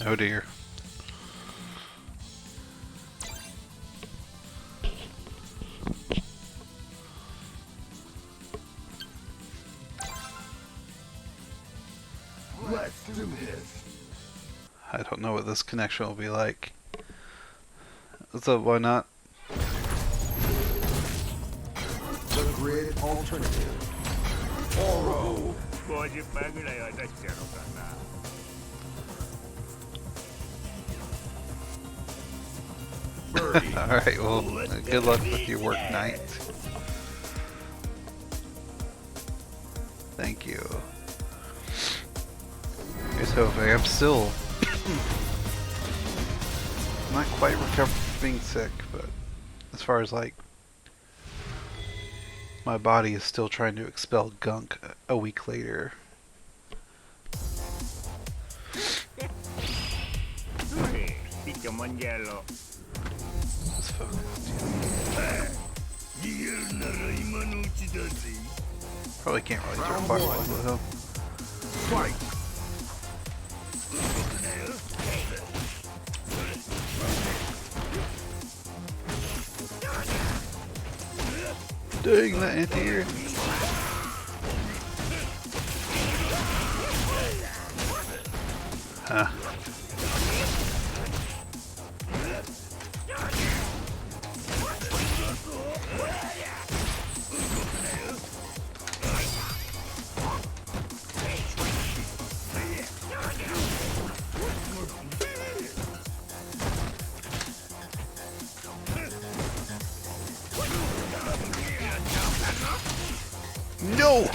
Oh dear. Let's do this. I don't know what this connection will be like. So why not? The grid alternative. Oro. Alright, well, good luck with your work night. Thank you. Here's hoping. I'm still not quite recovered from being sick, but as far as like my body is still trying to expel gunk a week later. Let's focus. Probably can't really throw fireballs with him. Fight. Dang, that anti-air. Huh. No!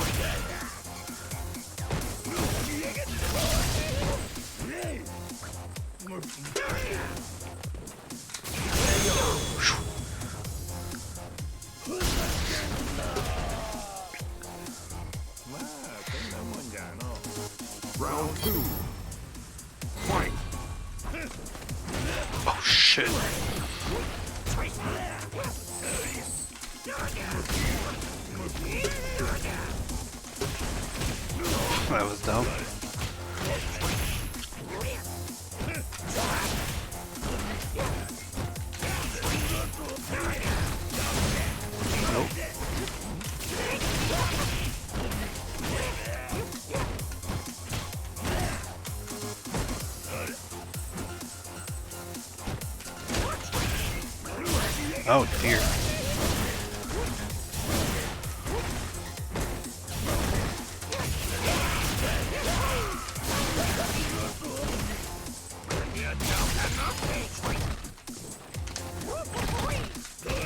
Round 2. Fight. Oh shit. That was dumb. Nope. Oh dear.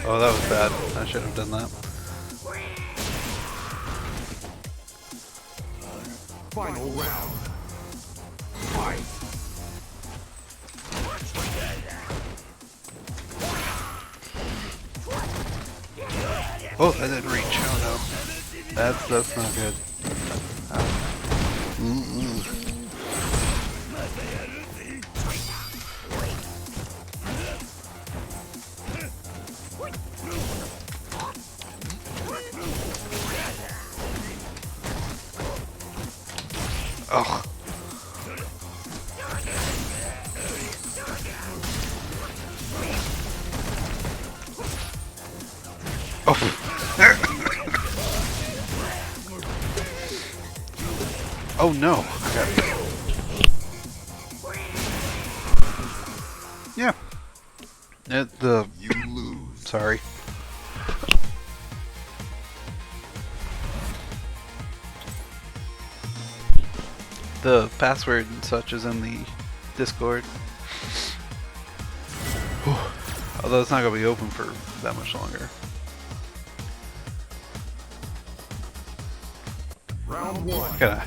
Oh, that was bad. I should have done that. Final round. Fight. Oh, that didn't reach. Oh no. That's not good. Oh. Oh. Oh no. Okay. Yeah. You lose. Sorry. The password and such is in the Discord. Although it's not going to be open for that much longer. Round 1.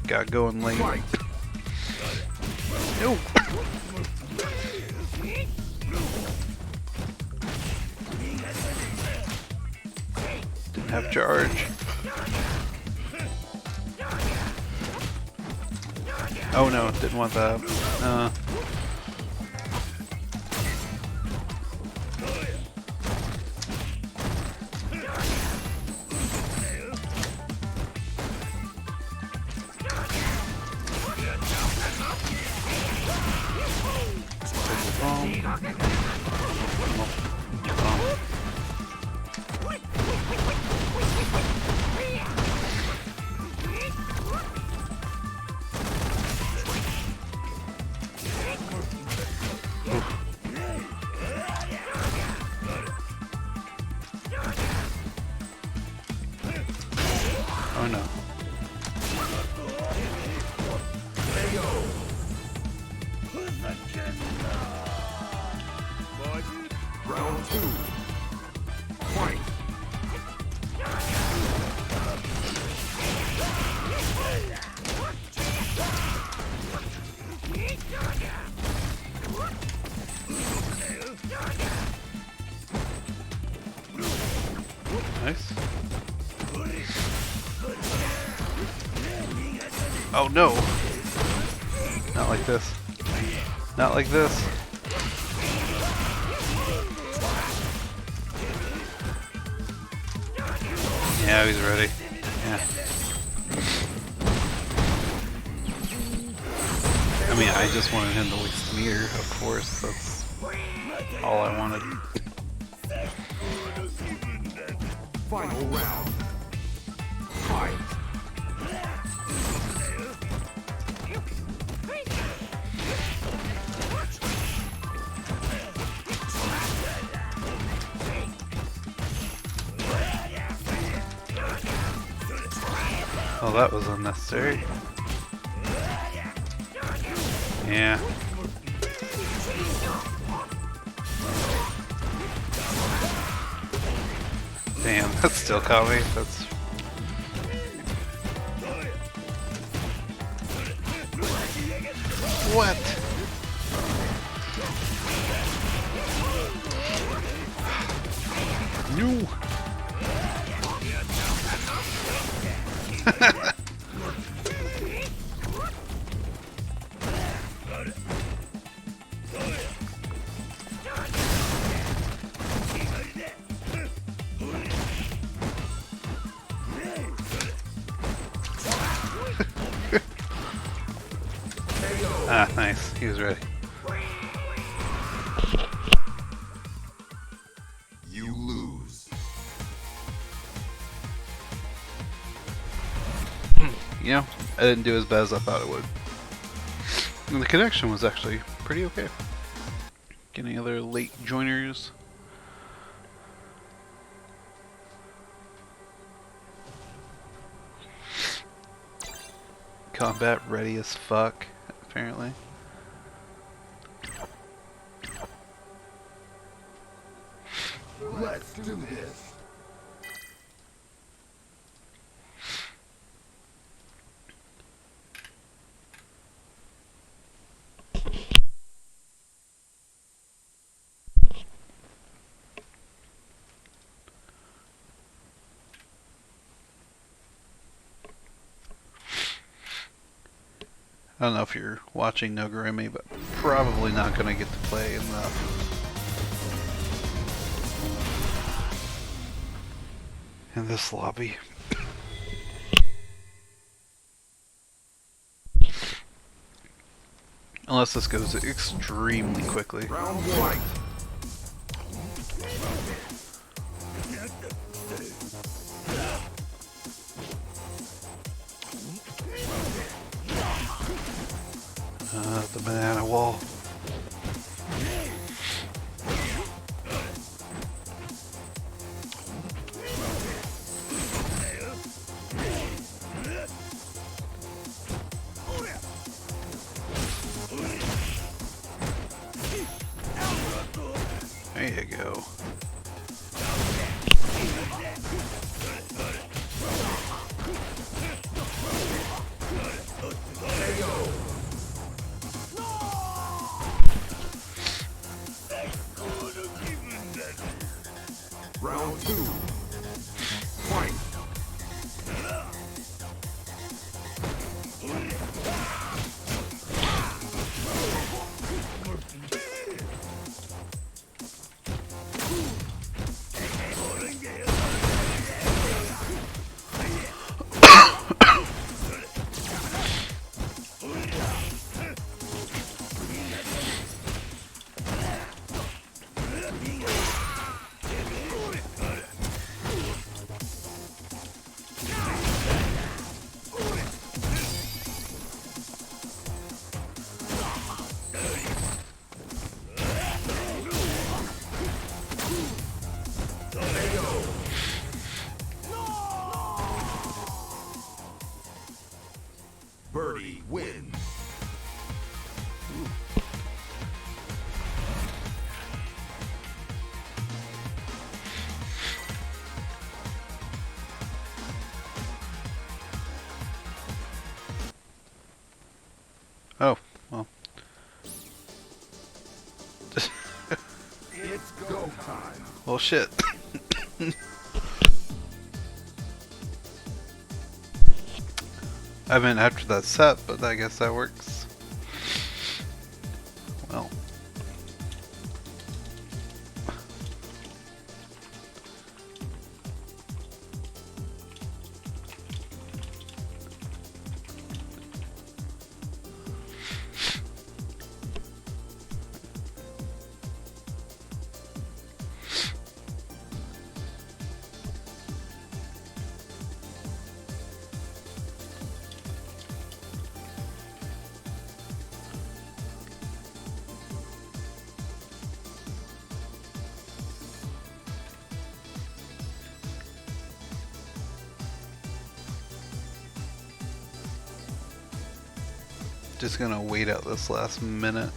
Got going late. Fight. No. Didn't have charge. Oh no, didn't want that. Oh no. Round 2. Fight. Nice. Oh no! Not like this. Not like this. Yeah, he's ready. Yeah. I mean, I just wanted him to waste meter, of course. That's all I wanted. Final round. Fight. Oh, that was unnecessary. Yeah. Damn, that still caught me. That's... What? No! Ah, nice. He was ready. You lose. You know, I didn't do as bad as I thought it would. And the connection was actually pretty okay. Any other late joiners? Combat ready as fuck, apparently. Let's do this. I don't know if you're watching Nogarremi, but probably not going to get to play in this lobby. Unless this goes extremely quickly. Round 1. The banana wall. There you go. Round 2. Fight. Birdie wins. Oh, well. It's go time. Well, shit. I mean, after that set, but I guess that works. Well. Just gonna wait out this last minute.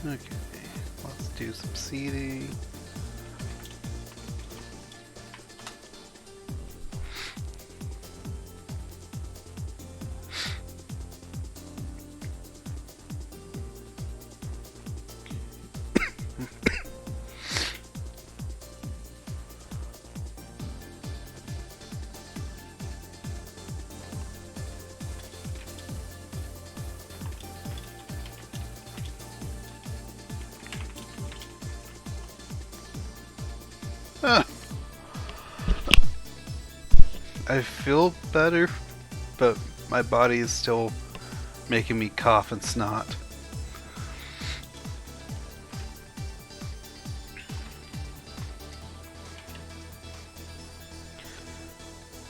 Okay, let's do some seeding. Ah, I feel better, but my body is still making me cough and snot.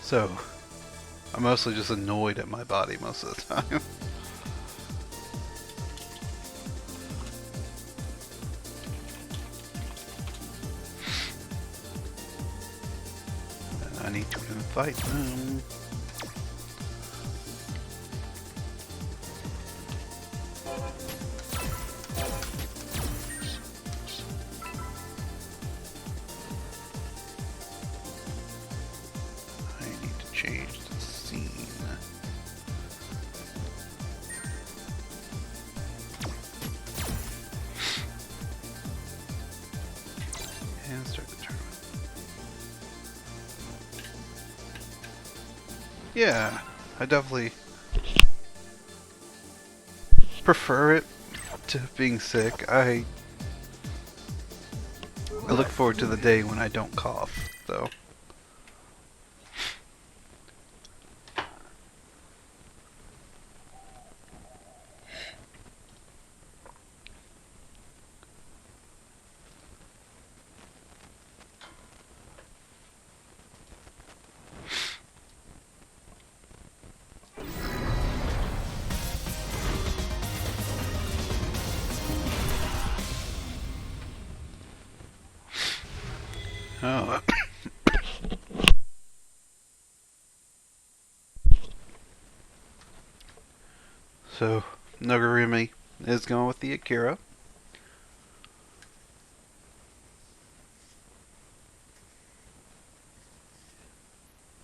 So, I'm mostly just annoyed at my body most of the time. I need to invite them. I need to change the scene. And start the tournament. Yeah, I definitely prefer it to being sick. I look forward to the day when I don't cough, though. Oh. So, Nogarremi is going with the Akira.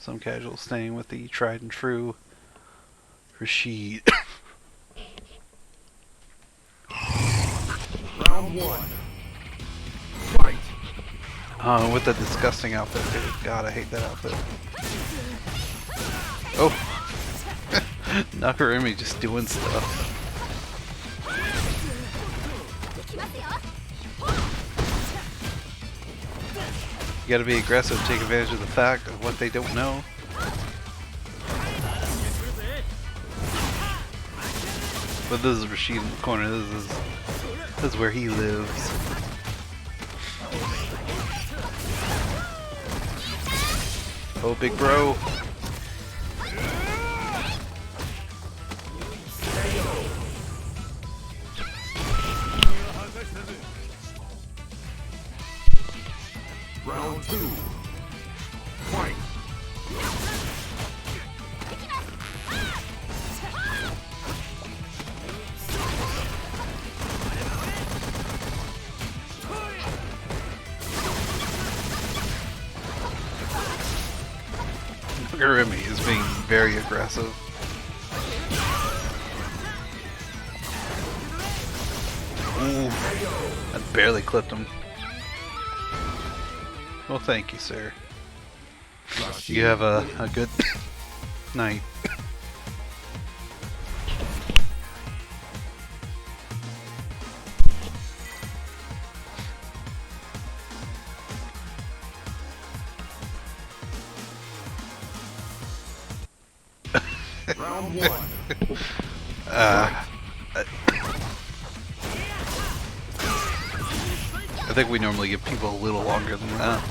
Some casual staying with the tried and true Rashid. Round one. Fight. With the disgusting outfit, dude. God, I hate that outfit. Oh! Nogarremi just doing stuff. You gotta be aggressive, take advantage of the fact of what they don't know. But this is Rashid in the corner. This is where he lives. Oh, big bro. Round two. Fight. Nogarremi is being very aggressive. Ooh, I barely clipped him. Well, thank you, sir. You have a good night. Round one. I think we normally give people a little longer than that.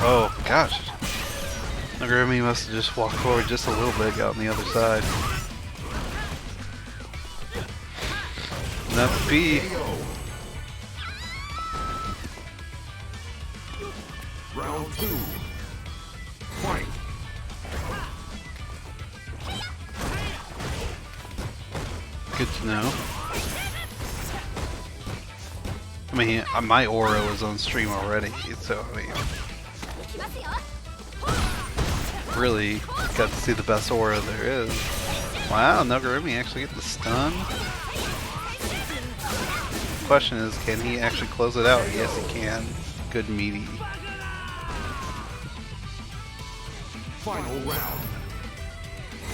Oh gosh. Nogarremi must have just walked forward just a little bit, got on the other side. And that's B. Round two. Fight. Good to know. I mean, my aura was on stream already, so I mean, really got to see the best aura there is. Wow, Nogarremi actually get the stun. Question is, can he actually close it out? Yes, he can. Good meaty. Final round.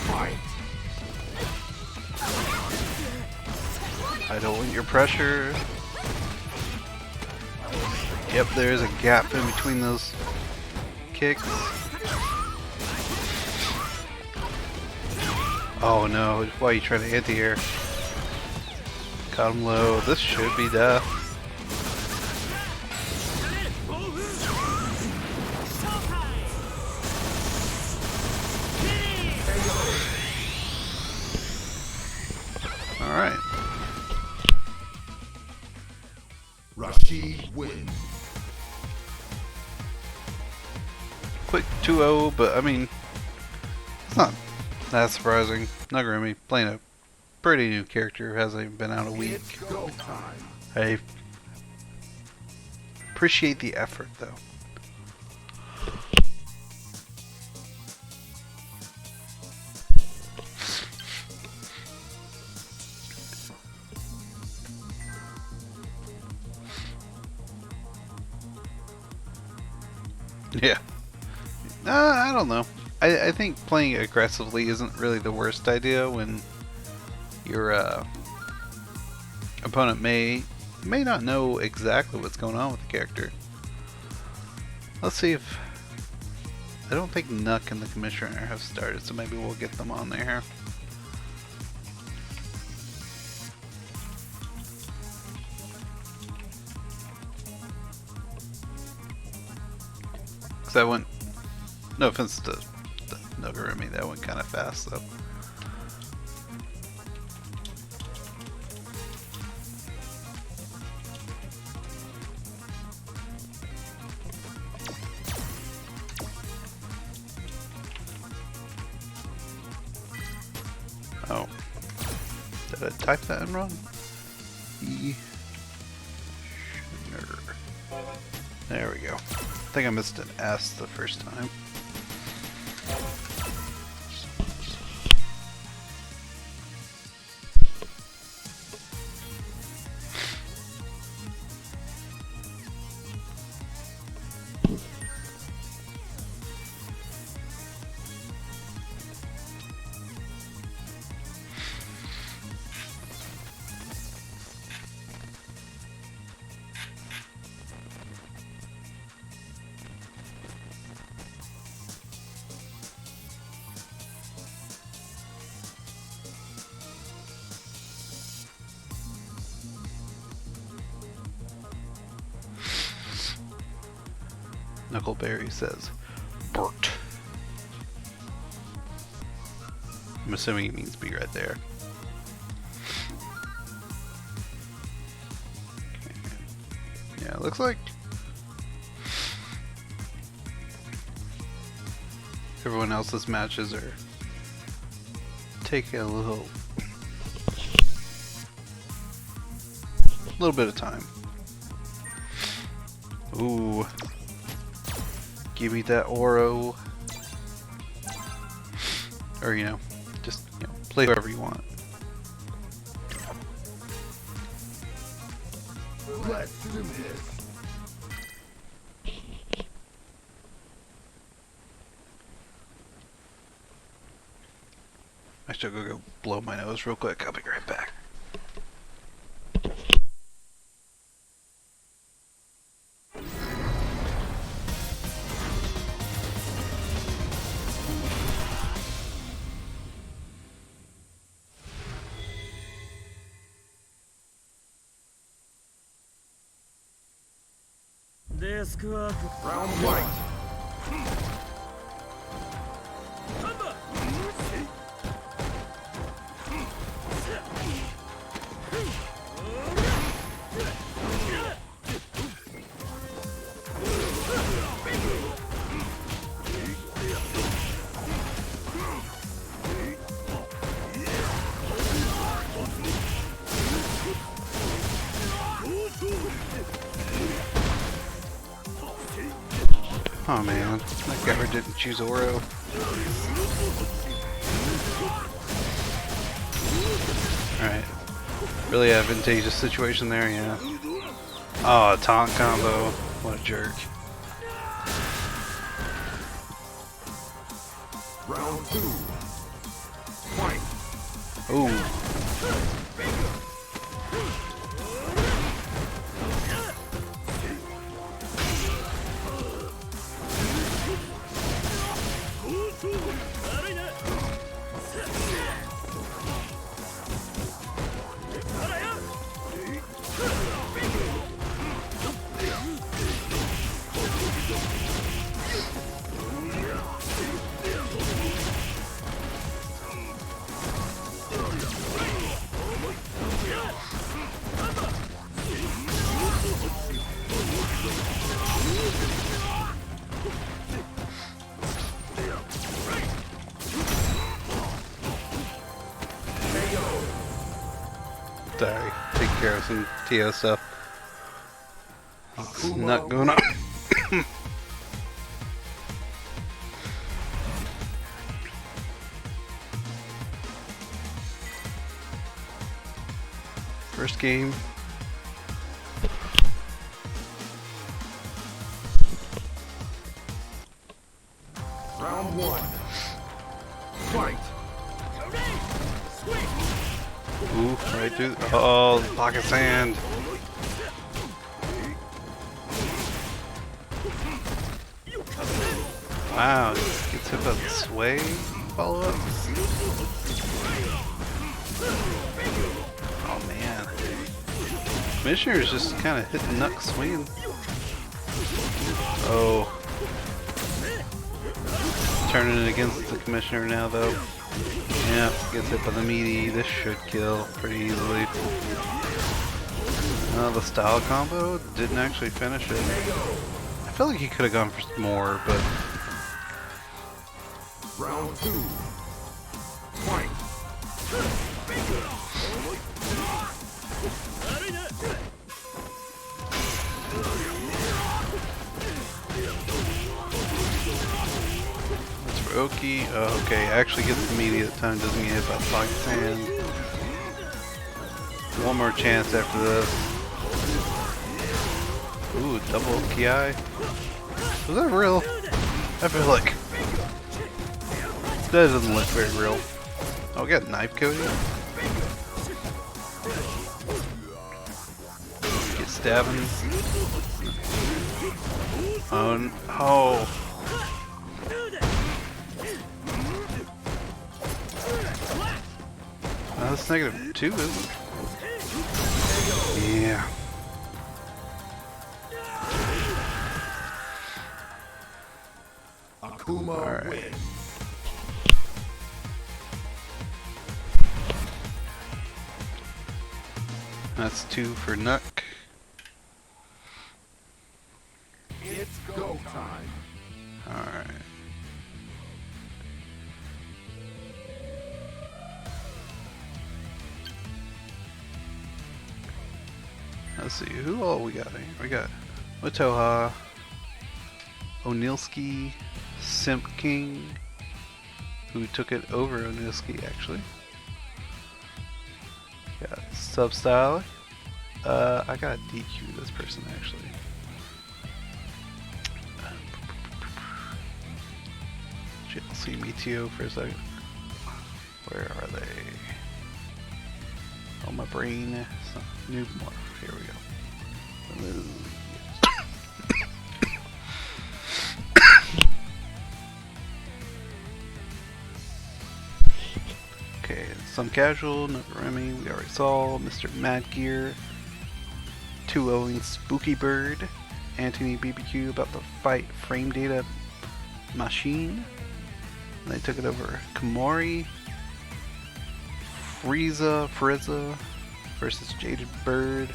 Fight. I don't want your pressure. Yep, there is a gap in between those kicks. Oh no, why are you trying to anti-air? Got him low. This should be death. Alright. Rashid wins. Quick 2-0, but I mean, it's not that surprising. Nogarremi playing a pretty new character, hasn't even been out a week. It's go time. I appreciate the effort though. Yeah. I don't know. I think playing aggressively isn't really the worst idea when your opponent may not know exactly what's going on with the character. Let's see if... I don't think Nuck and the Commissioner have started, so maybe we'll get them on there. Because I went... No offense to Nogarremi, that went kind of fast though. Oh. Did I type that in wrong? There we go. I think I missed an S the first time. Knuckleberry says, Bert. I'm assuming he means be right there. Okay. Yeah, it looks like everyone else's matches are taking a little bit of time. Ooh. Give me that Oro. Or, you know, just, you know, play whoever you want. Let's do this. I should go blow my nose real quick. I'll be right back. Round white. Oh man, that guy didn't choose Oro. Alright. Really advantageous situation there, yeah. Oh, taunt combo. What a jerk. Round 2. Fight. Ooh. Sorry, take care of some TO stuff. It's not going on. First game. Round 1. Fight. Ooh, right through. Oh, the pocket sand. Wow, gets hit by the sway follow up. Oh man. Commissioner is just kind of hitting Nuck swinging. Oh. Turning it against the Commissioner now though. Yeah, gets hit by the meaty. This should kill pretty easily. The style combo didn't actually finish it. I feel like he could have gone for more, but... Round 2. Fight. Oki. Oh, okay, actually gets immediate time, doesn't get hit by Pocket Hand. One more chance after this. Ooh, double Ki. Was that real? I feel like that doesn't look very real. Oh, we got knife coating. Get stabbing. Oh, oh. That's -2, isn't it? Yeah. Akuma wins. That's 2 for Nuck. It's go time. Alright. Let's see, who all we got here? We got Mataoja, O'Neilski, Simp King, who took it over O'Neilski actually. Got Substyle. I got DQ this person actually. See Meteo for a second. Where are they? Oh, my brain. Noob more. Here we go. Okay, some casual, Nogarremi, we already saw. Mr-MadGear, 2-0ing Spooky Bird, AntonyBBQ about to fight Frame Data Machine. And they took it over Komori, Frieza versus Jaded Bird.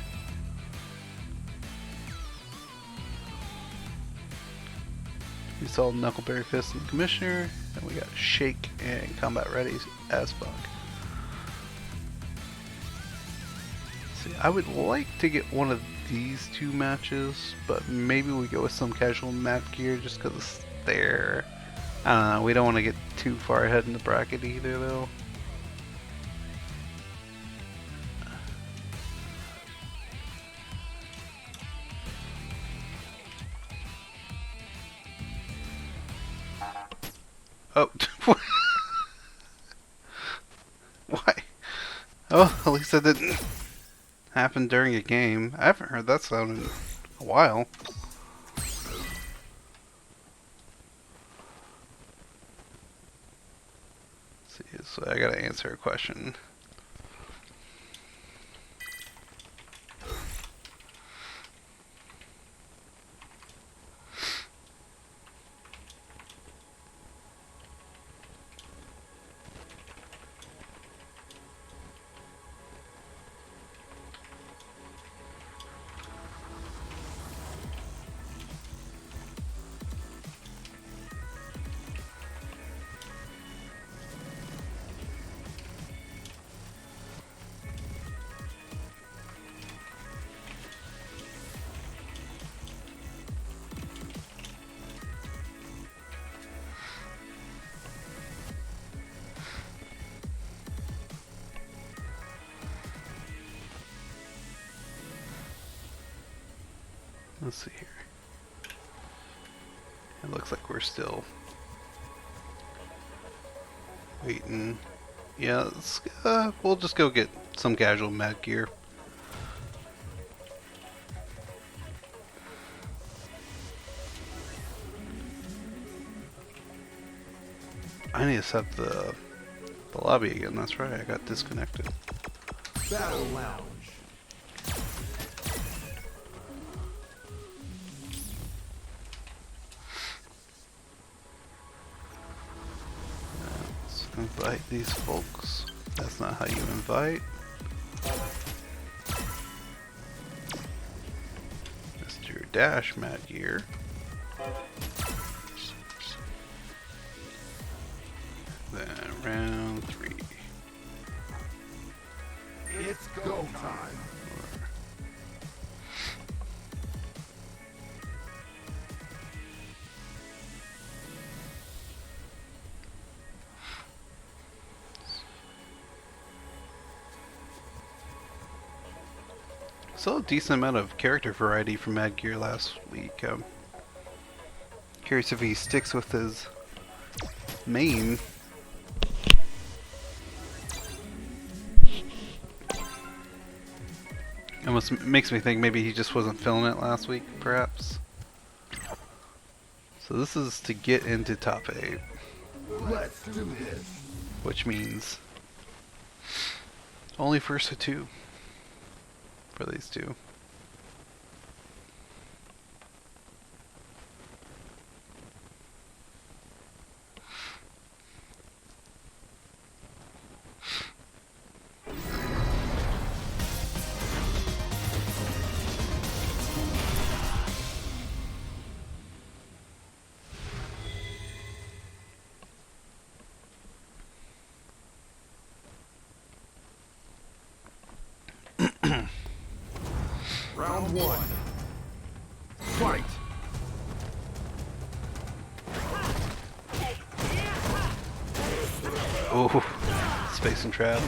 We saw Knuckleberry Fist and the Commissioner, and we got Shake and Combat Ready as fuck. See, I would like to get one of these two matches, but maybe we go with some casual MadGear just because it's there. I don't know, we don't want to get too far ahead in the bracket either though. Oh. Why? Oh, at least that didn't happen during a game. I haven't heard that sound in a while. Let's see, so I gotta answer a question. Let's see here. It looks like we're still waiting. Yeah, we'll just go get some casual MadGear. I need to set the lobby again. That's right, I got disconnected. Battle Lounge. Invite these folks. That's not how you invite. Mr. MadGear. Then round 3. It's go time. Still a decent amount of character variety from MadGear last week. Curious if he sticks with his main. Almost makes me think maybe he just wasn't feeling it last week, perhaps. So this is to get into top 8. Let's do this. Which means only first to 2 for these two. Round 1. Fight. Oh, space and trap.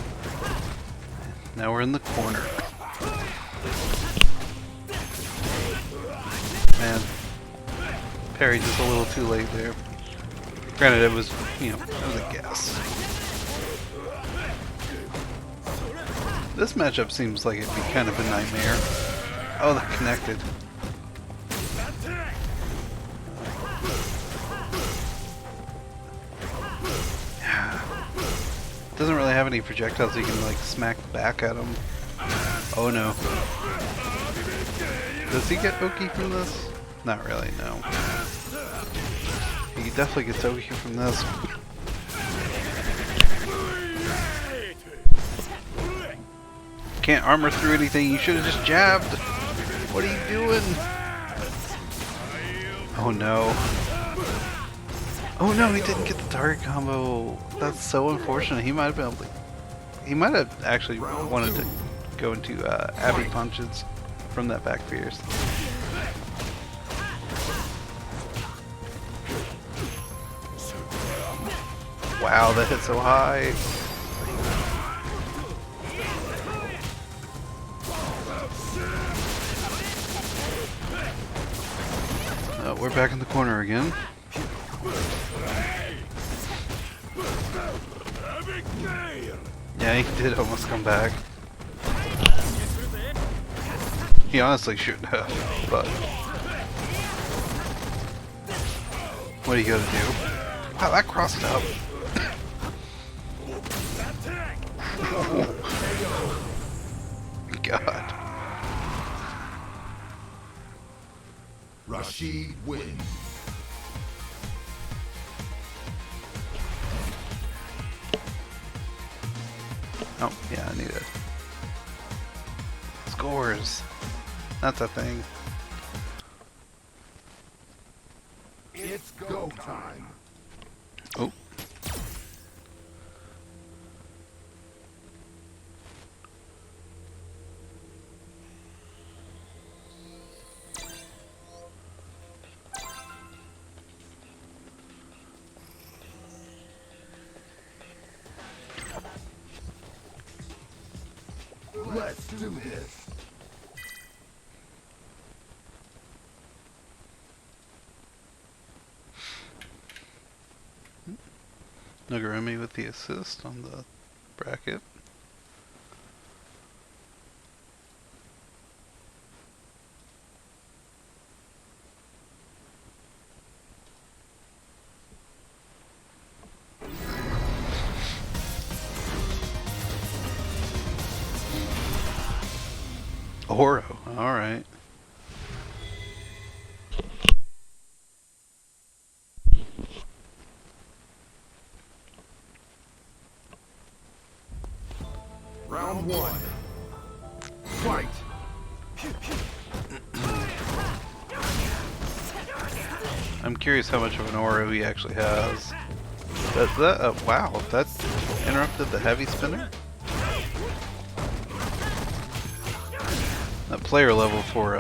Now we're in the corner. Man, parry just a little too late there. Granted, it was, you know, it was a guess. This matchup seems like it'd be kind of a nightmare. Oh, that connected. Doesn't really have any projectiles you can like smack back at him. Oh no. Does he get Oki from this? Not really, no. He definitely gets Oki from this. Can't armor through anything, you should have just jabbed. What are you doing? Oh no. Oh no, he didn't get the target combo. That's so unfortunate. He might have been able to, he might have actually wanted to go into Abby punches from that back fierce. Wow, that hit so high. We're back in the corner again. Yeah, he did almost come back. He honestly shouldn't have, but what are you gonna do? Wow, that crossed up. God. Rashid wins. Oh, yeah, I need it. Scores. That's a thing. It's go time. Oh. Let's do this. Nogarremi with the assist on the bracket. Oro, alright. Round 1. Fight. I'm curious how much of an Oro he actually has. Wow, that interrupted the heavy spinner? That player level for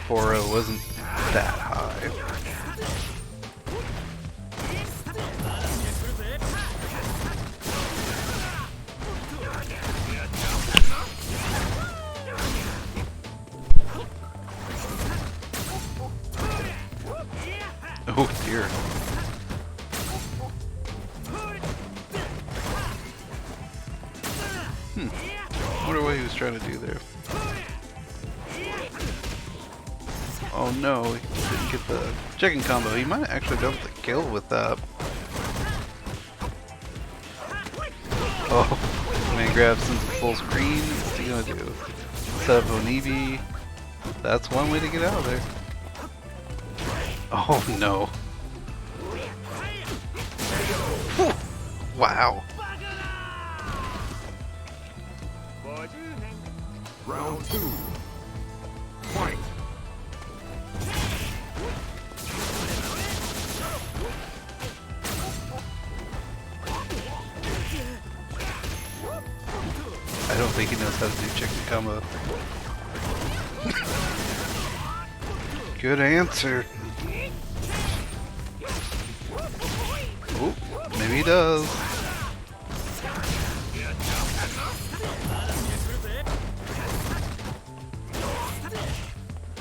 Oro wasn't that high. Oh dear. I wonder what he was trying to do there. Oh no, he didn't get the chicken combo. He might actually done the kill with that. Oh, man grabs since it's full screen. What's he gonna do? Set up Onibi. That's one way to get out of there. Oh no. Wow. Round 2. Fight. I don't think he knows how to do chicken combo. Good answer. Oh, maybe he does.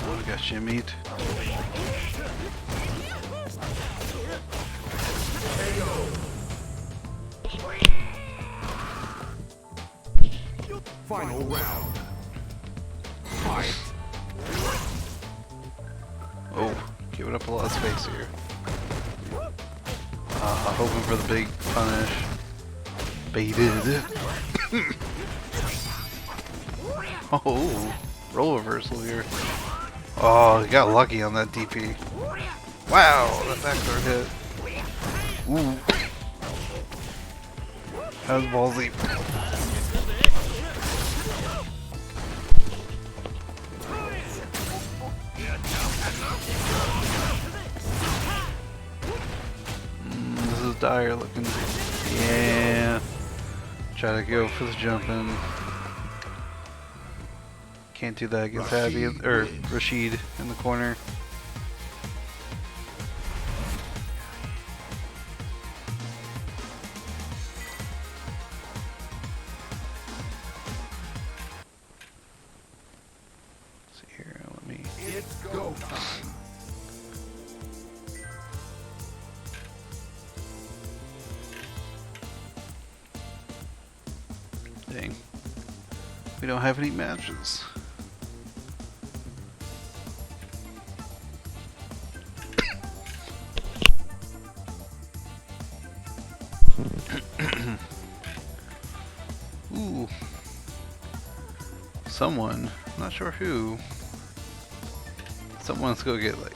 Oh, we got shimmied. Final round. Fight. Oh, giving up a lot of space here. Hoping for the big punish. Baited. Oh, roll reversal here. Oh, he got lucky on that DP. Wow, that backdoor hit. Ooh. That was ballsy. This is dire looking. Yeah. Try to go for the jumping. Can't do that against Abby or Rashid in the corner. Let's see here, let me. It's go time. Dang. We don't have any matches. Ooh. Someone, I'm not sure who. Someone's go get like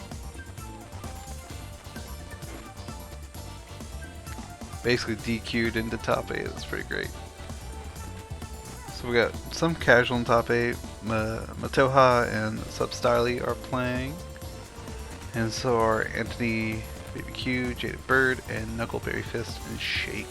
basically DQ'd into top 8. That's pretty great. So we got some casual in top 8. Mataoja and Substyley are playing. And so are AntonyBBQ, Jaded Bird, and Knuckleberry Fist and Shake.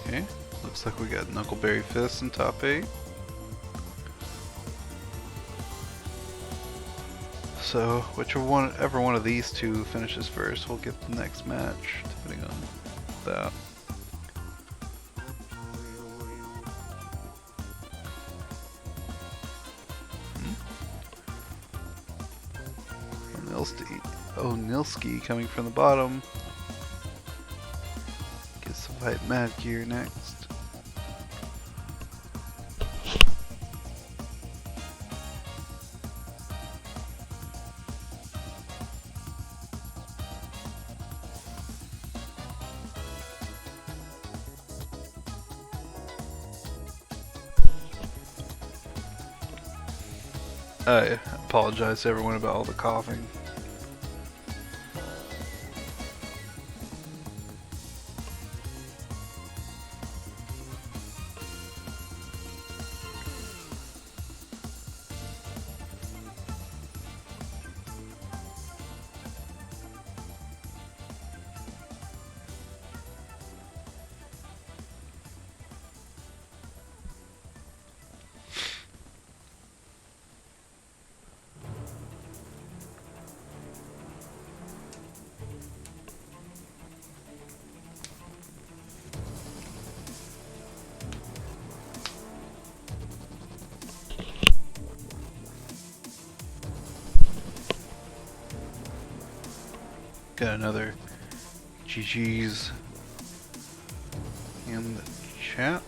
Okay, looks like we got Knuckleberry Fist in top 8. So whichever one of these two finishes first will get the next match, depending on that. Nilski coming from the bottom. Gets to fight MadGear next. I apologize to everyone about all the coughing. Got another GG's in the chat.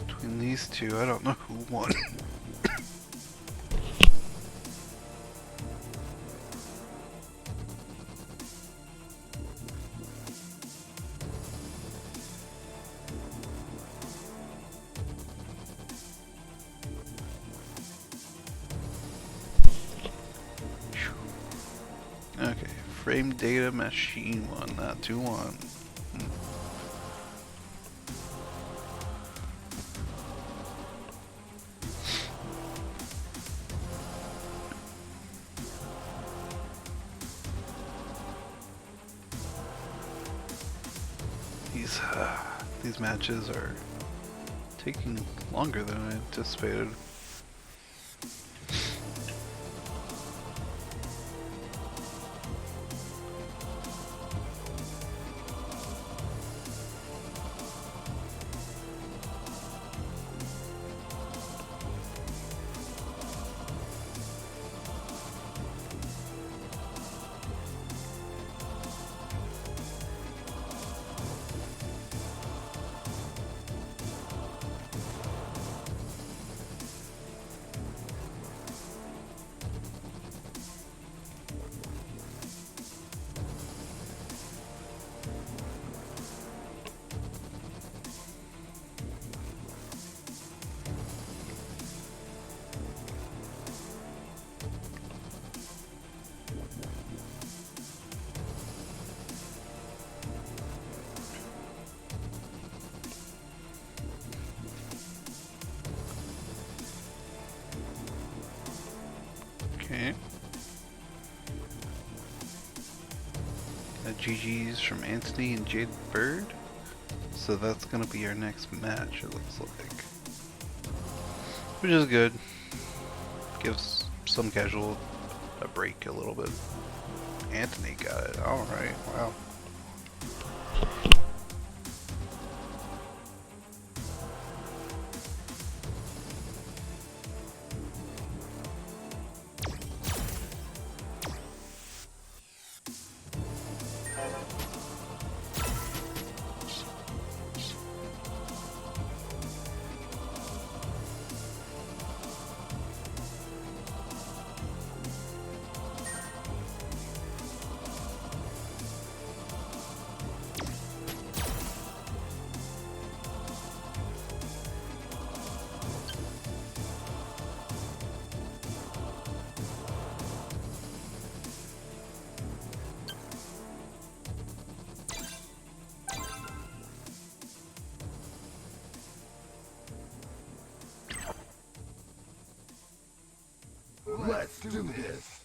Between these two, I don't know who won. Okay, frame data machine one, not 2-1. These matches are taking longer than I anticipated. Okay. GG's from Anthony and Jade Bird. So that's gonna be our next match, it looks like. Which is good. Gives some casual a break a little bit. Anthony got it. Alright, wow. Let's do this.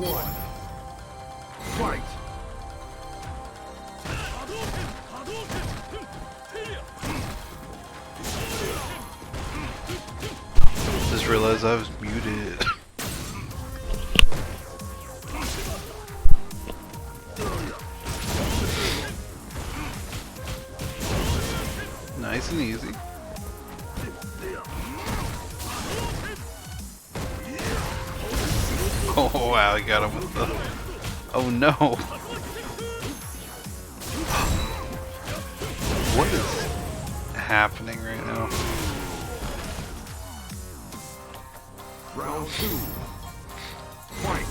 one. Fight. Just realized I was muted. Nice and easy. Oh wow, I got him with the... Oh no! What is happening right now? Round two. Fight.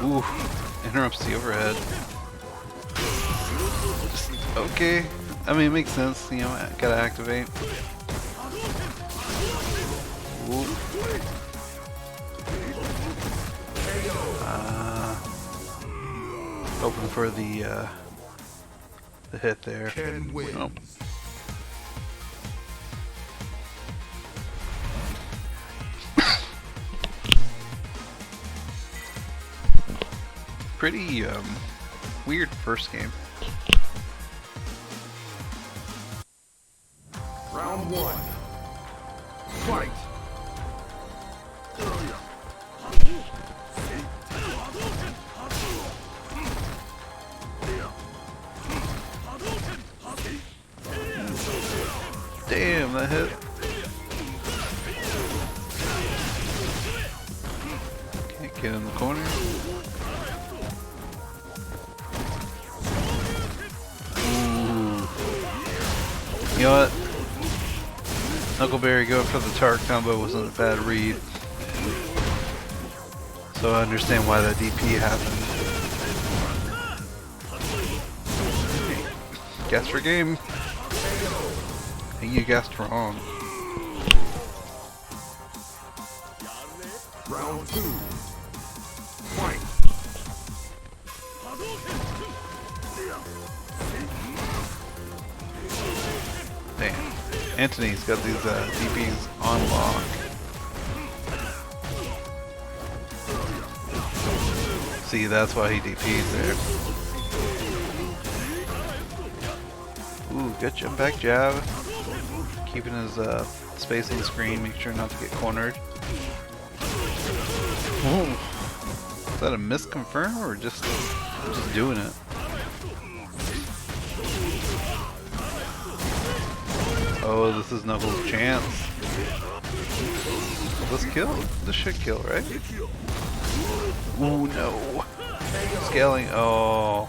Ooh, interrupts the overhead. Okay, I mean it makes sense, you know, I gotta activate. Ooh. Hoping for the hit there. Oh. Pretty weird first game. Round one. Fight. Damn, that hit. Can't get in the corner. You know what? Knuckleberry going for the tar combo wasn't a bad read. So I understand why that DP happened. Guess for game. I think you guessed wrong. Round two. Fight. Damn. Antony's got these DPs on lock. See, that's why he DP'd there. Ooh, good jump back jab. Keeping his space on the screen, make sure not to get cornered. Ooh. Is that a misconfirm or just doing it? Oh, this is Knuckles' chance. This kill? This should kill, right? Ooh, no. Scaling. Oh.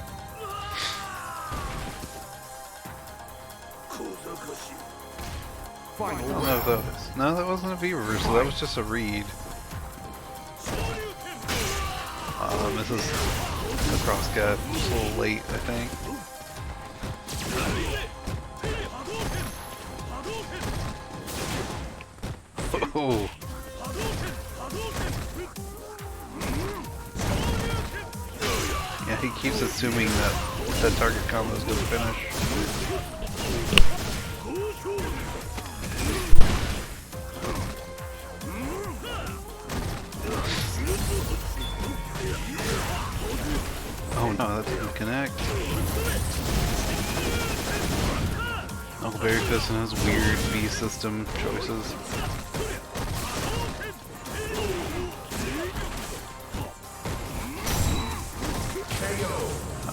I don't know if that was... No, that wasn't a V reversal. That was just a read. Misses the cross cut. Just a little late, I think. Oh. Yeah, he keeps assuming that that target combo is going to finish. Oh no, that didn't connect. Knuckleberry Fist and his weird V system choices.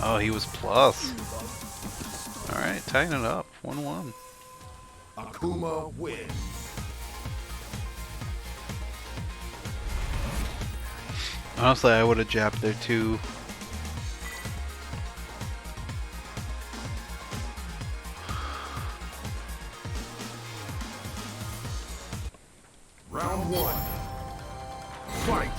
Oh, he was plus. Alright, tying it up. 1-1. Akuma wins. Honestly, I would have jabbed there too. Round one. Fight.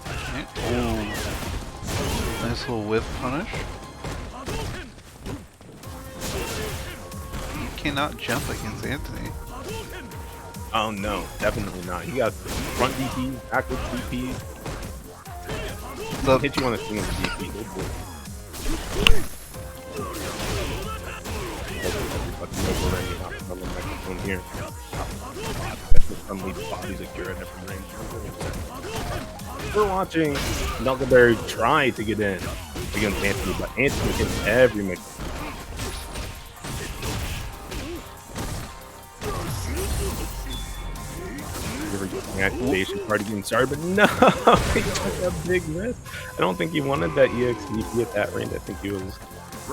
Okay. Oh. Nice little whip punish. cannot jump against Anthony. Oh no, definitely not. He got front DP, backwards DP. He'll hit you on the single DP. Here. Unleashed bodies of Kira different range. We're watching Nogarremi try to get in against Anthony, but Anthony hits every mix. Activation party getting started, but no, he took a big miss. I don't think he wanted that EXDP at that range. I think he was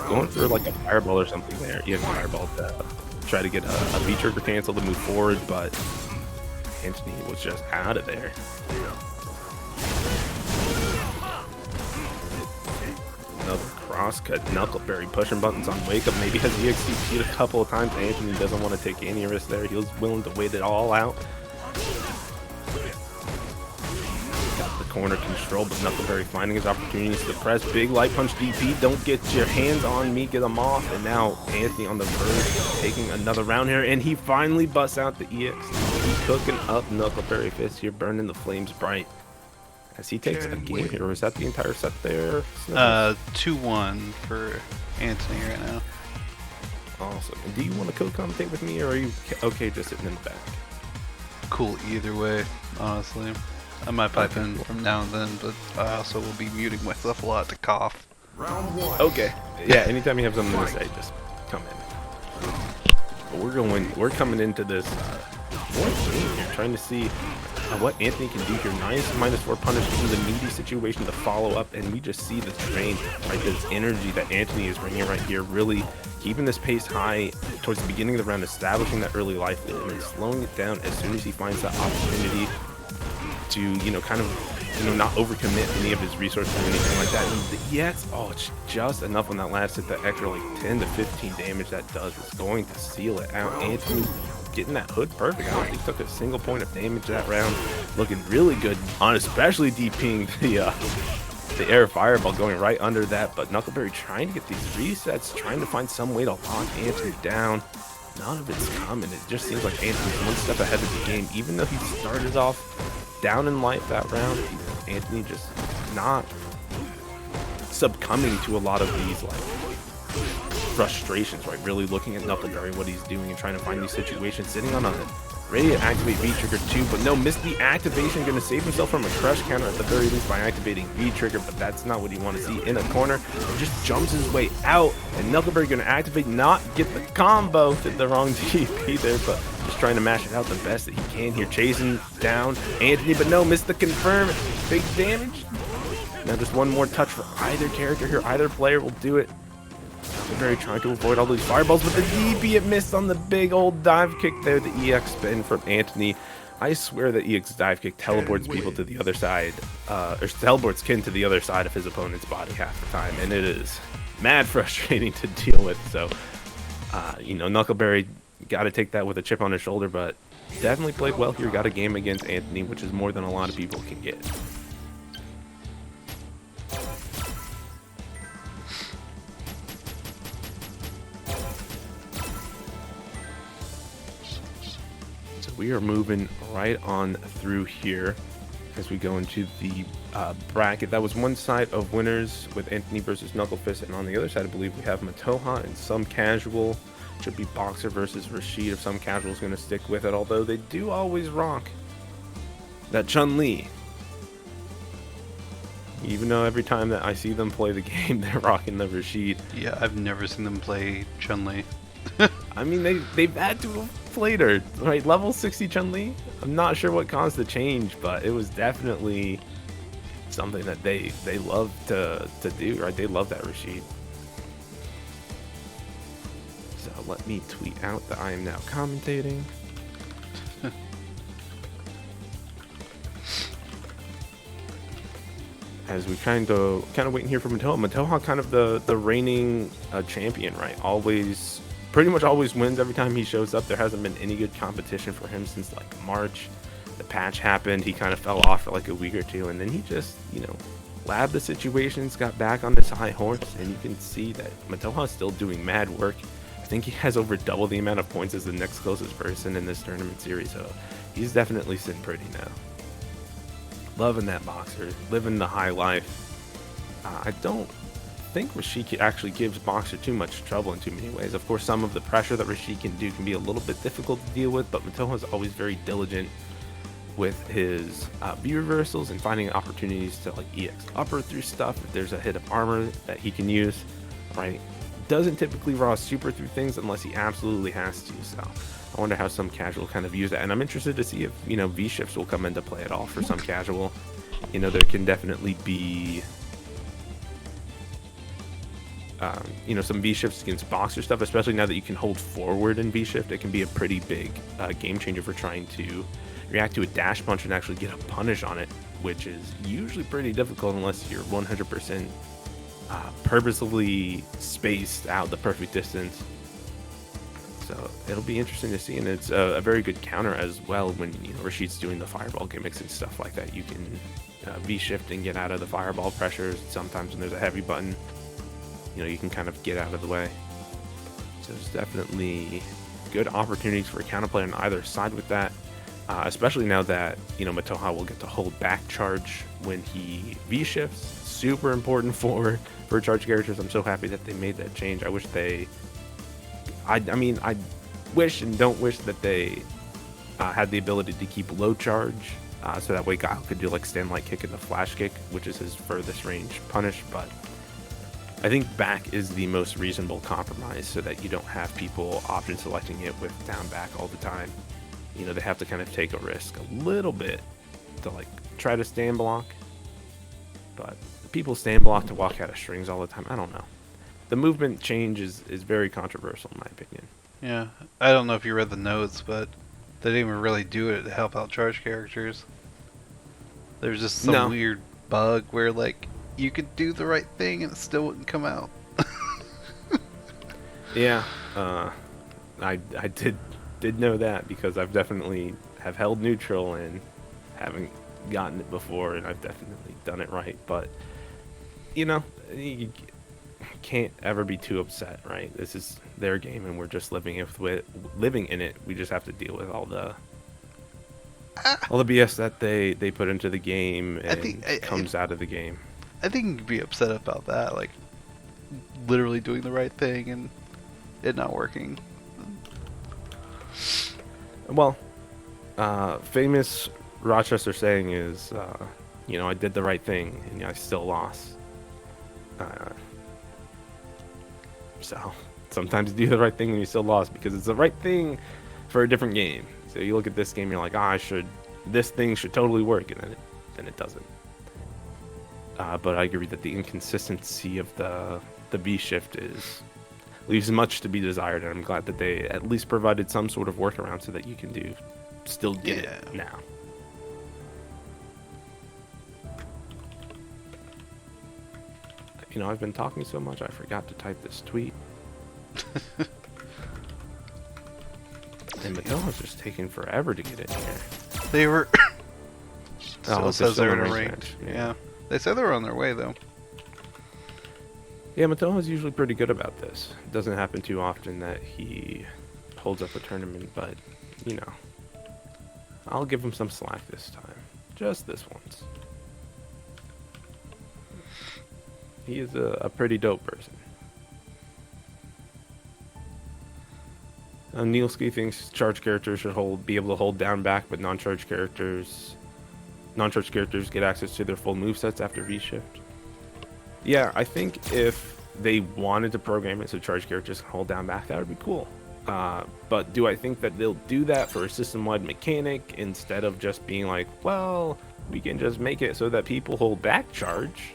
going for like a fireball or something there. EX fireball to try to get a V-trigger cancel to move forward, but Anthony was just out of there. Another crosscut. Knuckleberry pushing buttons on wake up. Maybe has EXDP'd a couple of times. Anthony doesn't want to take any risk there. He was willing to wait it all out. Got the corner control, but Knuckleberry finding his opportunities to press. Big light punch DP. Don't get your hands on me. Get them off. And now Anthony on the verge, taking another round here. And he finally busts out the EX. He's cooking up Knuckleberry Fist here, burning the flames bright. As he takes a game here, or is that the entire set there? 2-1 for Anthony right now. Awesome. And do you want to co-commentate with me, or are you okay just sitting in the back? Cool either way, honestly. I might pipe in from now and then, but I also will be muting myself a lot to cough. Round one. Okay. Yeah, anytime you have something to say, just come in. But we're coming into this fourth game here, trying to see what Anthony can do here. Nice -4 punish in the meaty situation to follow up, and we just see the train, right? This energy that Anthony is bringing right here, really keeping this pace high towards the beginning of the round, establishing that early life lead, and then slowing it down as soon as he finds that opportunity to, you know, kind of, you know, not overcommit any of his resources or anything like that. And yes, oh, it's just enough on that last hit. That extra like 10 to 15 damage that does is going to seal it out. Anthony getting that hood perfect. I don't think he took a single point of damage that round. Looking really good on especially DPing the air fireball, going right under that. But Knuckleberry trying to get these resets, trying to find some way to lock Anthony down. None of it's coming. It just seems like Anthony's one step ahead of the game. Even though he started off down in life that round, Anthony just not succumbing to a lot of these like frustrations, right? Really looking at Knuckleberry, what he's doing, and trying to find these situations. Sitting on a ready to activate V-trigger too, but no, missed the activation. Going to save himself from a crush counter at the very least by activating V-trigger, but that's not what you want to see in a corner. It just jumps his way out, and Knuckleberry going to activate, not get the combo. Did the wrong DP there, but just trying to mash it out the best that he can here, chasing down Anthony, but no, missed the confirm. Big damage. Now just one more touch for either character here. Either player will do it. Very trying to avoid all these fireballs, but the DP it missed on the big old dive kick there. The EX spin from Anthony. I swear that EX dive kick teleports people to the other side, or teleports Kin to the other side of his opponent's body half the time, and it is mad frustrating to deal with. So, you know, Knuckleberry got to take that with a chip on his shoulder, but definitely played well here. Got a game against Anthony, which is more than a lot of people can get. We are moving right on through here as we go into the bracket. That was one side of winners with Anthony versus Knucklefist, and on the other side, I believe we have Mataoja and Some Casual. Should be Boxer versus Rashid if Some Casual is going to stick with it, although they do always rock that Chun-Li. Even though every time that I see them play the game, they're rocking the Rashid. Yeah, I've never seen them play Chun-Li. I mean, they've had to have played her, right? Level 60 Chun-Li. I'm not sure what caused the change, but it was definitely something that they love to do, right? They love that Rashid. So let me tweet out that I am now commentating. As we kind of waiting here for Mataoja. Mataoja kind of the reigning champion, right? Pretty much always wins every time he shows up. There hasn't been any good competition for him since like March. The patch happened. He kind of fell off for like a week or two, and then he just, you know, labbed the situations, got back on his high horse, and you can see that Mataoja is still doing mad work I think he has over double the amount of points as the next closest person in this tournament series, so he's definitely sitting pretty now. Loving that boxer, living the high life. I don't think Rashid actually gives Boxer too much trouble in too many ways. Of course, some of the pressure that Rashid can do can be a little bit difficult to deal with, but Mataoja is always very diligent with his V reversals and finding opportunities to like EX upper through stuff if there's a hit of armor that he can use, right? Doesn't typically raw super through things unless he absolutely has to, so I wonder how some casual kind of use that, and I'm interested to see if, you know, V shifts will come into play at all for some casual. You know, there can definitely be you know, some V shifts against Boxer stuff, especially now that you can hold forward in V shift. It can be a pretty big game changer for trying to react to a dash punch and actually get a punish on it, which is usually pretty difficult unless you're 100% purposefully spaced out the perfect distance. So it'll be interesting to see, and it's a very good counter as well when, you know, Rashid's doing the fireball gimmicks and stuff like that. You can V shift and get out of the fireball pressures. Sometimes when there's a heavy button, you know, you can kind of get out of the way. So there's definitely good opportunities for counterplay on either side with that, especially now that, you know, Mataoja will get to hold back charge when he V shifts. Super important for charge characters. I'm so happy that they made that change. I wish they, I mean, I wish and don't wish that they had the ability to keep low charge, so that way Guile could do like stand light kick and the flash kick, which is his furthest range punish. But I think back is the most reasonable compromise, so that you don't have people option selecting it with down back all the time. You know, they have to kind of take a risk a little bit to like try to stand block, but people stand block to walk out of strings all the time. I don't know. The movement change is very controversial in my opinion. Yeah, I don't know if you read the notes, but they didn't even really do it to help out charge characters. There's just some weird bug where like you could do the right thing and it still wouldn't come out. Yeah, I did know that, because I've definitely have held neutral and haven't gotten it before, and I've definitely done it right. But you know, you can't ever be too upset, right? This is their game, and we're just living in it. We just have to deal with all the BS that they put into the game and comes out of the game. I think you could be upset about that, like literally doing the right thing and it not working. Well, famous Rochester saying is, you know, I did the right thing and I still lost. So sometimes you do the right thing and you still lost because it's the right thing for a different game. So you look at this game, you're like, this thing should totally work, and then it doesn't. But I agree that the inconsistency of the B shift leaves much to be desired, and I'm glad that they at least provided some sort of workaround so that you can still get it now. You know, I've been talking so much, I forgot to type this tweet. And Mataoja's just taking forever to get in here. They were. Oh, it says they're in a range. match. Yeah. They said they were on their way though. Yeah, Mataoja's usually pretty good about this. It doesn't happen too often that he holds up a tournament, but you know, I'll give him some slack this time. Just this once. He is a pretty dope person. Nielski thinks charge characters should be able to hold down back, but non-charge characters get access to their full movesets after V-shift. Yeah, I think if they wanted to program it so charge characters can hold down back, that would be cool. But do I think that they'll do that for a system-wide mechanic instead of just being like, well, we can just make it so that people hold back charge?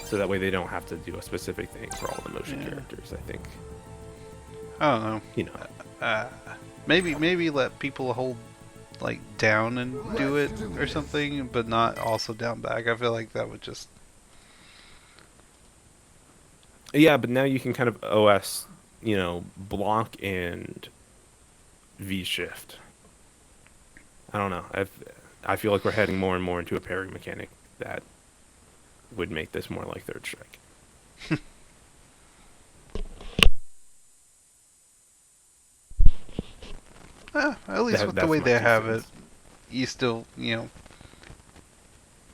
So that way they don't have to do a specific thing for all the motion characters, I think. I don't know. You know. Maybe let people hold like down and do it or something, but not also down back. I feel like that would just... Yeah, but now you can kind of OS, you know, block and V-shift. I don't know. I feel like we're heading more and more into a parry mechanic that would make this more like third strike. At least with the That's way my they 2 have it, cents. you still,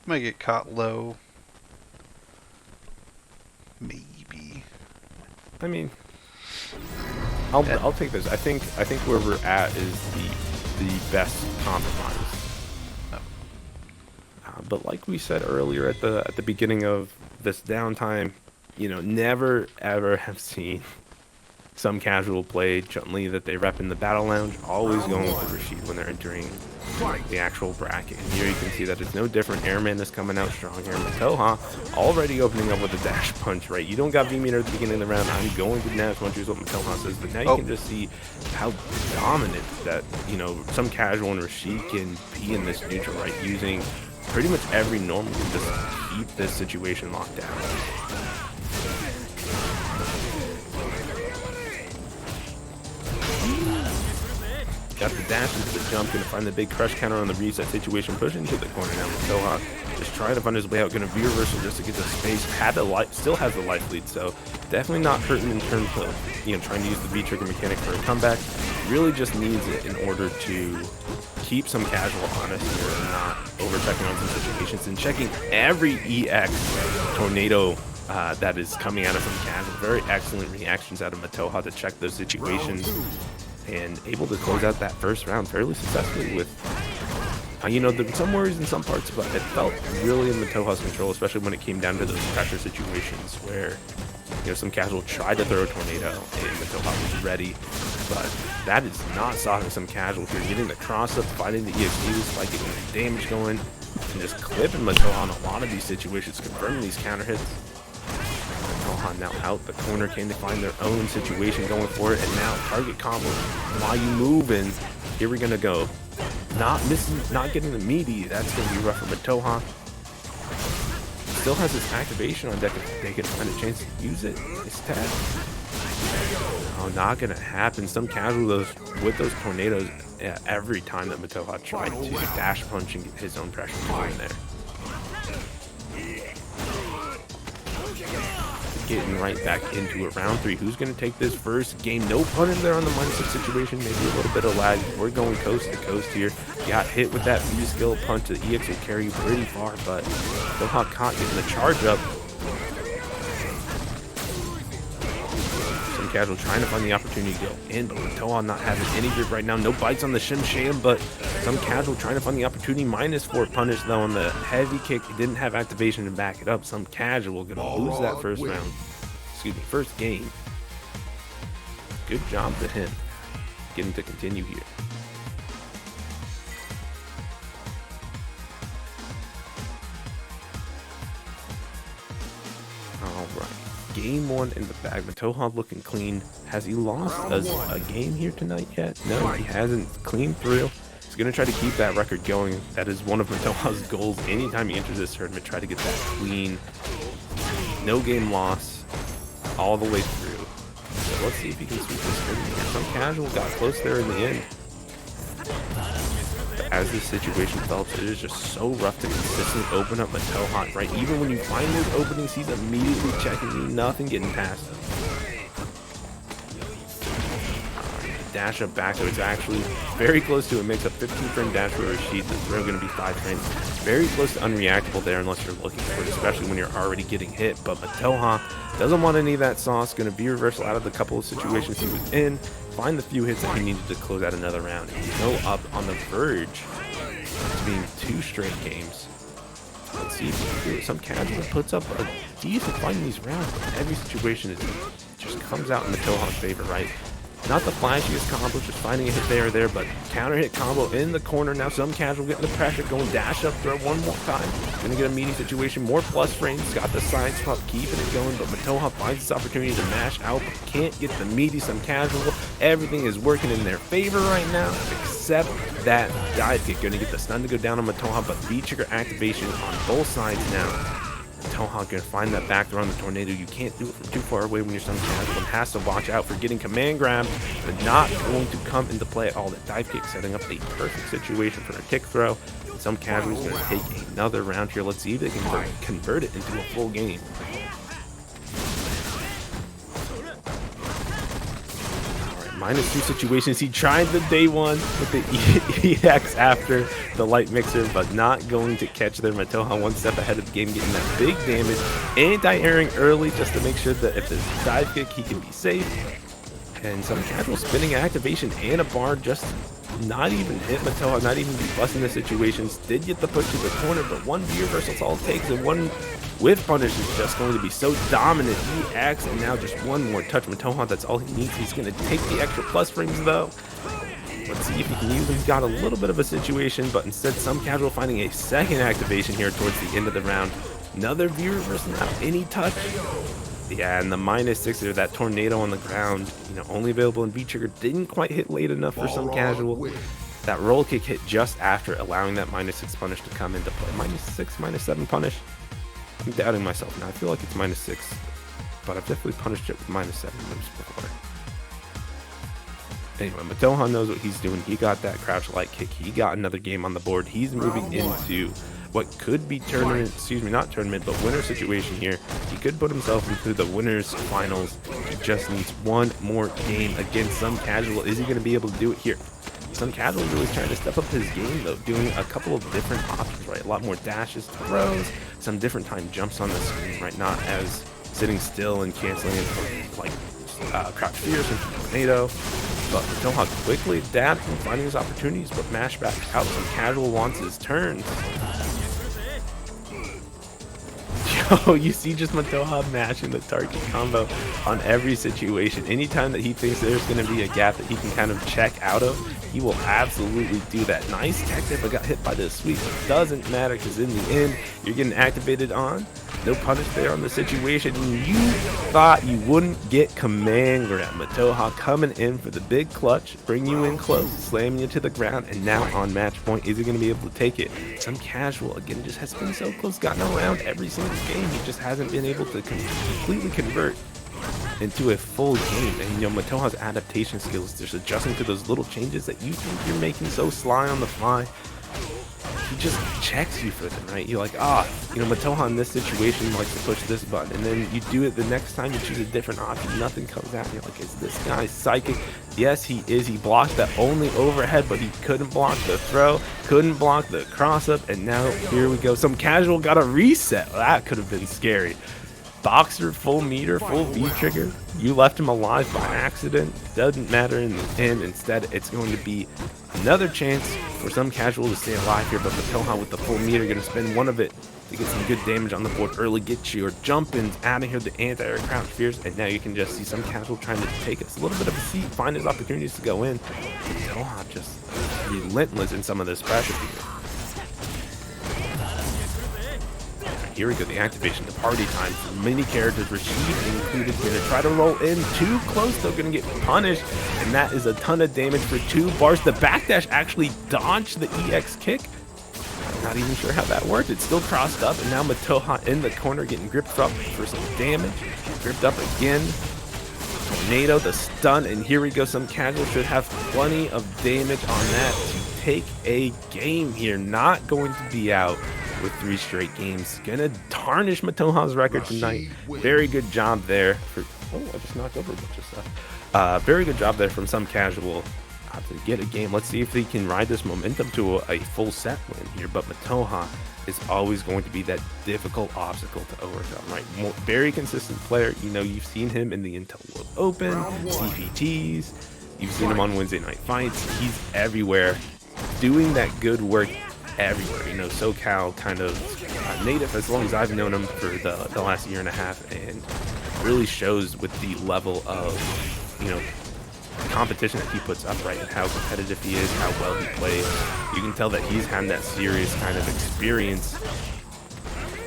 might get caught low. Maybe. I mean, I'll take this. I think where we're at is the best compromise. Oh. But like we said earlier at the beginning of this downtime, never ever have seen some casual play Chun-Li that they rep in the battle lounge always going with Rashid when they're entering the actual bracket. And here you can see that it's no different. Airman is coming out strong here. Mataoja already opening up with a dash punch, right? You don't got V-meter at the beginning of the round. I'm going to dash punch is what Mataoja says, but now you can just see how dominant that, some casual and Rashid can be in this neutral, right? Using pretty much every normal to just keep this situation locked down. Got the dash into the jump, gonna find the big crush counter on the reset situation, push into the corner now. Mataoja just trying to find his way out, gonna V reversal just to get the space. Still has the life lead, so definitely not hurting in terms of trying to use the V trigger mechanic for a comeback. Really just needs it in order to keep some casual honest here and not over-checking on some situations and checking every EX tornado that is coming out of some casual. Very excellent reactions out of Mataoja to check those situations. And able to close out that first round fairly successfully with, there were some worries in some parts, but it felt really in Mataoja's control, especially when it came down to those pressure situations where, some casual tried to throw a tornado and Mataoja was ready, but that is not stopping some casual here, getting the cross-up, finding the EXQs, like getting the damage going, and just clipping Mataoja in a lot of these situations, confirming these counter hits. Mataoja now out the corner, can they find their own situation going for it, and now target combo while you move in. Here we're gonna go. Not missing, not getting the meaty. That's gonna be rough for Mataoja. Still has his activation on deck if they can find a chance to use it. His tag. Oh, not gonna happen. Some casual with those tornadoes every time that Mataoja tried to dash punch and get his own pressure going there. Getting right back into it. Round 3. Who's going to take this first game? No pun in there on the -6 situation. Maybe a little bit of lag. We're going coast to coast here. Got hit with that V-skill punch. The EX will carry you pretty far, but Mataoja caught getting the charge up. Some casual trying to find the opportunity to go in, but Mataoja not having any grip right now. No bites on the Shim Sham, but some casual trying to find the opportunity. -4 punish though on the heavy kick. He didn't have activation to back it up. Some casual gonna lose that first round. Excuse me, first game. Good job to him. Getting to continue here. Alright. Game 1 in the bag. Mataoja looking clean. Has he lost a game here tonight yet? No, he hasn't. Clean through. He's going to try to keep that record going. That is one of Mataoja's goals anytime he enters this tournament. Try to get that clean, no game loss all the way through. So let's see if he can sweep this tournament here. Some casual got close there in the end. But as this situation develops, it is just so rough to consistently open up Mataoja, right? Even when you find those openings, he's immediately checking you. Nothing getting past him. Dash up back, so it's actually very close to it. Makes a 15 frame dash for Rashid. The throw going to be 5 frames. Very close to unreactable there unless you're looking for it, especially when you're already getting hit. But Mataoja doesn't want any of that sauce. Going to be reversal out of the couple of situations he was in. Find the few hits that he needed to close out another round. And go up on the verge to being 2 straight games. Let's see if he can do it. Some casual puts up a decent fight in these rounds, but every situation just comes out in Mataoja's favor, right? Not the flashiest combo, just finding a hit there, but counter hit combo in the corner. Now some casual getting the pressure, going dash up throw one more time. Gonna get a meaty situation, more plus frames, got the side swap, keeping it going, but Mataoja finds this opportunity to mash out, but can't get the meaty, some casual. Everything is working in their favor right now, except that dive kick. Gonna get the stun to go down on Mataoja, but V-trigger activation on both sides now. Mataoja gonna find that back throw on the tornado. You can't do it from too far away when you're some casual, and has to watch out for getting command grab, but not going to come into play at all. That dive kick setting up a perfect situation for a kick throw. Some casual is gonna take another round here. Let's see if they can convert it into a full game. Alright, -2 situations. He tried the day one with the EX after the light mixer, but not going to catch their Mataoja one step ahead of the game, getting that big damage. Anti-airing early just to make sure that if there's a dive kick, he can be safe. And some casual spinning activation and a bar just not even hit Mataoja, not even be busting the situations. Did get the push to the corner, but one V reversal's all it takes, and one whiff punish is just going to be so dominant. EX, and now just one more touch. Mataoja, that's all he needs. He's going to take the extra plus frames though. Let's see if he can use them. He's got a little bit of a situation, but instead some casual finding a second activation here towards the end of the round. Another V reversal now, any touch. Yeah, and the -6 there, that tornado on the ground, you know, only available in V-trigger, didn't quite hit late enough for some casual. That roll kick hit just after allowing that -6 punish to come into play. -6, -7 punish. I'm doubting myself now. I feel like it's -6, but I've definitely punished it with -7 moves before. Anyway, Mataoja knows what he's doing. He got that crouch light kick. He got another game on the board. He's moving into what could be tournament, not tournament, but winner situation here. He could put himself into the winners finals. He just needs one more game against some casual. Is he going to be able to do it here? Some casual really trying to step up his game though, doing a couple of different options, right? A lot more dashes, throws, some different time jumps on the screen, right? Not as sitting still and canceling it like crouch fears and tornado. But Mataoja quickly adapts and finding his opportunities, but mash back out. Some casual wants his turns. Yo, you see just Mataoja mashing the target combo on every situation. Anytime that he thinks there's going to be a gap that he can kind of check out of, he will absolutely do that. Nice tech there, but got hit by the sweep. It doesn't matter because in the end, you're getting activated on. No punish there on the situation. You thought you wouldn't get command grab. Mataoja coming in for the big clutch, bring you in close, slamming you to the ground, and now on match point, is he going to be able to take it? Some casual, again, just has been so close, gotten around every single game. He just hasn't been able to completely convert into a full game. And you know, Mataoja's adaptation skills, just adjusting to those little changes that you think you're making so sly on the fly. He just checks you for them, right? You're like, you know, Mataoja in this situation likes to push this button, and then you do it the next time, you choose a different option, nothing comes out. You're like, is this guy psychic? Yes, he is. He blocked that only overhead, but he couldn't block the throw, couldn't block the cross up, and now here we go. Some casual got a reset. That could have been scary. Boxer, full meter, full V trigger. You left him alive by accident. Doesn't matter in the end. Instead, it's going to be another chance for some casual to stay alive here. But Mataoja with the full meter, going to spend one of it to get some good damage on the board early. Get your jump-ins out of here, the anti-air crouch fears. And now you can just see some casual trying to take us a little bit of a seat, find his opportunities to go in. Mataoja just relentless in some of this pressure here. Here we go, the activation, the party time. Many characters, Rashid included, going to try to roll in too close, though, going to get punished, and that is a ton of damage for 2 bars. The backdash actually dodged the EX kick. Not even sure how that worked. It's still crossed up, and now Mataoja in the corner getting gripped up for some damage. Gripped up again. Tornado, the stun, and here we go. Some casual should have plenty of damage on that to take a game here. Not going to be out with 3 straight games. Gonna tarnish Mataoja's record tonight. Very good job there. I just knocked over a bunch of stuff. Very good job there from some casual to get a game. Let's see if he can ride this momentum to a full set win here. But Mataoja is always going to be that difficult obstacle to overcome, right? Very consistent player. You know, you've seen him in the Intel World Open, CPTs. You've seen him on Wednesday Night Fights. He's everywhere, doing that good work everywhere. You know, SoCal kind of native as long as I've known him for the last year and a half, and really shows with the level of, you know, competition that he puts up, right, and how competitive he is, how well he plays. You can tell that he's had that serious kind of experience,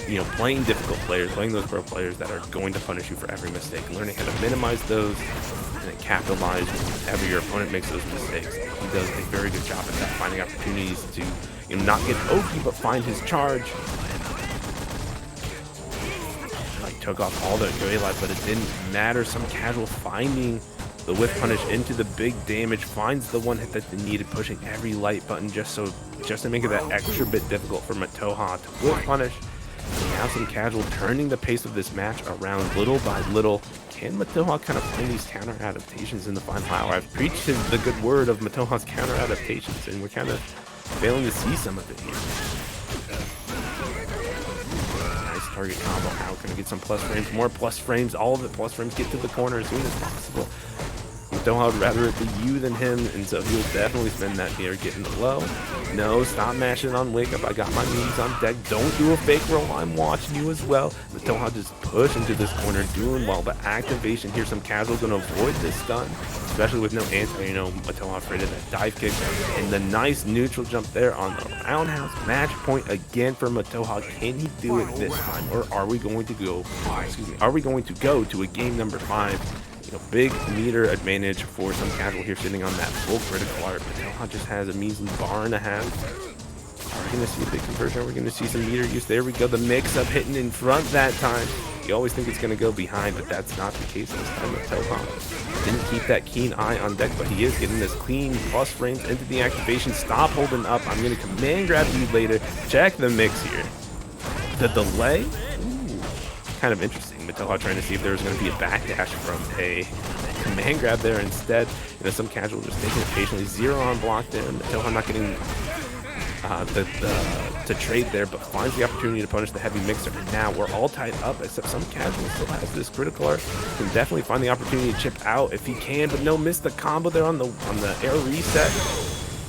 you know, playing difficult players, playing those pro players that are going to punish you for every mistake, learning how to minimize those and then capitalize whenever your opponent makes those mistakes. He does a very good job at that, finding opportunities to, you know, not get okey, but find his charge. Like, took off all the Joy life, but it didn't matter. Some casual finding the whiff punish into the big damage, finds the one hit that they needed, pushing every light button just to make it that extra bit difficult for Mataoja to whiff punish. Now some casual turning the pace of this match around little by little. Can Mataoja kind of find these counter adaptations in the final hour? I've preached the good word of Mataoja's counter adaptations, and we're kind of failing to see some of it here. Nice target combo. How can I get some plus frames? More plus frames. All of the plus frames get to the corner as soon as possible. Mataoja would rather it be you than him, and so he will definitely spend that here getting low. No, stop mashing on wake up. I got my knees on deck. Don't do a fake roll. I'm watching you as well. Mataoja just push into this corner, doing well. The activation here, some casual gonna avoid this stun, especially with no answer. You know, Mataoja afraid of that dive kick, and the nice neutral jump there on the roundhouse. Match point again for Mataoja. Can he do it this time, or are we going to go? Excuse me. Are we going to go to a game number 5? Big meter advantage for some casual here sitting on that full critical art. Mataoja just has a measly bar and a half. Are we going to see a big conversion? Are we going to see some meter use? There we go. The mix-up hitting in front that time. You always think it's going to go behind, but that's not the case this time. Mataoja didn't keep that keen eye on deck, but he is getting this clean plus frames into the activation. Stop holding up. I'm going to command grab you later. Check the mix here. The delay? Ooh, kind of interesting. Mataoja trying to see if there was going to be a backdash from a command grab there instead. You know, some casual just taking it patiently. 0 on block there. Mataoja not getting to trade there, but finds the opportunity to punish the heavy mixer. And now we're all tied up, except some casual still has this critical art. Can definitely find the opportunity to chip out if he can, but no, missed the combo there on the air reset.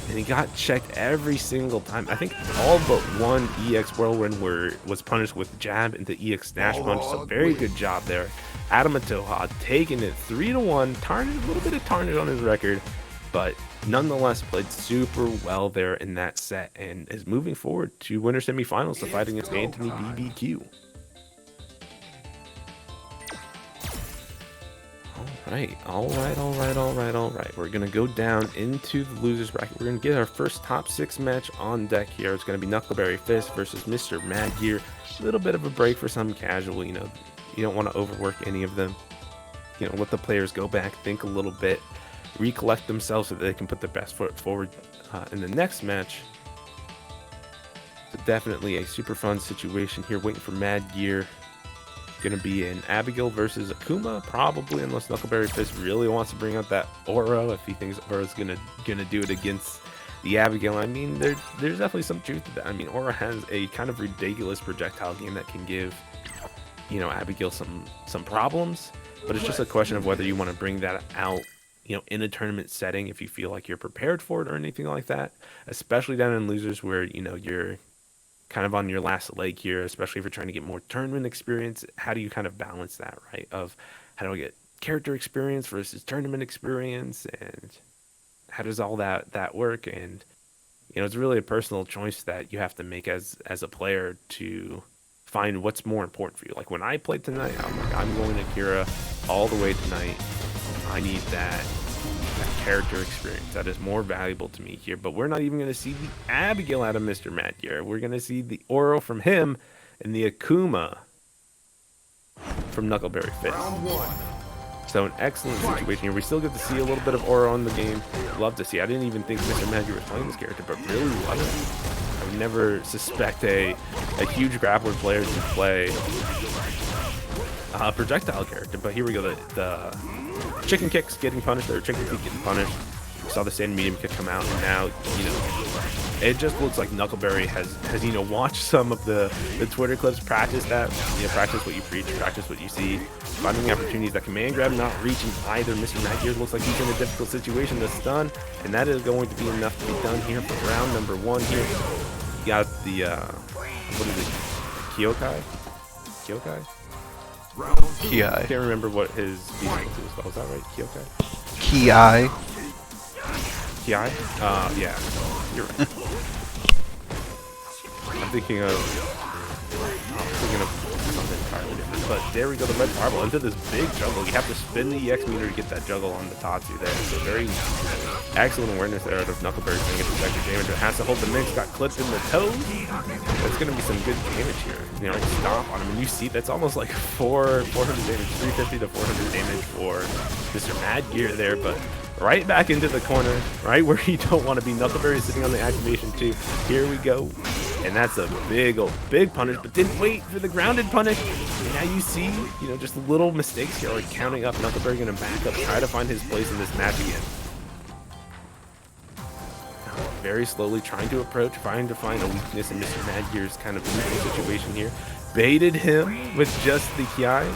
And he got checked every single time. I think all but one EX Whirlwind was punished with jab into EX Dash Punch, so very good job there. Mataoja taking it 3-1, tarnished, a little bit of tarnish on his record, but nonetheless played super well there in that set and is moving forward to winter semifinals to fight against AntonyBBQ. All right. We're going to go down into the losers bracket. We're going to get our first top 6 match on deck here. It's going to be Knuckleberry Fist versus Mr-MadGear. A little bit of a break for some casual, you know. You don't want to overwork any of them. You know, let the players go back, think a little bit, recollect themselves so that they can put their best foot forward in the next match. So definitely a super fun situation here, waiting for MadGear. Going to be an Abigail versus Akuma, probably, unless Knuckleberry Fist really wants to bring out that Oro. If he thinks Oro's gonna do it against the Abigail, I mean, there's definitely some truth to that. I mean, Oro has a kind of ridiculous projectile game that can give, you know, Abigail some problems, but it's just a question of whether you want to bring that out, you know, in a tournament setting, if you feel like you're prepared for it or anything like that, especially down in losers where, you know, you're kind of on your last leg here, especially if you're trying to get more tournament experience. How do you kind of balance that, right? Of how do I get character experience versus tournament experience, and how does all that work? And, you know, it's really a personal choice that you have to make as a player to find what's more important for you. Like when I played tonight, I'm like, I'm going to Kira all the way tonight. I need that character experience that is more valuable to me here. But we're not even going to see the Abigail out of Mr-MadGear. We're going to see the Oro from him and the Akuma from Knuckleberry Fist. So an excellent situation here. We still get to see a little bit of Oro in the game. Love to see. I didn't even think Mr-MadGear was playing this character, but really wasn't. I would never suspect a huge grappler player to play a projectile character. But here we go. The chicken kicks getting punished, or chicken kick getting punished. We saw the standard medium kick come out, and now, you know, it just looks like Knuckleberry has you know, watched some of the Twitter clips, practice that, you know, practice what you preach, practice what you see, finding opportunities. That command grab not reaching either. Mr-MadGear looks like he's in a difficult situation to stun, and that is going to be enough to be done here for round number 1 here. You got the what is it, Kyokai? Ki. I can't remember what his defense was. Was that right? Kyokai? Ki. Yeah, you're right. I'm thinking of something entirely different. But there we go, the red fireball into this big juggle. You have to spin the EX meter to get that juggle on the Tatsu there. So very excellent awareness there out of Knuckleberry trying to get the extra damage. It has to hold the mix, got clipped in the toes. That's going to be some good damage here. You know, like stomp on him. And you see that's almost like 400 damage, 350 to 400 damage for Mr-MadGear there. But right back into the corner, right where you don't want to be. Knuckleberry is sitting on the activation too. Here we go. And that's a big punish, but didn't wait for the grounded punish. And now you see, you know, just little mistakes here are counting up. Knuckleberry gonna back up, try to find his place in this match again. Very slowly trying to approach, trying to find a weakness in Mr-MadGear's kind of neutral situation here. Baited him with just the Kiai.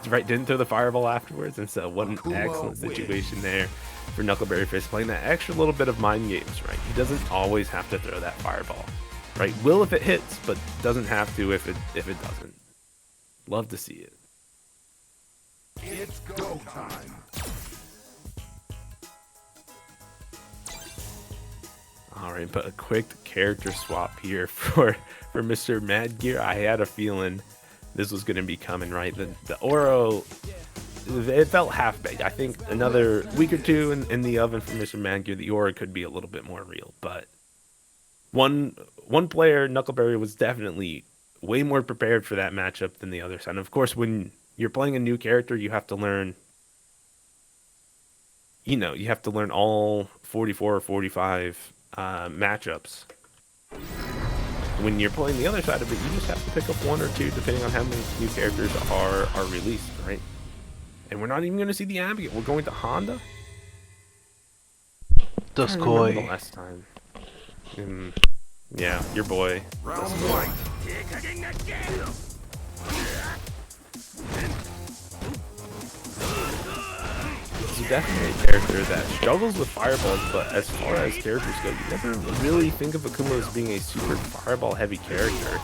Right, didn't throw the fireball afterwards, and so what an excellent situation there for Knuckleberry Fist, playing that extra little bit of mind games, right? He doesn't always have to throw that fireball, right? Will if it hits, but doesn't have to if it doesn't. Love to see it. It's go time. All right, but a quick character swap here for Mr-MadGear. I had a feeling this was going to be coming, right? The Oro, it felt half-baked. I think another week or two in the oven for Mr-MadGear, the Oro could be a little bit more real. But one player, Knuckleberry, was definitely way more prepared for that matchup than the other side. And of course, when you're playing a new character, you have to learn, you know, you have to learn all 44 or 45 matchups. When you're playing the other side of it, you just have to pick up one or two depending on how many new characters are released, right? And we're not even going to see the Abigail. We're going to Honda. Duskoy. The last time. Yeah, your boy. Round one. He's definitely a character that struggles with fireballs, but as far as characters go, you never really think of Akuma as being a super fireball heavy character.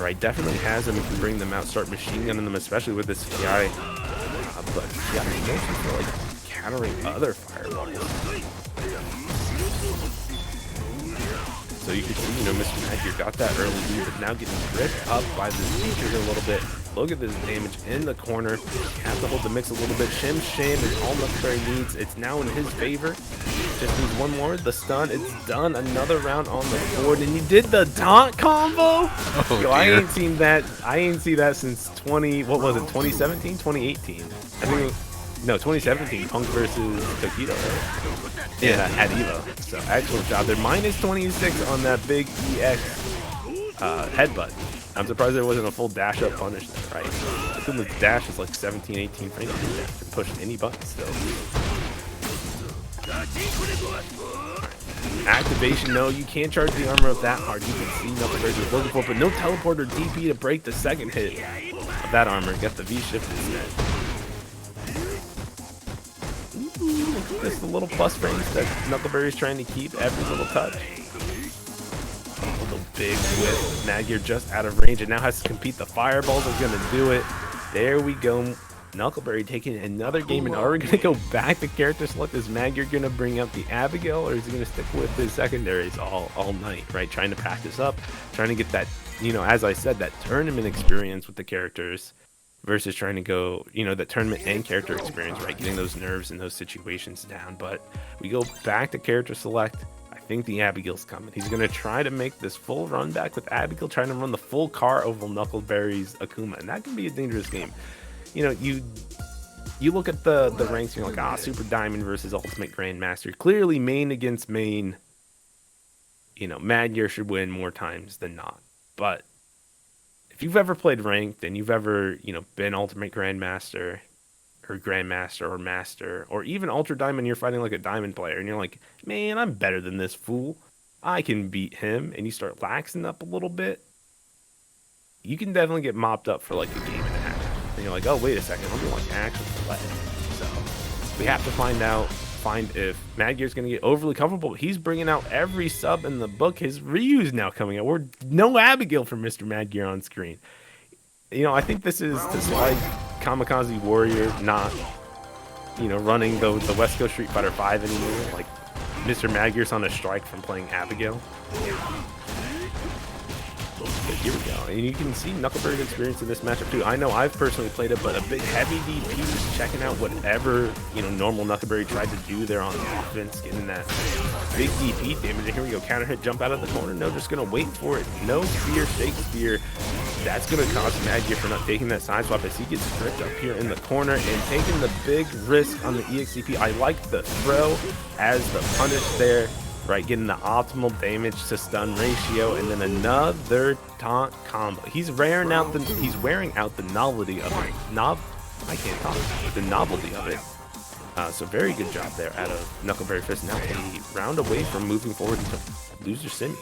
Right, definitely has them if you bring them out, start machine gunning them, especially with this Ki. But yeah, mostly for like countering other fireballs. So you can see, you know, Mr-MadGear got that early lead, but now getting ripped up by this feature a little bit. Look at this damage in the corner. Have to hold the mix a little bit. Shame is all Knuckleberry needs. It's now in his favor. Just needs one more. The stun. It's done. Another round on the board, and he did the taunt combo. Oh, yo, I ain't seen that. I ain't seen that since 2017, 2018. I think. No, 2017, Punk versus Tokido, right? Yeah, at Evo. So, excellent job there. Minus 26 on that big EX headbutt. I'm surprised there wasn't a full dash up punish there, right? Akuma's dash is like 17, 18 frames. You can push any button still. Activation, no, you can't charge the armor up that hard. You can see Knuckleberry was looking for, but no teleport or DP to break the second hit of that armor. Get the V-shift instead. Just the little plus frames that Knuckleberry's trying to keep every little touch. A little big whip. MadGear just out of range and now has to compete. The fireballs are going to do it. There we go. Knuckleberry taking another game, and are we going to go back to character select? Is MadGear going to bring up the Abigail, or is he going to stick with his secondaries all night, right? Trying to practice up, trying to get that, you know, as I said, that tournament experience with the characters. Versus trying to go, you know, the tournament and character experience, right? Getting those nerves in those situations down. But we go back to character select. I think the Abigail's coming. He's going to try to make this full run back with Abigail, trying to run the full car over Knuckleberry's Akuma. And that can be a dangerous game. You know, you look at the ranks and you're like, Super Diamond versus Ultimate Grandmaster. Clearly, main against main, you know, MadGear should win more times than not. But if you've ever played ranked and you've ever, you know, been Ultimate Grandmaster or Master, or even Ultra Diamond, you're fighting like a Diamond player and you're like, man, I'm better than this fool. I can beat him. And you start laxing up a little bit. You can definitely get mopped up for like a game and a half. And you're like, oh, wait a second. I'm like actually play. So we have to find if MadGear's going to get overly comfortable. He's bringing out every sub in the book. His Ryu's now coming out. We're no Abigail for Mr-MadGear on screen. You know, I think this is just like Kamikaze Warrior not, you know, running the West Coast Street Fighter 5 anymore. Like, Mr-MadGear's on a strike from playing Abigail. But here we go. And you can see Knuckleberry's experience in this matchup too. I know I've personally played it, but a big heavy DP, just checking out whatever, you know, normal Knuckleberry tried to do there on offense, getting that big DP damage. And here we go, counter hit, jump out of the corner. No, just gonna wait for it. No spear, Shakespeare. That's gonna cost MadGear for not taking that side swap as he gets stripped up here in the corner and taking the big risk on the EXCP. I like the throw as the punish there. right? Getting the optimal damage to stun ratio, and then another taunt combo. He's wearing out the novelty of it. I can't talk. The novelty of it. So very good job there out of Knuckleberry Fist. Now a round away from moving forward into loser semis.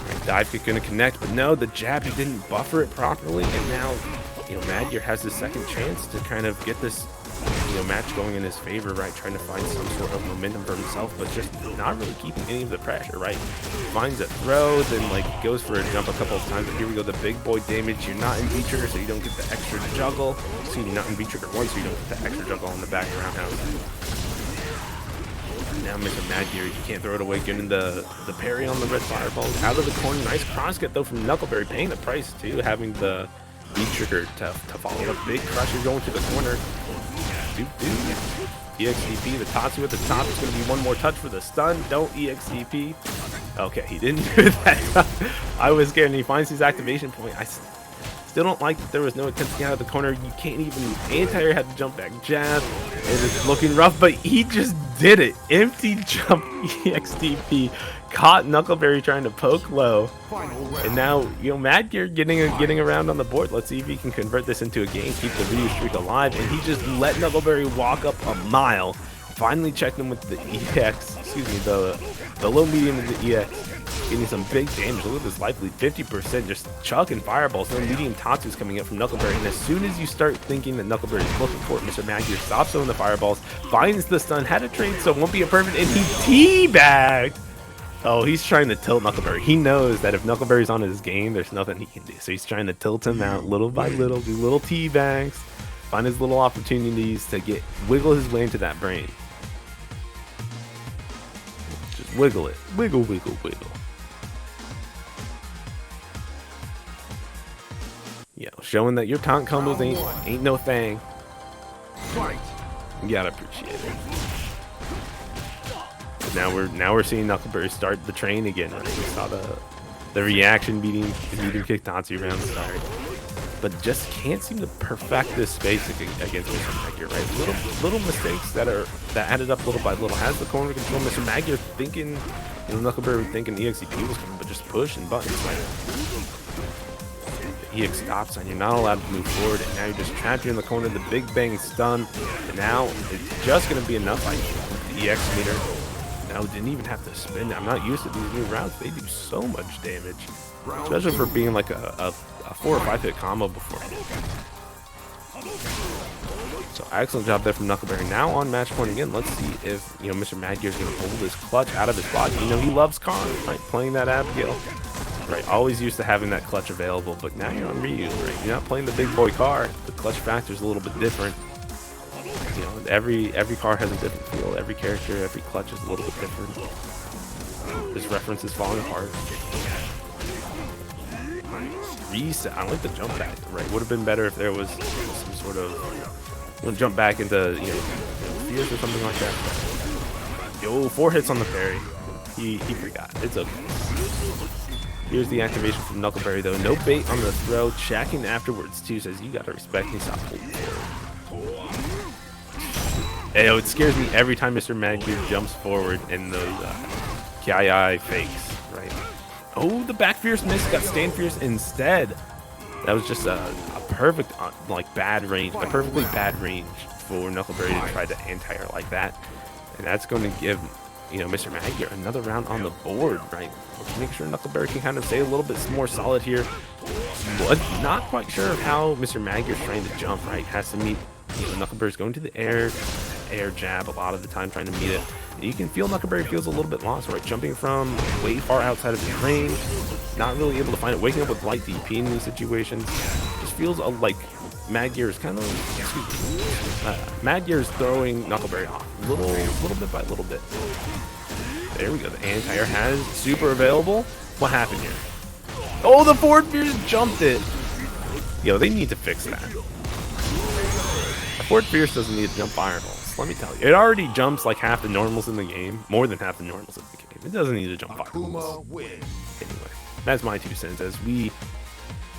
Right, dive kick gonna connect, but no, the jab, he didn't buffer it properly, and now, you know, MadGear has the second chance to kind of get this, you know, match going in his favor, right? Trying to find some sort of momentum for himself, but just not really keeping any of the pressure, right? Finds a throw, then like goes for a jump a couple of times, but here we go, the big boy damage. You're not in V-trigger, so you don't get the extra juggle. Excuse me, not in V-trigger 1, so you don't get the extra juggle on the back roundhouse. Now Mr-MadGear, you can't throw it away, getting the parry on the red fireball out of the corner. Nice cross get though from Knuckleberry, paying the price too, having the V-trigger to follow up. Big crusher going to the corner. EXDP, the Tatsu at the top. It's going to be one more touch for the stun. Don't EXDP. Okay, he didn't do that. I was scared, and he finds his activation point. I still don't like that there was no attempt to get out of the corner. You can't even, anti-air had to jump back jab. It is looking rough, but he just did it. Empty jump EXDP. Caught Knuckleberry trying to poke low. And now, you know, MadGear getting around on the board. Let's see if he can convert this into a game, keep the Ryu streak alive. And he just let Knuckleberry walk up a mile. Finally checked him with the EX, excuse me, the low medium of the EX. Getting some big damage. Look at this life lead, 50%, just chucking fireballs. No medium Tatsu's coming up from Knuckleberry. And as soon as you start thinking that Knuckleberry is looking for it, Mr-MadGear stops throwing the fireballs, finds the stun, had a trade, so it won't be a perfect, and he teabagged. Oh, he's trying to tilt Knuckleberry. He knows that if Knuckleberry's on his game, there's nothing he can do. So he's trying to tilt him out little by little, do little teabags, find his little opportunities to wiggle his way into that brain. Just wiggle it. Wiggle, wiggle, wiggle. You know, showing that your taunt combos ain't no thing. You gotta appreciate it. Now we're seeing Knuckleberry start the train again. Right? We saw the reaction beating kick Tatsu around the start, but just can't seem to perfect this space against Mr-MadGear. Right, little mistakes that added up little by little. Has the corner control. Mr-MadGear thinking, you know, Knuckleberry thinking EXCP was coming, but just pushing buttons. Right? The EX stops and you're not allowed to move forward, and now you're just trapped here in the corner. The big bang stun, and now it's just going to be enough. Like the EX meter. Now didn't even have to spin. I'm not used to these new rounds. They do so much damage, especially for being like a 4 or 5 hit combo before. So excellent job there from Knuckleberry. Now on match point again. Let's see if, you know, Mr-MadGear is going to pull this clutch out of his body. You know, he loves Khan, right? Playing that Abigail, right? Always used to having that clutch available, but now you're on Ryu, right? You're not playing the big boy car. The clutch factor is a little bit different. You know, every car has a different feel. Every character, every clutch is a little bit different. This reference is falling apart. Reset. I like the jump back. Right, would have been better if there was some sort of jump back into, you know, fears or something like that. Yo, 4 hits on the parry. He forgot. It's okay. Here's the activation from Knuckleberry though. No bait on the throw. Checking afterwards too. Says you gotta respect me. Stop holding forward. Hey, it scares me every time Mr-MadGear jumps forward in those Kiai fakes, right? Oh, the back fierce miss, got stand fierce instead. That was just a perfect, bad range, a perfectly bad range for Knuckleberry to try to anti-air like that. And that's going to give, you know, Mr-MadGear another round on the board, right? Make sure Knuckleberry can kind of stay a little bit more solid here. But not quite sure of how Mr-MadGear is trying to jump, right? Has to meet, you know, Knuckleberry's going to the air jab a lot of the time, trying to meet it. You can feel Knuckleberry feels a little bit lost, right? Jumping from way far outside of his range, not really able to find it, waking up with light DP in these situations. Just feels like MadGear is kind of, MadGear is throwing Knuckleberry off little bit by little bit. There we go. The anti-air has super available. What happened here? Oh, the forward fierce jumped it. Yo, they need to fix that. Forward fierce doesn't need to jump fireballs. Let me tell you, it already jumps like half the normals in the game, more than half the normals in the game. It doesn't need to jump fireballs. Anyway, that's my 2 cents. As we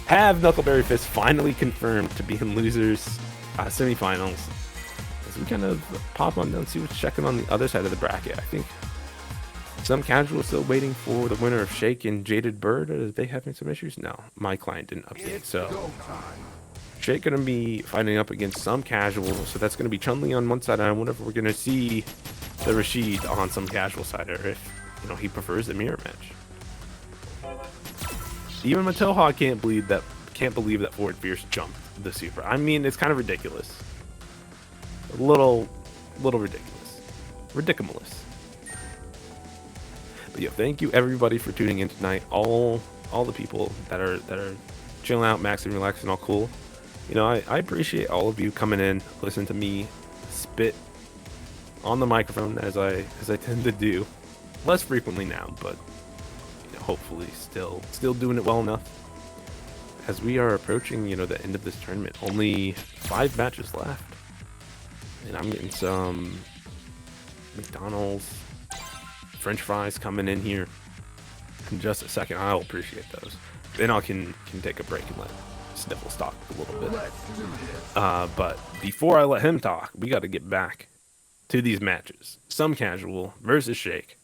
have Knuckleberry Fist finally confirmed to be in losers semifinals. as we kind of pop on down and see what's checking on the other side of the bracket. I think some casual still waiting for the winner of Shake and Jaded Bird. Are they having some issues? No, my client didn't update. So Shake gonna be fighting up against some casual. So that's gonna be Chun-Li on one side, and I wonder if we're gonna see the Rashid on some casual side, or if he prefers the mirror match. Even Mataoja can't believe that Ford Fierce jumped the super. I mean, it's kind of ridiculous. A little ridiculous. Ridiculous. But yeah, thank you everybody for tuning in tonight. All the people that are chilling out, maxing, relaxing, all cool. I appreciate all of you coming in, listening to me spit on the microphone as I tend to do, less frequently now, but hopefully still doing it well enough. As we are approaching the end of this tournament, only 5 matches left, and I'm getting some McDonald's French fries coming in here in just a second. I'll appreciate those. Then I can take a break and let Sniffle talk a little bit. But before I let him talk, we got to get back to these matches. Some casual versus Shake.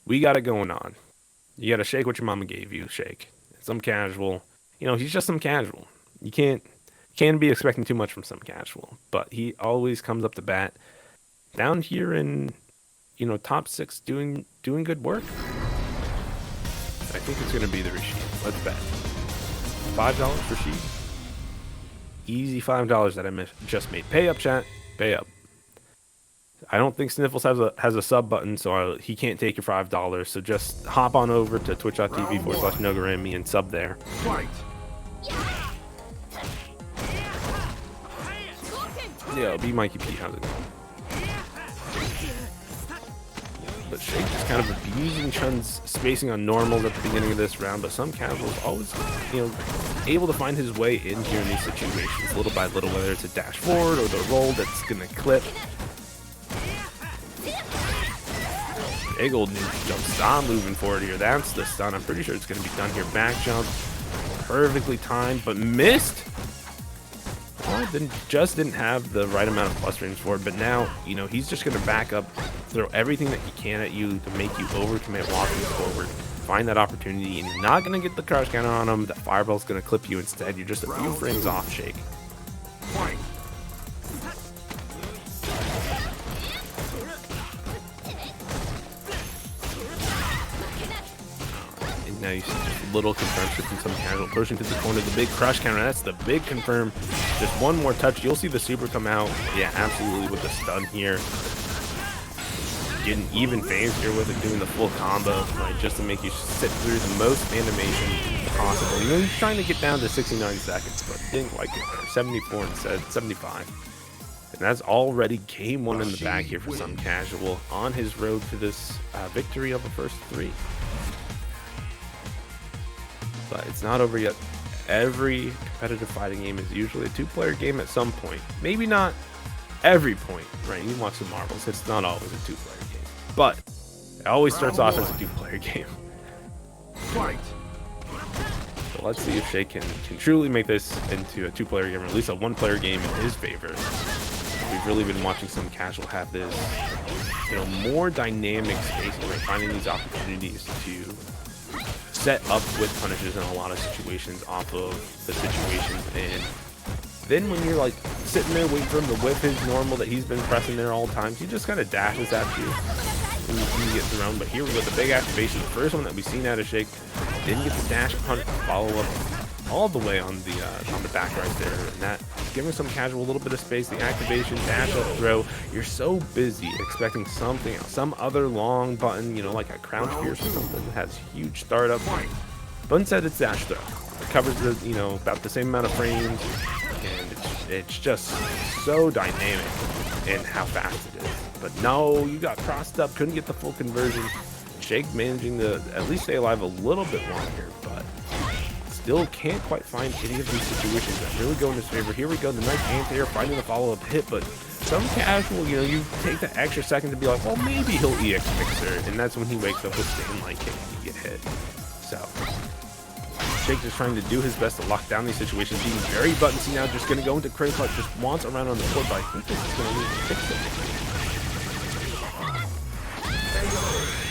We got it going on. You got to shake what your mama gave you, Shake. Some casual, he's just some casual. You can't be expecting too much from some casual, but he always comes up to bat down here in top 6 doing good work. I think it's going to be the Rashid. Let's bet. $5 Rashid. Easy $5 that I just made. Pay up, chat. Pay up. I don't think Sniffles has a sub button, so he can't take your $5. So just hop on over to twitch.tv/Nogarremi and sub there. Yo, be Mikey P. How's it going? But Shake is kind of abusing Chun's spacing on normals at the beginning of this round, but some casuals always, able to find his way in here in these situations, little by little, whether it's a dash forward or the roll that's gonna clip. Big old ninja jump stop moving forward here. That's the stun. I'm pretty sure it's gonna be done here. Back jump, perfectly timed, but missed. Just didn't have the right amount of plus range for it, but now, he's just going to back up, throw everything that he can at you to make you overcommit walking forward, find that opportunity, and you're not going to get the crouch counter on him. The fireball's going to clip you instead. You're just a few frames off, Shake. And now you see just a little confirm shift and some casual pushing to the corner. The big crush counter, that's the big confirm. Just one more touch, you'll see the super come out. Yeah, absolutely, with the stun here. Getting even fancier with it, doing the full combo, right, just to make you sit through the most animation possible. He's trying to get down to 69 seconds, but didn't quite get there. 74 instead, 75. And that's already game 1 in the bag here for some casual on his road to this victory of the first 3. But it's not over yet. Every competitive fighting game is usually a 2-player game at some point. Maybe not every point, right? You watch the Marvels, it's not always a 2-player game. But it always starts off as a 2-player game. So let's see if Shake can truly make this into a 2-player game, or at least a 1-player game in his favor. We've really been watching some casual have this, more dynamic spacing, right? Finding these opportunities to set up with punishes in a lot of situations off of the situations, and then when you're like sitting there waiting for him to whip his normal that he's been pressing there all the time, he just kind of dashes at you and you get thrown. But here we go, the big activation, the first one that we've seen out of Shake. Didn't get the dash punt follow up all the way on the back right there, and that giving some casual a little bit of space. The activation, dash up throw. You're so busy expecting something else, some other long button, like a crouch fierce or something that has huge startup. But instead it's dash throw. It covers the about the same amount of frames, and it's just so dynamic in how fast it is. But no, you got crossed up, couldn't get the full conversion. Shake managing to at least stay alive a little bit longer, but still can't quite find any of these situations that really go in his favor. Here we go, the Knight Anti-Air finding the follow-up hit, but some casual, you take the extra second to be like, well, maybe he'll EX Mixer, and that's when he wakes up with Stain Light Kick and you get hit. So Shake just trying to do his best to lock down these situations, being very buttonsy now, just going to go into critical art, just wants around on the board, but I think this is going to need to fix it.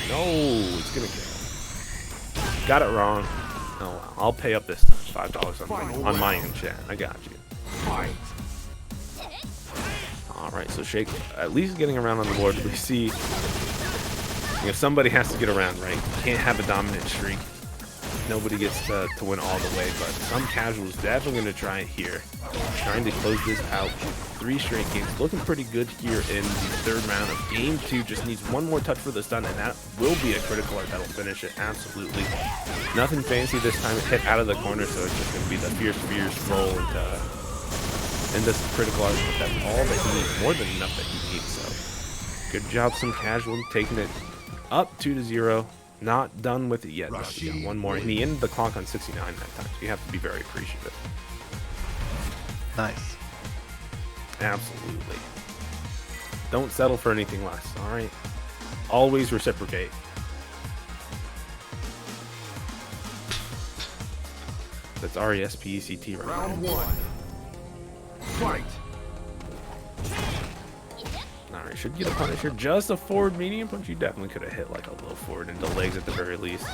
No, it's going to kill. Got it wrong. Oh well, I'll pay up this $5 on my end, chat. I got you. Alright, so Shake at least getting around on the board. We see, you know, somebody has to get around, right? You can't have a dominant streak. Nobody gets to win all the way, but some casuals definitely going to try it here. Trying to close this out. 3 straight games. Looking pretty good here in the 3rd round of game 2. Just needs one more touch for the stun, and that will be a critical art that'll finish it. Absolutely. Nothing fancy this time. It hit out of the corner, so it's just going to be the fierce roll and this critical art. But that's all that he needs. More than enough that he needs. So good job, some casual, taking it up 2-0. Not done with it yet. Got one more, and he ended the clock on 69 that time. So you have to be very appreciative. Nice. Absolutely. Don't settle for anything less. All right. Always reciprocate. That's RESPECT right Round now. 1. Fight. Alright, should get a punish here. Just a forward medium punch. You definitely could have hit like a low forward into legs at the very least.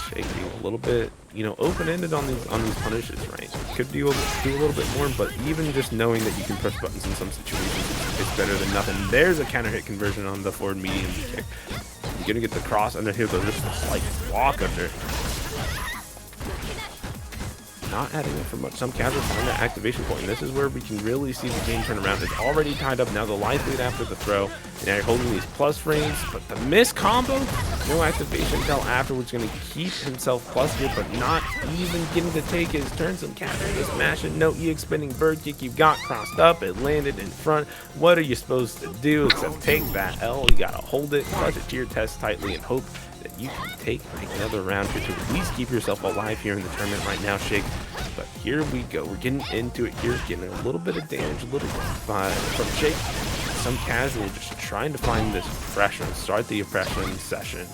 Shake you a little bit, you know, open-ended on these punishes, right? Could do a little bit more, but even just knowing that you can push buttons in some situations is better than nothing. There's a counter hit conversion on the forward medium kick. You're gonna get the cross under here, though. Just a slight walk under. Not adding it for much. Some casual find that activation point, and this is where we can really see the game turn around. It's already tied up now. The life lead after the throw, and now you're holding these plus frames, but the miss combo, no activation until afterwards. Going to keep himself plus here, but not even getting to take his turn. Some casual just mashing, no EX spinning bird kick. You got crossed up, it landed in front. What are you supposed to do except take that L? You got to hold it, clutch it to your test tightly, and hope that you can take another round here to at least keep yourself alive here in the tournament right now, Shake. But here we go. We're getting into it here, getting a little bit of damage, a little bit from Shake. Some casual just trying to find this oppression, start the oppression session.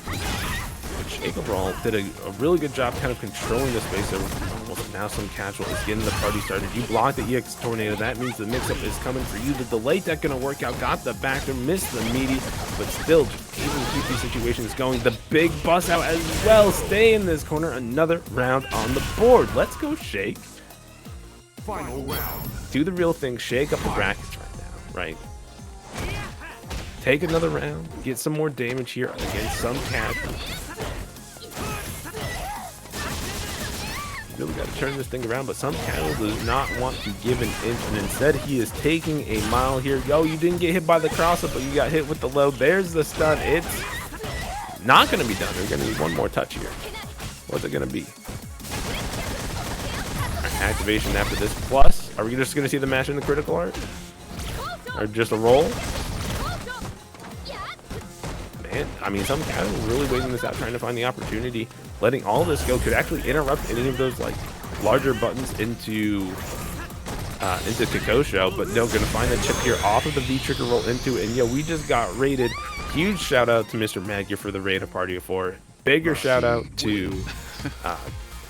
But Shake overall did a really good job kind of controlling the space over. Now some casual is getting the party started. You blocked the EX Tornado. That means the mix-up is coming for you. The delay deck going to work out. Got the backer, missed the meaty, but still just able to keep these situations going. The big bust out as well. Stay in this corner. Another round on the board. Let's go, Shake. Final round. Do the real thing. Shake up the brackets right now, right? Take another round. Get some more damage here against some casual. Really got to turn this thing around, but some casual does not want to give an inch, and instead he is taking a mile here. Yo, you didn't get hit by the cross-up, but you got hit with the low. There's the stun. It's not going to be done. We're going to need one more touch here. What's it going to be? Right, activation after this. Plus, are we just going to see the mash in the critical art? Or just a roll? Man, I mean, some casual really waiting this out, trying to find the opportunity. Letting all this go could actually interrupt any of those like larger buttons into Kakosho, but no, gonna find the chip here off of the V trigger roll into it. And yo, we just got raided. Huge shout out to Mr-MadGear for the raid of Party of 4. Bigger shout out to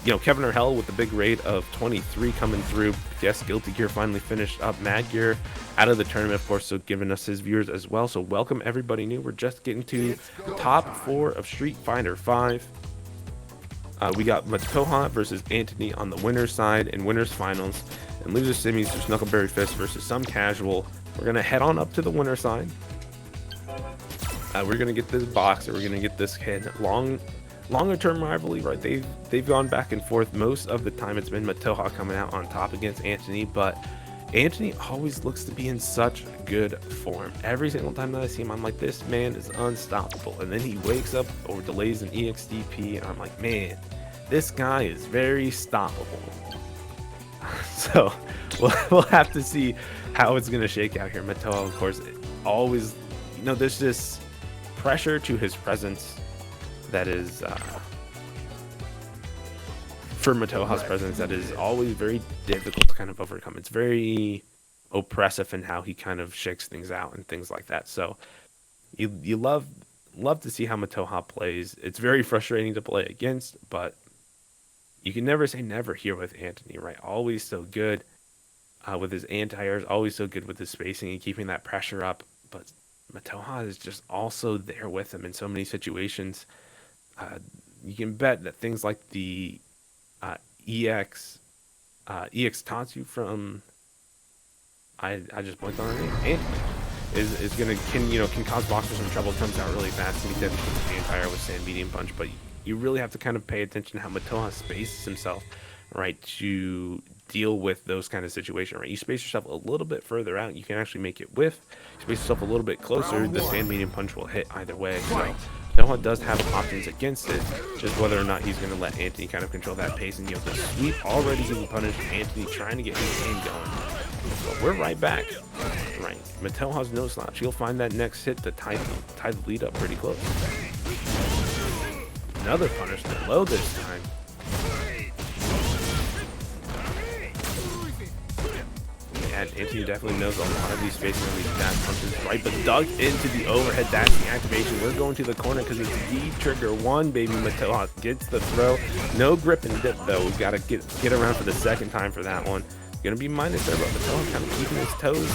Kevin Erhel with the big raid of 23 coming through. Yes, Guilty Gear finally finished up. MadGear out of the tournament, of course, so giving us his viewers as well. So welcome everybody new. We're just getting to top 4 of Street Fighter 5. We got Mataoja versus Antony on the winner's side and winner's finals, and loser semis just Knuckleberry Fist versus some casual. We're gonna head on up to the winner's side. We're gonna get this boxer. We're gonna get this kid. Longer term rivalry, right? They've gone back and forth. Most of the time, it's been Mataoja coming out on top against Antony, but Antony always looks to be in such good form. Every single time that I see him, I'm like, this man is unstoppable. And then he wakes up or delays an EXDP, and I'm like, man, this guy is very stoppable. So we'll have to see how it's going to shake out here. Mataoja, of course, always, there's this pressure to his presence that is, for Mataoja's presence, that is always very difficult to kind of overcome. It's very oppressive in how he kind of shakes things out and things like that. So You love to see how Mataoja plays. It's very frustrating to play against, but you can never say never here with Antony, right? Always so good with his anti-airs, always so good with his spacing and keeping that pressure up. But Mataoja is just also there with him in so many situations. You can bet that things like the EX Tatsu from I just blanked on her name. Antony is can cause boxers some trouble. Comes out really fast and he doesn't put the anti-air with sand medium punch, but you really have to kind of pay attention to how Mataoja spaces himself, right, to deal with those kind of situations, right? You space yourself a little bit further out, you can actually make it whiff. You space yourself a little bit closer, the sand medium punch will hit either way. So Mataoja does have options against it, just whether or not he's going to let Antony kind of control that pace. And the sweep already getting punished, Antony trying to get his game going. But we're right back, right? Mataoja's no slouch. He'll find that next hit to tie the lead up pretty close. Another punishment low this time. And Antony definitely knows a lot of these spacing on these dash punches, right? But dug into the overhead dashing activation. We're going to the corner because it's the trigger one, baby. Mataoja gets the throw. No grip and dip though. We've got to get around for the second time for that one. Gonna be minus there, but Mataoja kind of keeping his toes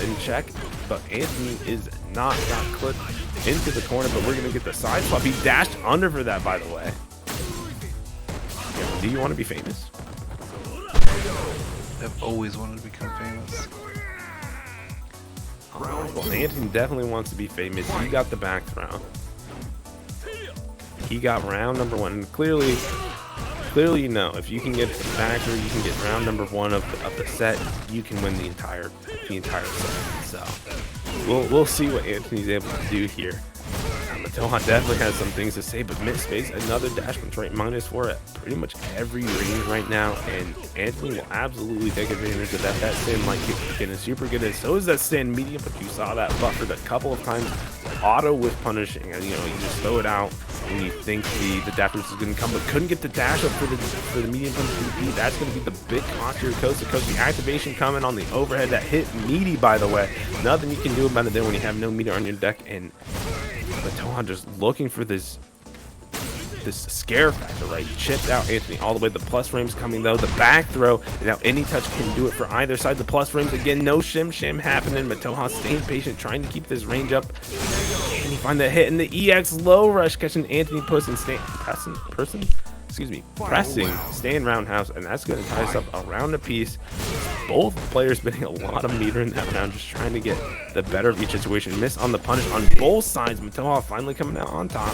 in check. But Antony is not got clipped into the corner, but we're gonna get the side swap. He dashed under for that, by the way. Do you want to be famous? I've always wanted to become famous. Well, Antony definitely wants to be famous. He got the back throw. He got round number one. And clearly, you know, if you can get the back or you can get round number one of the set, you can win the entire set. So we'll see what Antony's able to do here. Mataoja definitely has some things to say, but mid space, another dash punch, right? -4 at pretty much every range right now, and Antony will absolutely take advantage of that. That stand might kick again is super good, and so is that stand medium, but you saw that buffered a couple of times, auto with punishing, and you just throw it out when you think the dash punch is going to come, but couldn't get the dash up for the medium punch to that's going to be the big cost here, coast to coast. The activation coming on the overhead that hit meaty, by the way. Nothing you can do about it then when you have no meter on your deck, and Mataoja just looking for this scare factor, right? Chipped out Antony all the way. The plus frames coming though. The back throw. Now any touch can do it for either side. The plus frames again. No shim happening. Mataoja staying patient, trying to keep this range up. Can he find the hit? And the EX low rush catching Antony pressing stand roundhouse, and that's going to tie us up around a piece. Both players spending a lot of meter in that round, just trying to get the better of each situation. Miss on the punish on both sides. Mataoja finally coming out on top.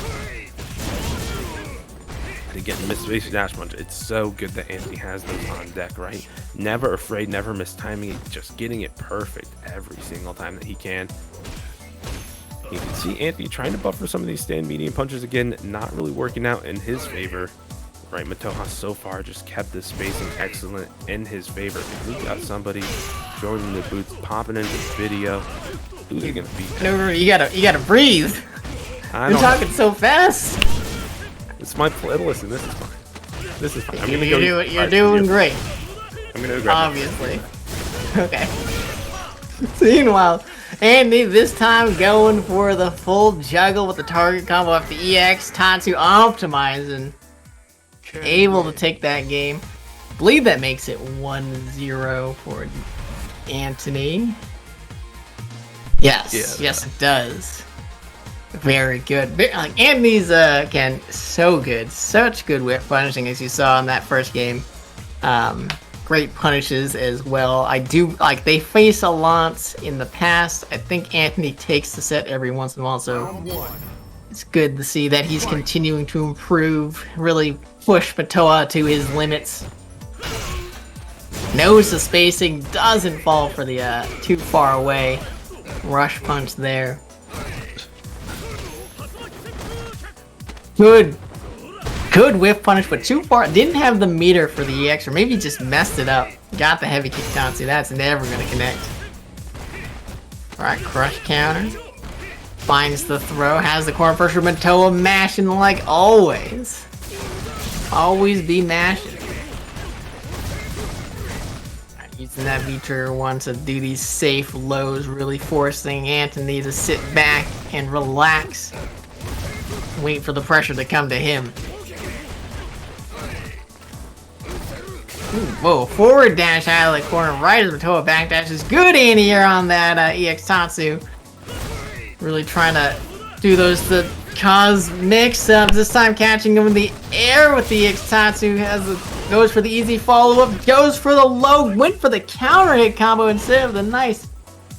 And again, miss space dash punch. It's so good that Antony has those on deck, right? Never afraid, never miss timing, just getting it perfect every single time that he can. You can see Antony trying to buffer some of these stand medium punches again, not really working out in his favor. Right, Mataoja so far just kept the spacing excellent in his favor. We got somebody joining the boots, popping into the video. Who's he gonna beat? No, you gotta breathe. You're talking so fast. It's my listen. This is fine. This is fine. I'm gonna go. You're doing great. I'm gonna go grab obviously. Okay. Meanwhile, Andy this time going for the full juggle with the target combo off the EX. Tatsu optimizing. Able to take that game. Believe that makes it 1-0 for Antony. Yes, yes it does. Very good. Antony's again so good, such good whip punishing as you saw in that first game. Great punishes as well. I do like they face a lot in the past. I think Antony takes the set every once in a while, so it's good to see that he's continuing to improve, really push Mataoja to his limits. Knows the spacing, doesn't fall for the too far away rush punch there. Good whiff punish, but too far. Didn't have the meter for the EX, or maybe just messed it up. Got the heavy kick Tatsu. That's never gonna connect. Alright, crush counter. Finds the throw, has the corner pressure. Mataoja mashing like always. Always be mashing. Using that V-trigger one to do these safe lows, really forcing Antony to sit back and relax. Wait for the pressure to come to him. Ooh, whoa, forward dash out of the corner, right as Mataoja backdashes. Good anti-air on that EX Tatsu. Really trying to do the cause mix-ups. This time catching him in the air with the EX Tatsu. Goes for the easy follow-up, goes for the low, went for the counter hit combo instead of the nice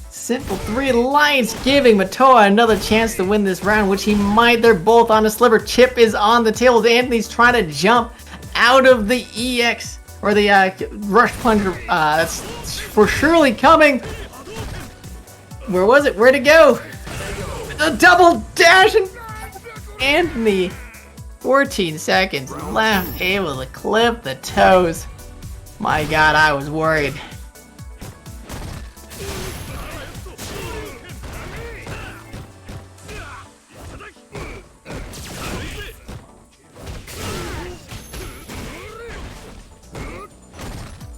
simple 3 lines, giving Mataoja another chance to win this round, which he might. They're both on a sliver. Chip is on the tail. Anthony's trying to jump out of the EX, or the rush plunger. That's for surely coming. Where was it? Where'd it go? A double dash, and Anthony, 14 seconds left, able to clip the toes. My god, I was worried.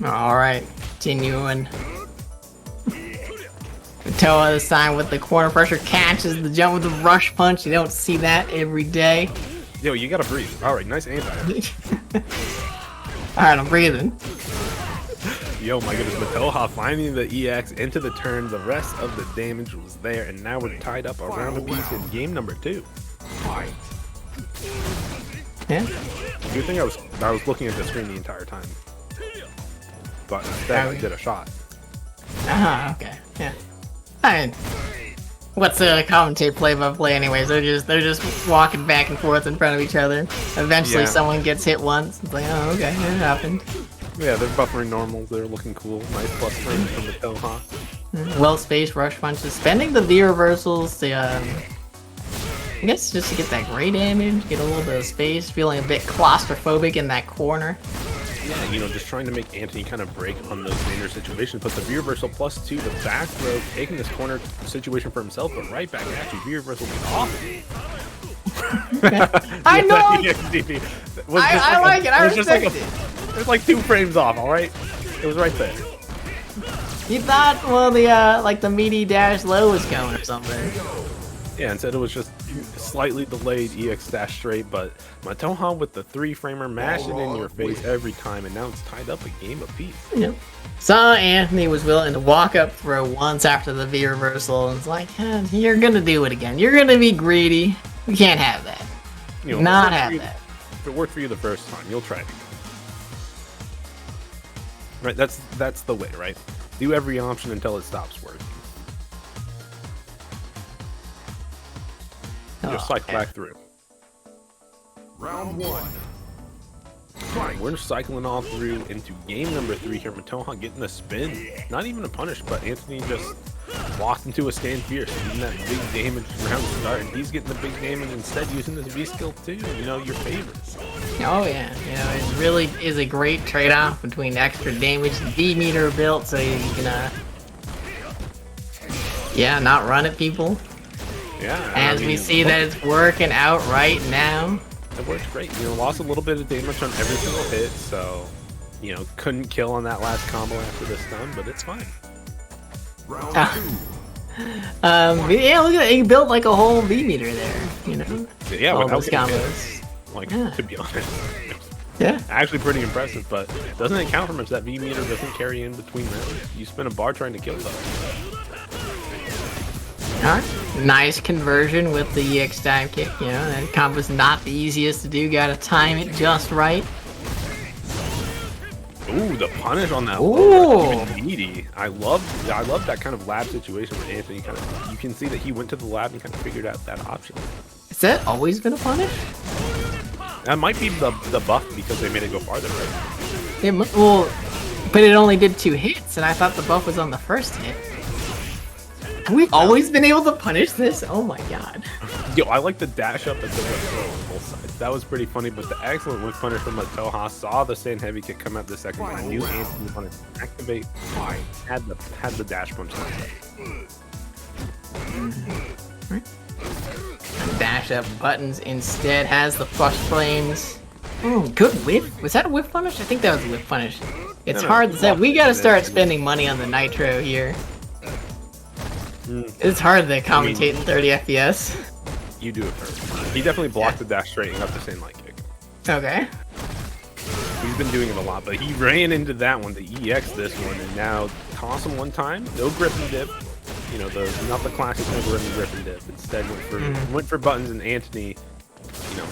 Alright, continuing. Mataoja this time with the corner pressure, catches the jump with the rush punch. You don't see that every day. Yo, you gotta breathe. Alright, nice anti. Alright, I'm breathing. Yo, my goodness, Mataoja finding the EX into the turn. The rest of the damage was there, and now we're tied up a round apiece in game number 2. Fight. Yeah. Good thing I was looking at the screen the entire time. But instead I did a shot. Okay. Yeah. Alright. What's the commentate play-by-play anyways? They're just walking back and forth in front of each other. Eventually someone gets hit once. It's like, oh, okay, it happened. Yeah, they're buffering normals. They're looking cool. Nice plus frame from the Mataoja. Well-spaced rush punches. Spending the V reversals to, I guess just to get that gray damage, get a little bit of space, feeling a bit claustrophobic in that corner. Yeah, you know, just trying to make Antony kind of break on those dangerous situations. But the V reversal +2, the back throw, taking this corner situation for himself, but right back at you. V reversal be off. I know. I like it. I respect it. It was like 2 frames off. All right, it was right there. You thought, well, the meaty dash low was coming or something. Yeah, instead it was just slightly delayed EX dash straight, but Mataoja with the 3-framer mashing in your face every time, and now it's tied up a game apiece. Yep. Saw Anthony was willing to walk up throw once after the V reversal, and it's like, you're gonna do it again. You're gonna be greedy. You can't have that. You know, not have that. If it worked for you the first time, you'll try it again. Right, that's the way, right? Do every option until it stops working. Just cycle back through. Round 1. Fight. We're cycling all through into game number 3 here. Mataoja getting a spin. Not even a punish, but Anthony just walked into a stand fierce, getting that big damage round start, and he's getting the big damage instead using this V skill too. You know, your favorites. Oh yeah, you know, it really is a great trade-off between extra damage, V meter built, so you can not run at people. Yeah. As we see that it's working out right now. It works great. You know, lost a little bit of damage on every single hit, so, you know, couldn't kill on that last combo after the stun, but it's fine. Round 2. Yeah, look at it. He built like a whole V meter there, you know? Yeah, all without those getting combos. hit. Like, to be honest. Yeah. Actually pretty impressive, but doesn't it count for much? That V meter doesn't carry in between rounds. You spin a bar trying to kill them. Nice conversion with the EX dive kick, you know, that combo's not the easiest to do, gotta time it just right. Ooh, the punish on that Ooh. even meaty. I love that kind of lab situation where Anthony you can see that he went to the lab and kind of figured out that option. Has that always been a punish? That might be the buff because they made it go farther, right? Well, but it only did 2 hits, and I thought the buff was on the first hit. Have we always been able to punish this? Oh my god. Yo, I like the dash up and the whip throw on both sides. That was pretty funny, but the excellent whip punish from Mataoja, saw the sand heavy kick come out the second and knew Anthony wanted to activate, had the dash punch. Dash up buttons instead, has the flush flames. Good whip. Was that a whip punish? I think that was a whip punish. It's hard to say. We gotta start spending money on the nitro here. It's hard to commentate in 30 FPS. You do it first. He definitely blocked the dash straight and got the same light kick. Okay. He's been doing it a lot, but he ran into that one to EX this one, and now toss him one time, no grip and dip. You know, not the classic Nogarremi grip and dip. Instead went for buttons, and Antony, you know,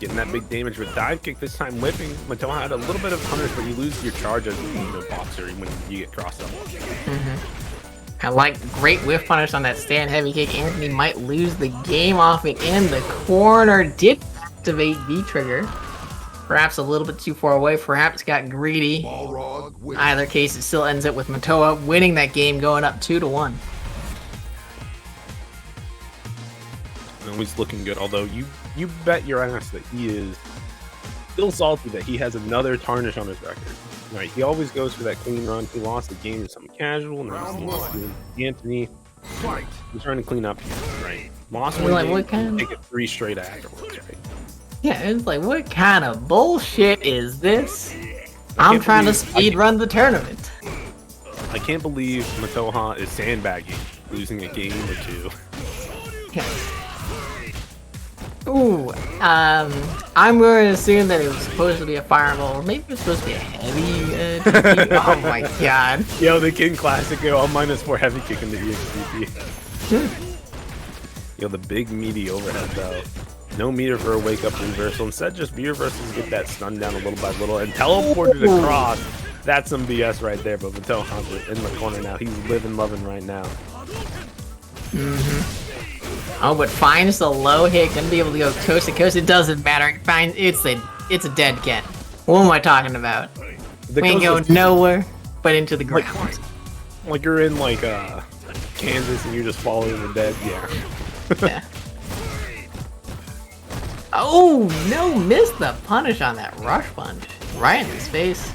getting that big damage with dive kick this time, whipping. Mataoja had a little bit of punish, but you lose your charge as a boxer when you get crossed up. I like great whiff punish on that stand heavy kick. Antony might lose the game off it in the corner. Did activate V trigger. Perhaps a little bit too far away. Perhaps got greedy. Balrog wins. Either case, it still ends up with Mataoja winning that game, going up 2-1. And he's looking good, although you bet your ass that he is still salty that he has another tarnish on his record. Right, he always goes for that clean run. He lost the game to some casual, now he lost to Antony. Fight. He's trying to clean up here, right? Lost You're one like, game, what kind of- take it 3 straight afterwards, right? Yeah, it's like, what kind of bullshit is this? I'm can't trying to believe- speed run the tournament. I can't believe Mataoja is sandbagging, losing a game or 2. Okay. Ooh, I'm going to assume that it was supposed to be a fireball, or maybe it was supposed to be a heavy TP. Oh my god. Yo, the King Classic, yo, I'm -4 heavy kick in the EXP. Yo, the big meaty overhead though. No meter for a wake up reversal. Instead, just V reversals get that stun down a little by little and teleported across. That's some BS right there, but Mataoja's in the corner now. He's living, loving right now. Oh, but finds the low hit, gonna be able to go coast to coast. It doesn't matter. It's a dead Ken. What am I talking about? We ain't going nowhere but into the ground. Like you're in like Kansas and you're just following the dead. Yeah. Yeah. Oh no! Missed the punish on that rush punch right in his face.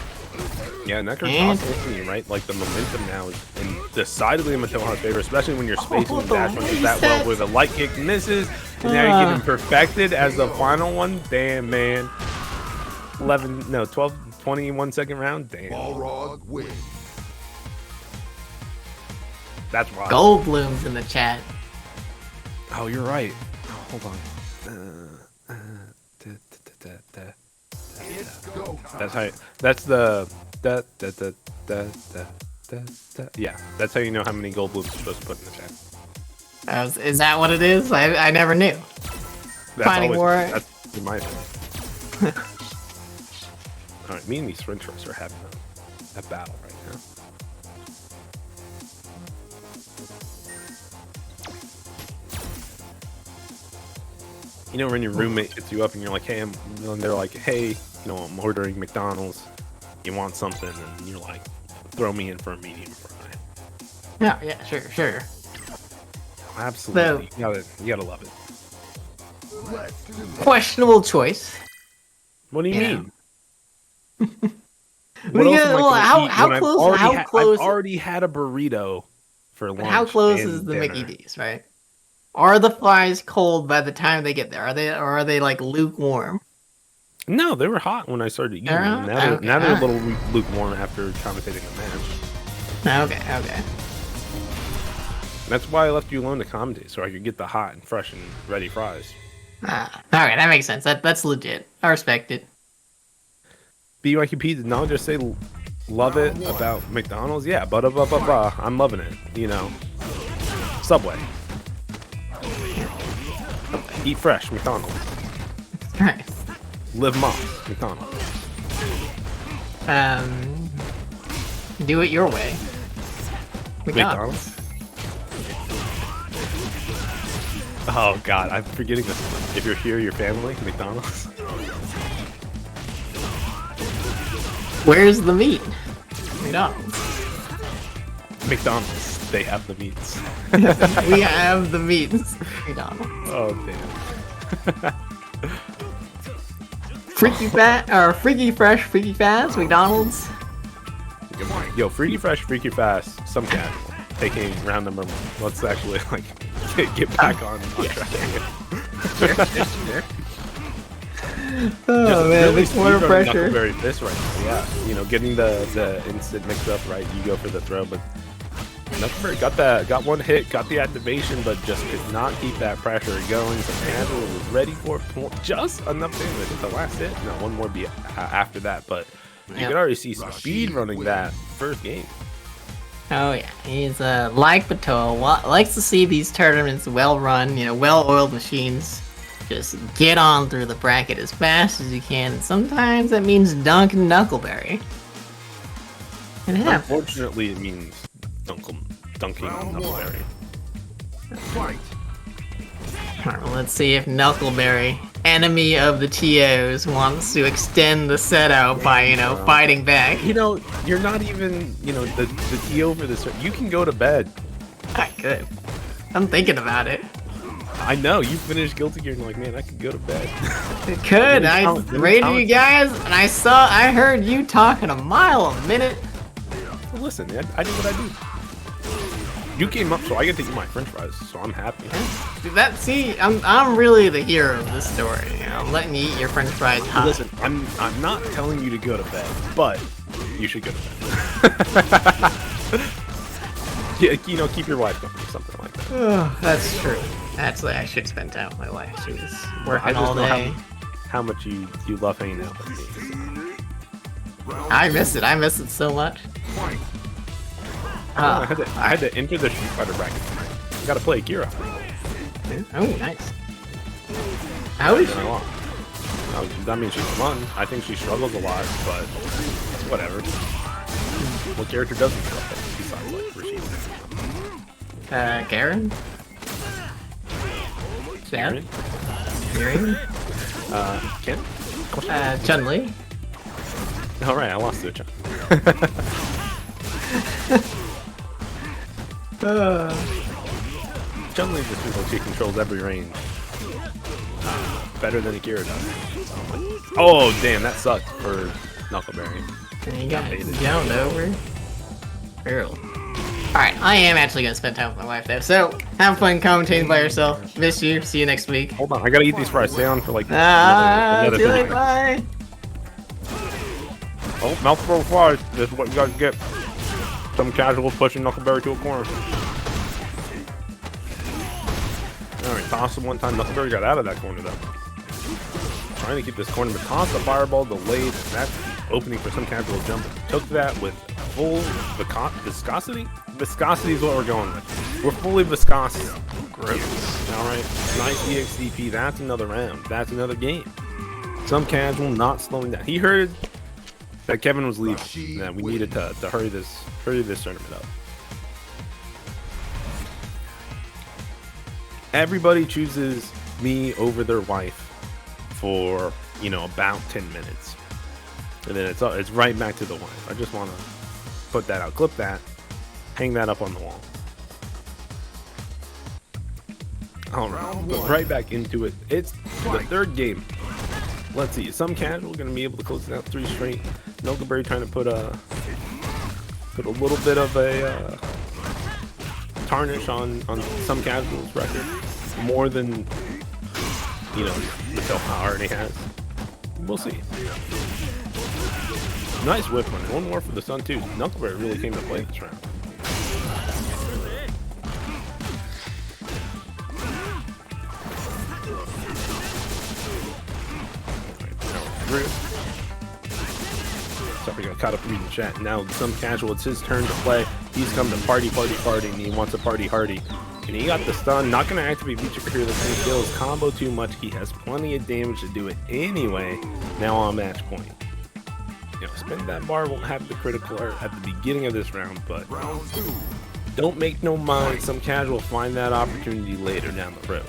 Yeah, and that could And- cost you, right? Like the momentum now is in decidedly in Mataoja's favor, especially when you're spacing the dash punches that well, where the light kick misses, and now you're getting perfected as the final one. Damn, man. 21 second round. Damn, Balrog wins. that's wild. Gold blooms in the chat. Oh, you're right. Oh, hold on. Go. That's how. That's the. Yeah, that's how you know how many gold blooms you're supposed to put in the chat. Is that what it is? I never knew. That's Finding always, more- That's in my opinion. All right, me and these French fries are having a battle right now. You know when your roommate hits you up and you're like, hey, and they're like, hey, you know, I'm ordering McDonald's. You want something? And you're like, throw me in for a medium fry. Yeah, sure. Absolutely, you gotta love it. Let's do this. Questionable choice. What do you Yeah. mean? What do you- am I well, gonna how- eat how when I've close- already how ha- close- I've already had a burrito for lunch. How close and is the dinner. Mickey D's, right? Are the fries cold by the time they get there? Are they like lukewarm? No, they were hot when I started eating They're them. hot? Now they're, Okay, now they're a alright. little lukewarm after commentating a match. Okay. That's why I left you alone to commentate, so I could get the hot and fresh and ready fries. All right, that makes sense. That's legit. I respect it. BYQP did not just say love it about McDonald's. Yeah, I'm loving it. You know, Subway. Eat fresh, McDonald's. All right. Live Moss, McDonald's. Do it your way. McDonald's. Oh God, I'm forgetting this one. If you're here, your family, McDonald's. Where's the meat? McDonald's. McDonald's. They have the meats. We have the meats. McDonald's. Oh damn. Freaky fat or freaky fresh, freaky fast. McDonald's. Yo, Freaky Fresh, Freaky Fast, some casual. Taking round number 1. Let's actually like get back on track. Oh man, Really it's more sweet from pressure. Knuckleberry Fist right now. Yeah, you know, getting the instant mix up right. You go for the throw, but Knuckleberry got one hit, got the activation, but just could not keep that pressure going. So Casual was ready for just enough damage at the last hit. No, one more be after that, but you could already see some speed running that first game. Oh yeah, he's like Mataoja, likes to see these tournaments well run, well-oiled machines. Just get on through the bracket as fast as you can. And sometimes that means dunking Knuckleberry. It happens. Unfortunately, it means dunking Knuckleberry. Fight. Alright, well, let's see if Knuckleberry, enemy of the TOs, wants to extend the set out by, fighting back. You're not even, the TO for this. You can go to bed. I could. I'm thinking about it. I know, you finished Guilty Gear and you're like, man, I could go to bed. It could. I rated you guys, and I heard you talking a mile a minute. Well, listen, I do what I do. You came up, so I get to eat my French fries, so I'm happy. I'm really the hero of this story. I'm letting you eat your French fries hot. Listen, I'm not telling you to go to bed, but you should go to bed. Yeah, keep your wife company, something like that. Oh, that's true. Actually, I should spend time with my wife. She was working all day. How much you love hanging out with me. I miss it. I miss it so much. I had to enter the Street Fighter bracket tonight. Gotta play Akira. Oh, nice. How is she? That means she's fun. I think she struggles a lot, but whatever. What character doesn't struggle besides like Rashid? Garen? Garen? Ken? Chun-Li? Alright, I lost to a Chun. Chun-Li just feels like she controls every range. Better than Akira does. Oh, damn, that sucked for Knuckleberry. And you got down over. Barrel. Alright, I am actually gonna spend time with my wife though. So, have fun commentating by yourself. Miss you. See you next week. Hold on, I gotta eat these fries. Stay on for like another see you later, bye. Oh, mouthful of fries. This is what you guys get. Some casual pushing Knuckleberry to a corner. Alright, toss him one time. Knuckleberry got out of that corner though. Trying to keep this corner, but toss the fireball delayed. That's the opening for some casual jump. Took that with full viscosity? Viscosity is what we're going with. We're fully viscous. Gross. Alright, nice EXDP. That's another round. That's another game. Some casual not slowing down. He heard that Kevin was leaving. That we needed to hurry this tournament up. Everybody chooses me over their wife for about 10 minutes, and then it's right back to the wife. I just want to put that out, clip that, hang that up on the wall. All right, go right back into it. It's the third game. Let's see. Some casual gonna be able to close it out 3 straight. Nogarremi trying to put a little bit of a tarnish on some casuals record, more than Mataoja already has. We'll see. Nice whip run. One more for the Sun too. Nogarremi really came to play this round. Sorry, got caught up reading chat. Now some casual, it's his turn to play. He's come to party, and he wants a party hardy. And he got the stun, not going to activate feature here. The thing kills combo too much. He has plenty of damage to do it anyway. Now on match point. Spin that bar won't have the critical at the beginning of this round, but don't make no mind. Some casual find that opportunity later down the road.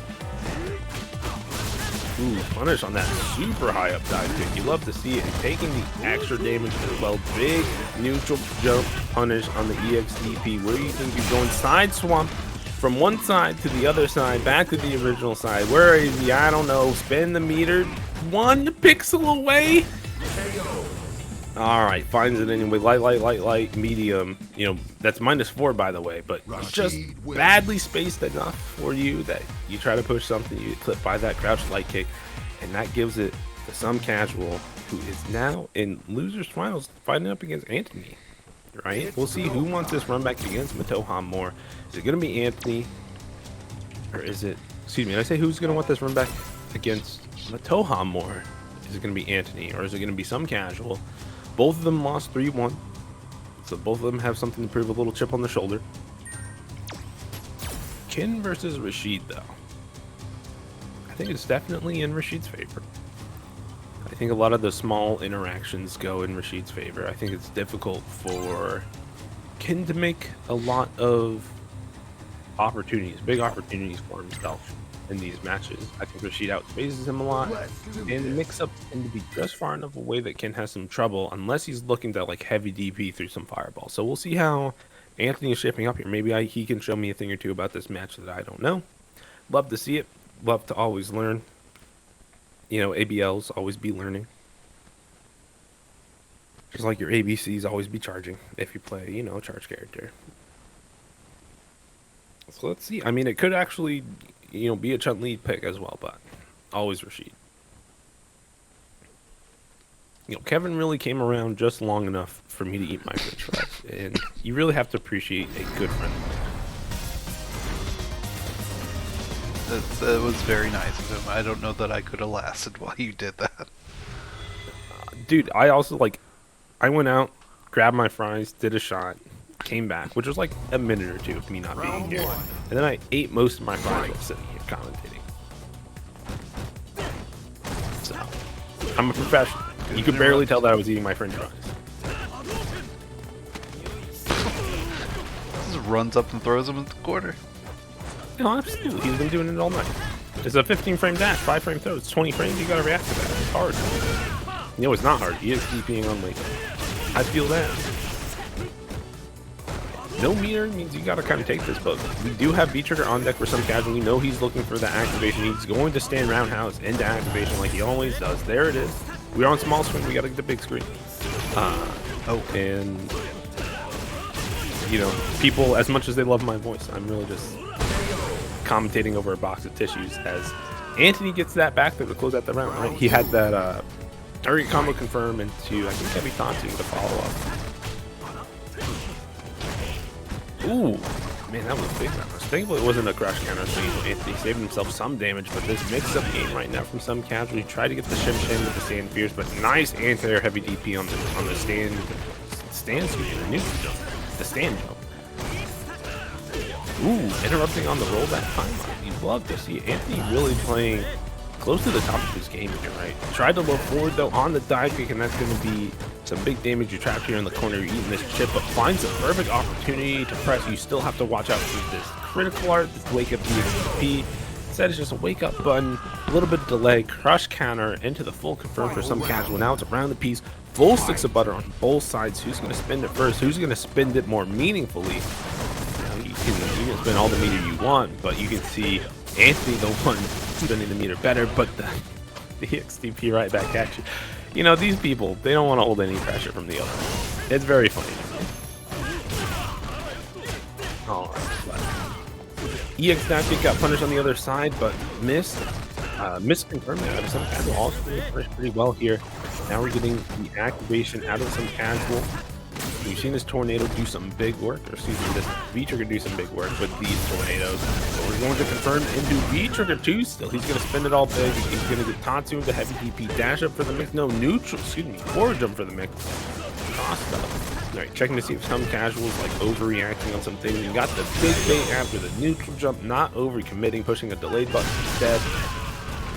Ooh, punish on that super high up dive kick. You love to see it. And taking the extra damage as well. Big neutral jump punish on the EXDP. Where do you think you're going? Side swamp from one side to the other side, back to the original side. Where is he? I don't know. Spin the meter. 1 pixel away. Alright, finds it anyway. Light, medium. That's -4 by the way, but just badly spaced enough for you that you try to push something, you get clipped by that crouch light kick, and that gives it to some casual who is now in losers finals fighting up against Antony. right? We'll see who wants this run back against Mataoja more. Is it going to be Anthony? Or is it... Excuse me, did I say who's going to want this run back against Mataoja more? Is it going to be Anthony? Or is it going to be some casual? Both of them lost 3-1. So both of them have something to prove, a little chip on the shoulder. Kin versus Rashid, though. I think it's definitely in Rashid's favor. I think a lot of the small interactions go in Rashid's favor. I think it's difficult for Kin to make a lot of opportunities, big opportunities for himself in these matches. I think Rashid outspaces him a lot, and the mix-ups tend to be just far enough away that Kin has some trouble unless he's looking to like heavy DP through some fireballs. So we'll see how Anthony is shaping up here. Maybe he can show me a thing or two about this match that I don't know. Love to see it. Love to always learn. You know, ABLs always be learning. Just like your ABCs always be charging if you play, you know, charge character. So let's see. I mean, it could actually, you know, be a Chun-Li pick as well, but always Rashid. You know, Kevin really came around just long enough for me to eat my french fries, and you really have to appreciate a good friend. That was very nice of him. I don't know that I could have lasted while you did that. Dude, I also, like, I went out, grabbed my fries, did a shot, came back, which was like a minute or two of me not being here. And then I ate most of my fries while sitting here commentating. So, I'm a professional. You could barely tell that I was eating my french fries. Just runs up and throws him in the corner. No, absolutely. He's been doing it all night. It's a 15-frame dash, 5-frame throw. It's 20 frames. You gotta react to that. It's hard. You know, it's not hard. EXDPing on Link. I feel that. No meter means you gotta kind of take this, but we do have V-Trigger on deck for some casual. We know he's looking for the activation. He's going to stand roundhouse into activation like he always does. There it is. We're on small screen. We gotta get the big screen. And you know, people, as much as they love my voice, I'm really just commentating over a box of tissues as Anthony gets that back there to close out the round, right? He had that target combo confirm into, I think, heavy taunting to follow up. Ooh, man, that was a big round. Thankfully, it wasn't a crush counter, so Anthony saved himself some damage, but this mix-up game right now from some casual. He tried to get the shim with the stand fierce, but nice anti-air heavy DP on the stand jump. The stand jump. Ooh, interrupting on the rollback timeline. You'd love to see Anthony really playing close to the top of his game here, right? Tried to low forward though on the dive kick, and that's going to be some big damage. You're trapped here in the corner, you're eating this chip, but finds a perfect opportunity to press. You still have to watch out for this critical art, this wake up EXP. Instead, it's just a wake up button, a little bit of delay, crush counter into the full confirm for some casual. Now it's around the piece, full sticks of butter on both sides. Who's going to spend it first? Who's going to spend it more meaningfully? You can spend all the meter you want, but you can see Anthony the one spending the meter better, but the XTP right back at you. You know, these people, they don't want to hold any pressure from the other. It's very funny. All right. EX dash kick got punished on the other side, but missed. Misconfirmed out of some casual. Also punished pretty well here. Now we're getting the activation out of some casual. We've seen this tornado do some big work, or excuse me, this V-Trigger do some big work with these tornadoes. So we're going to confirm into V-Trigger 2 still. He's going to spend it all big. He's going to get Tatsu into heavy DP, dash up for the mix. No, neutral, excuse me, forward jump for the mix. Cost up. All right, checking to see if some casuals like overreacting on some things. You got the big bait after the neutral jump, not overcommitting, pushing a delayed button instead.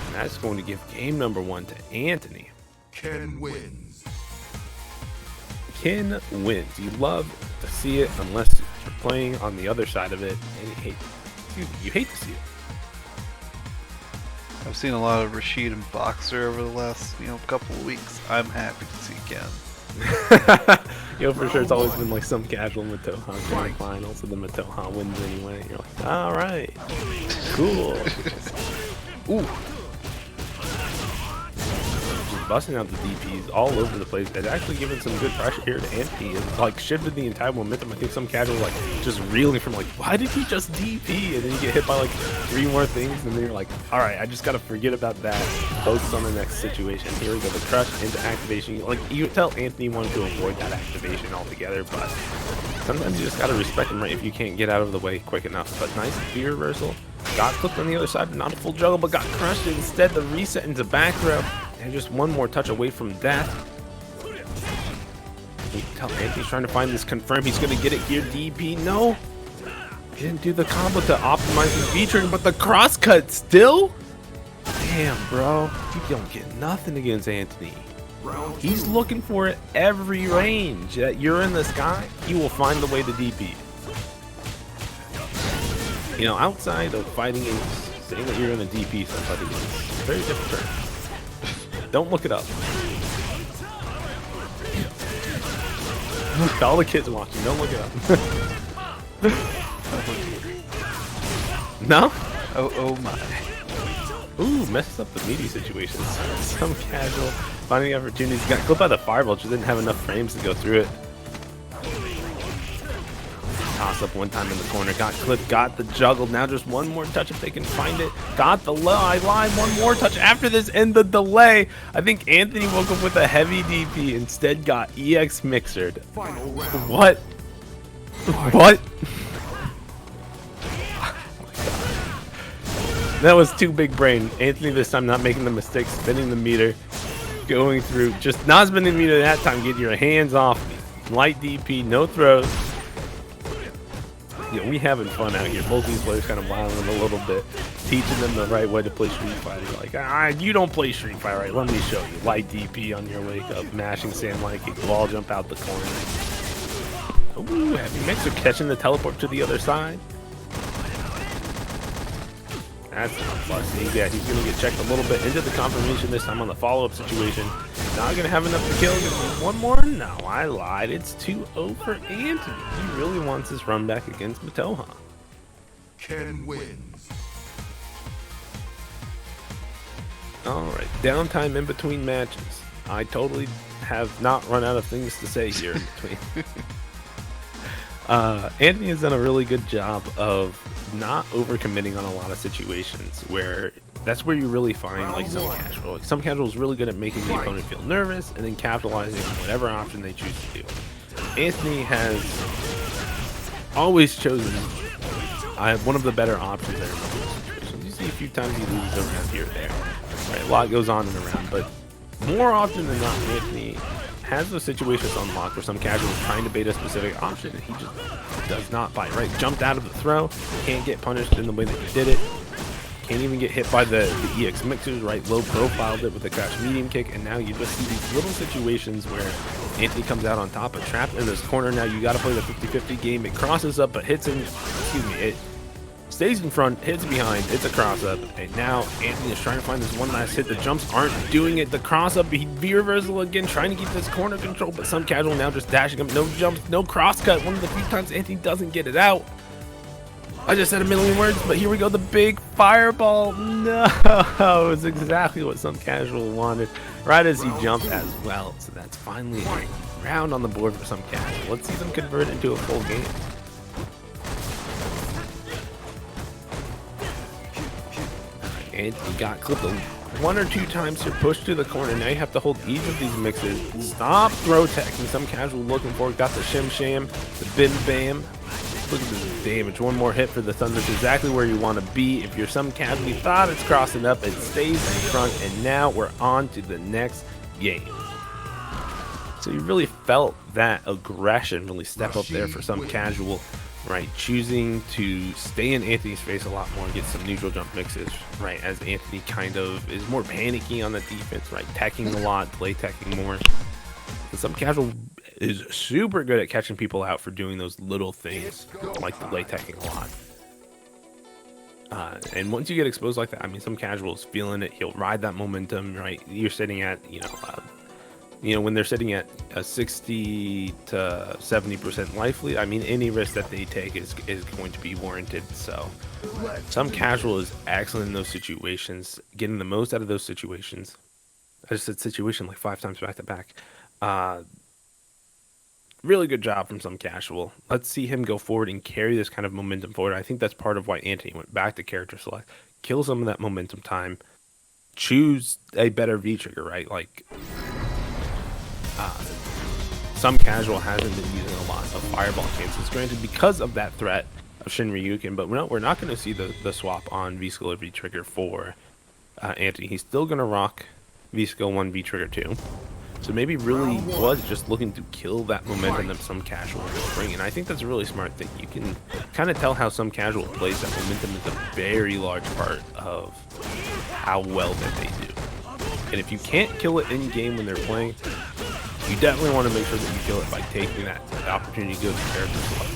And that's going to give game number 1 to Anthony. Ken wins. Ken wins. You love to see it unless you're playing on the other side of it, and you hate to see it. I've seen a lot of Rashid and Boxer over the last, couple of weeks. I'm happy to see Ken. For sure, it's always been like some casual Mataoja grand final, so the Mataoja wins anyway. You're like, all right, cool. Ooh. busting out the DPs all over the place. It's actually giving some good pressure here to Anthony. It's like shifted the entire momentum. I think some casual like just reeling from like, why did he just DP? And then you get hit by like 3 more things, and then you're like, all right, I just gotta forget about that. Focus on the next situation. Here we go, the crush into activation. Like you tell Anthony wanted to avoid that activation altogether, but sometimes you just gotta respect him, right? If you can't get out of the way quick enough. But nice V reversal. Got clipped on the other side, not a full juggle, but got crushed. Instead, the reset into back throw, and just one more touch away from death. You can tell Anthony's trying to find this confirm. He's going to get it here. DP, no. He didn't do the combo to optimize his V-turn, but the cross cut still? Damn, bro. You don't get nothing against Anthony. He's looking for it every range. You're in the sky, you will find the way to DP. You know, outside of fighting and saying that you're going to DP somebody, it's a very different term. Don't look it up. All the kids watching, don't look it up. No? Oh my. Ooh, messes up the meaty situations. Some casual finding opportunities. Got clipped by the fireball, just didn't have enough frames to go through it. Toss up one time in the corner, got clipped, got the juggle. Now just one more touch if they can find it. Got the line, one more touch after this and the delay. I think Anthony woke up with a heavy DP, instead got EX mixered. What? What? That was too big brain. Anthony this time not making the mistake, spinning the meter, going through, just not spinning the meter that time, getting your hands off me. Light DP, no throws. Yeah, we having fun out here. Both these players kind of wilding a little bit, teaching them the right way to play Street Fighter. Like, you don't play Street Fighter right. Let me show you. Light DP on your wake up, mashing sand like a wall jump out the corner. Ooh, heavy mixer catching the teleport to the other side. That's not plus. Yeah, he's going to get checked a little bit into the confirmation this time on the follow-up situation. Not going to have enough to kill. One more? No, I lied. It's 2-0 for Anthony. He really wants his run back against Mataoja. Ken wins. Alright, downtime in between matches. I totally have not run out of things to say here in between. Anthony has done a really good job of not overcommitting on a lot of situations where that's where you really find like some casual. Like, some casual is really good at making the opponent feel nervous and then capitalizing on whatever option they choose to do. Anthony has always chosen one of the better options there. You see a few times he loses around here or there. Right, a lot goes on and around, but more often than not, Anthony has those situations unlocked where some casual is trying to bait a specific option and he just does not bite, right? Jumped out of the throw, can't get punished in the way that he did it, can't even get hit by the EX mixers, right? Low profiled it with the crash medium kick, and now you just see these little situations where Anthony comes out on top, but trapped in this corner. Now you got to play the 50-50 game. It crosses up, but hits him, it stays in front, hits behind, it's a cross up, and now Anthony is trying to find this one last hit. The jumps aren't doing it. The cross up, he V-reversal again, trying to keep this corner control, but some casual now just dashing him. No jumps, no cross cut. One of the few times Anthony doesn't get it out. I just said a million words, but here we go, the big fireball. No, it was exactly what some casual wanted, right as he jumped as well. So that's finally a round on the board for some casual. Let's see them convert it into a full game. Anthony got clipped one or two times here, pushed to the corner. Now you have to hold each of these mixes. Stop throw teching. Some casual looking for it. Got the shim sham, the bim bam. Look at this damage. One more hit for the Thunder. It's exactly where you want to be. If you're some casual, you thought it's crossing up, it stays in front, and now we're on to the next game. So you really felt that aggression really step up there for some casual, right? Choosing to stay in Anthony's face a lot more and get some neutral jump mixes, right? As Anthony kind of is more panicky on the defense, right? Teching a lot, delay teching more. And some casual is super good at catching people out for doing those little things, like delay teching a lot. And once you get exposed like that, I mean, some casuals feeling it. He'll ride that momentum, right? You're sitting at, when they're sitting at a 60 to 70% life lead, I mean, any risk that they take is going to be warranted. So some casual is excellent in those situations, getting the most out of those situations. I just said situation like 5 times back to back. Really good job from some casual. Let's see him go forward and carry this kind of momentum forward. I think that's part of why Antony went back to character select. Kill some of that momentum time. Choose a better V trigger, right? Like, some casual hasn't been using a lot of fireball cancels, granted because of that threat of Shin Ryukin, but we're not going to see the swap on V-Skill or V-Trigger for Antony. He's still going to rock V-Skill 1, V-Trigger 2. So maybe really was just looking to kill that momentum that some casual is bringing. And I think that's a really smart thing. You can kind of tell how some casual plays that momentum is a very large part of how well that they do. And if you can't kill it in game when they're playing, you definitely want to make sure that you kill it by taking that opportunity to go to character select.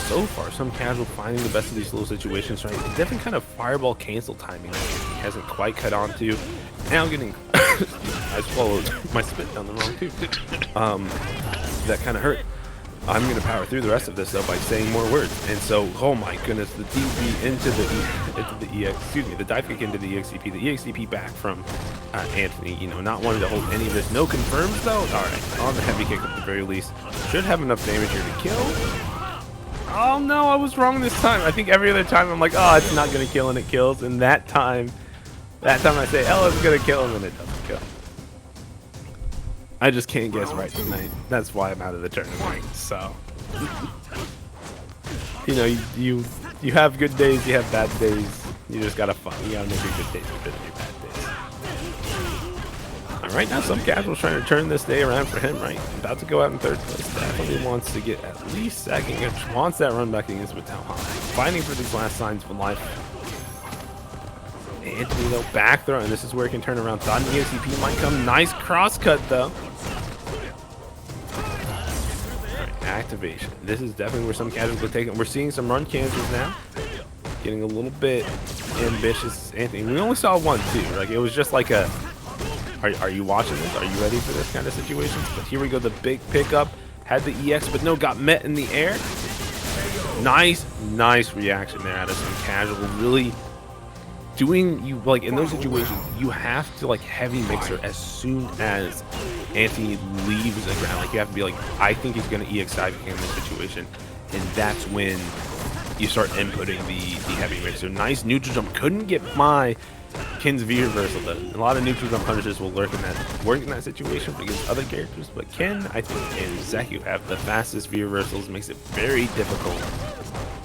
So far, some casual finding the best of these little situations, right? Different kind of fireball cancel timing that he hasn't quite cut on to. Now getting, I swallowed my spit down the wrong tooth. That kind of hurt. I'm going to power through the rest of this though by saying more words. And so, oh my goodness, the DP into the EX, excuse me, the dive kick into the EXCP, the EXCP back from Antony, you know, not wanting to hold any of this. No confirms though. All right, on the heavy kick at the very least. Should have enough damage here to kill. Oh no, I was wrong this time. I think every other time I'm like, oh, it's not going to kill, and it kills. And that time I say, oh, it's going to kill, and then it doesn't kill. I just can't guess right tonight. That's why I'm out of the tournament. So, you know, you have good days, you have bad days. You just gotta make your good days better than your bad days. All right, now some casuals trying to turn this day around for him, right? About to go out in third place. Definitely wants to get at least second. Wants that run back against Mataoja. Fighting for these last signs of life. Antony though, back throw, and this is where he can turn around. Thought the EXCP might come. Nice cross cut though. Alright, activation. This is definitely where some casuals will take it. We're seeing some run cancels now. Getting a little bit ambitious. Antony, we only saw one too. Like it was just like a, are you watching this? Are you ready for this kind of situations? But here we go, the big pickup. Had the EX, but no, got met in the air. Nice reaction there out of some casual. Really doing, you like in those situations, you have to like heavy mixer as soon as Antony leaves the ground. Like you have to be like, I think he's gonna EX dive in this situation, and that's when you start inputting the heavy mixer. Nice neutral jump. Couldn't get my Ken's V reversal though. A lot of neutral jump punishes will work in that situation against other characters, but Ken, I think, and Zeku have the fastest V reversals. Makes it very difficult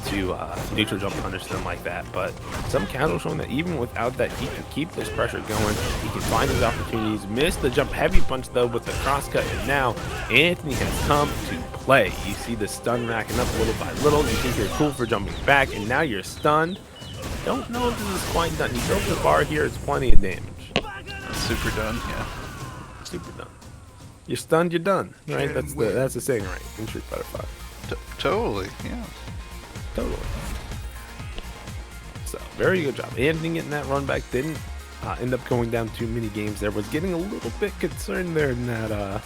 to neutral jump punish them like that. But some casual showing that even without that, he can keep this pressure going. He can find his opportunities. Missed the jump heavy punch though with the cross cut, and now Antony has come to play. You see the stun racking up little by little. You think you're cool for jumping back, and now you're stunned. Don't know if this is quite done. You built the bar here, it's plenty of damage. Super done, yeah. Super done. You're stunned, you're done. Right? That's the saying, right? In Street Fighter 5. Totally, yeah. Totally. So, very good job. Antony getting that run back. Didn't end up going down too many games there. Was getting a little bit concerned there in that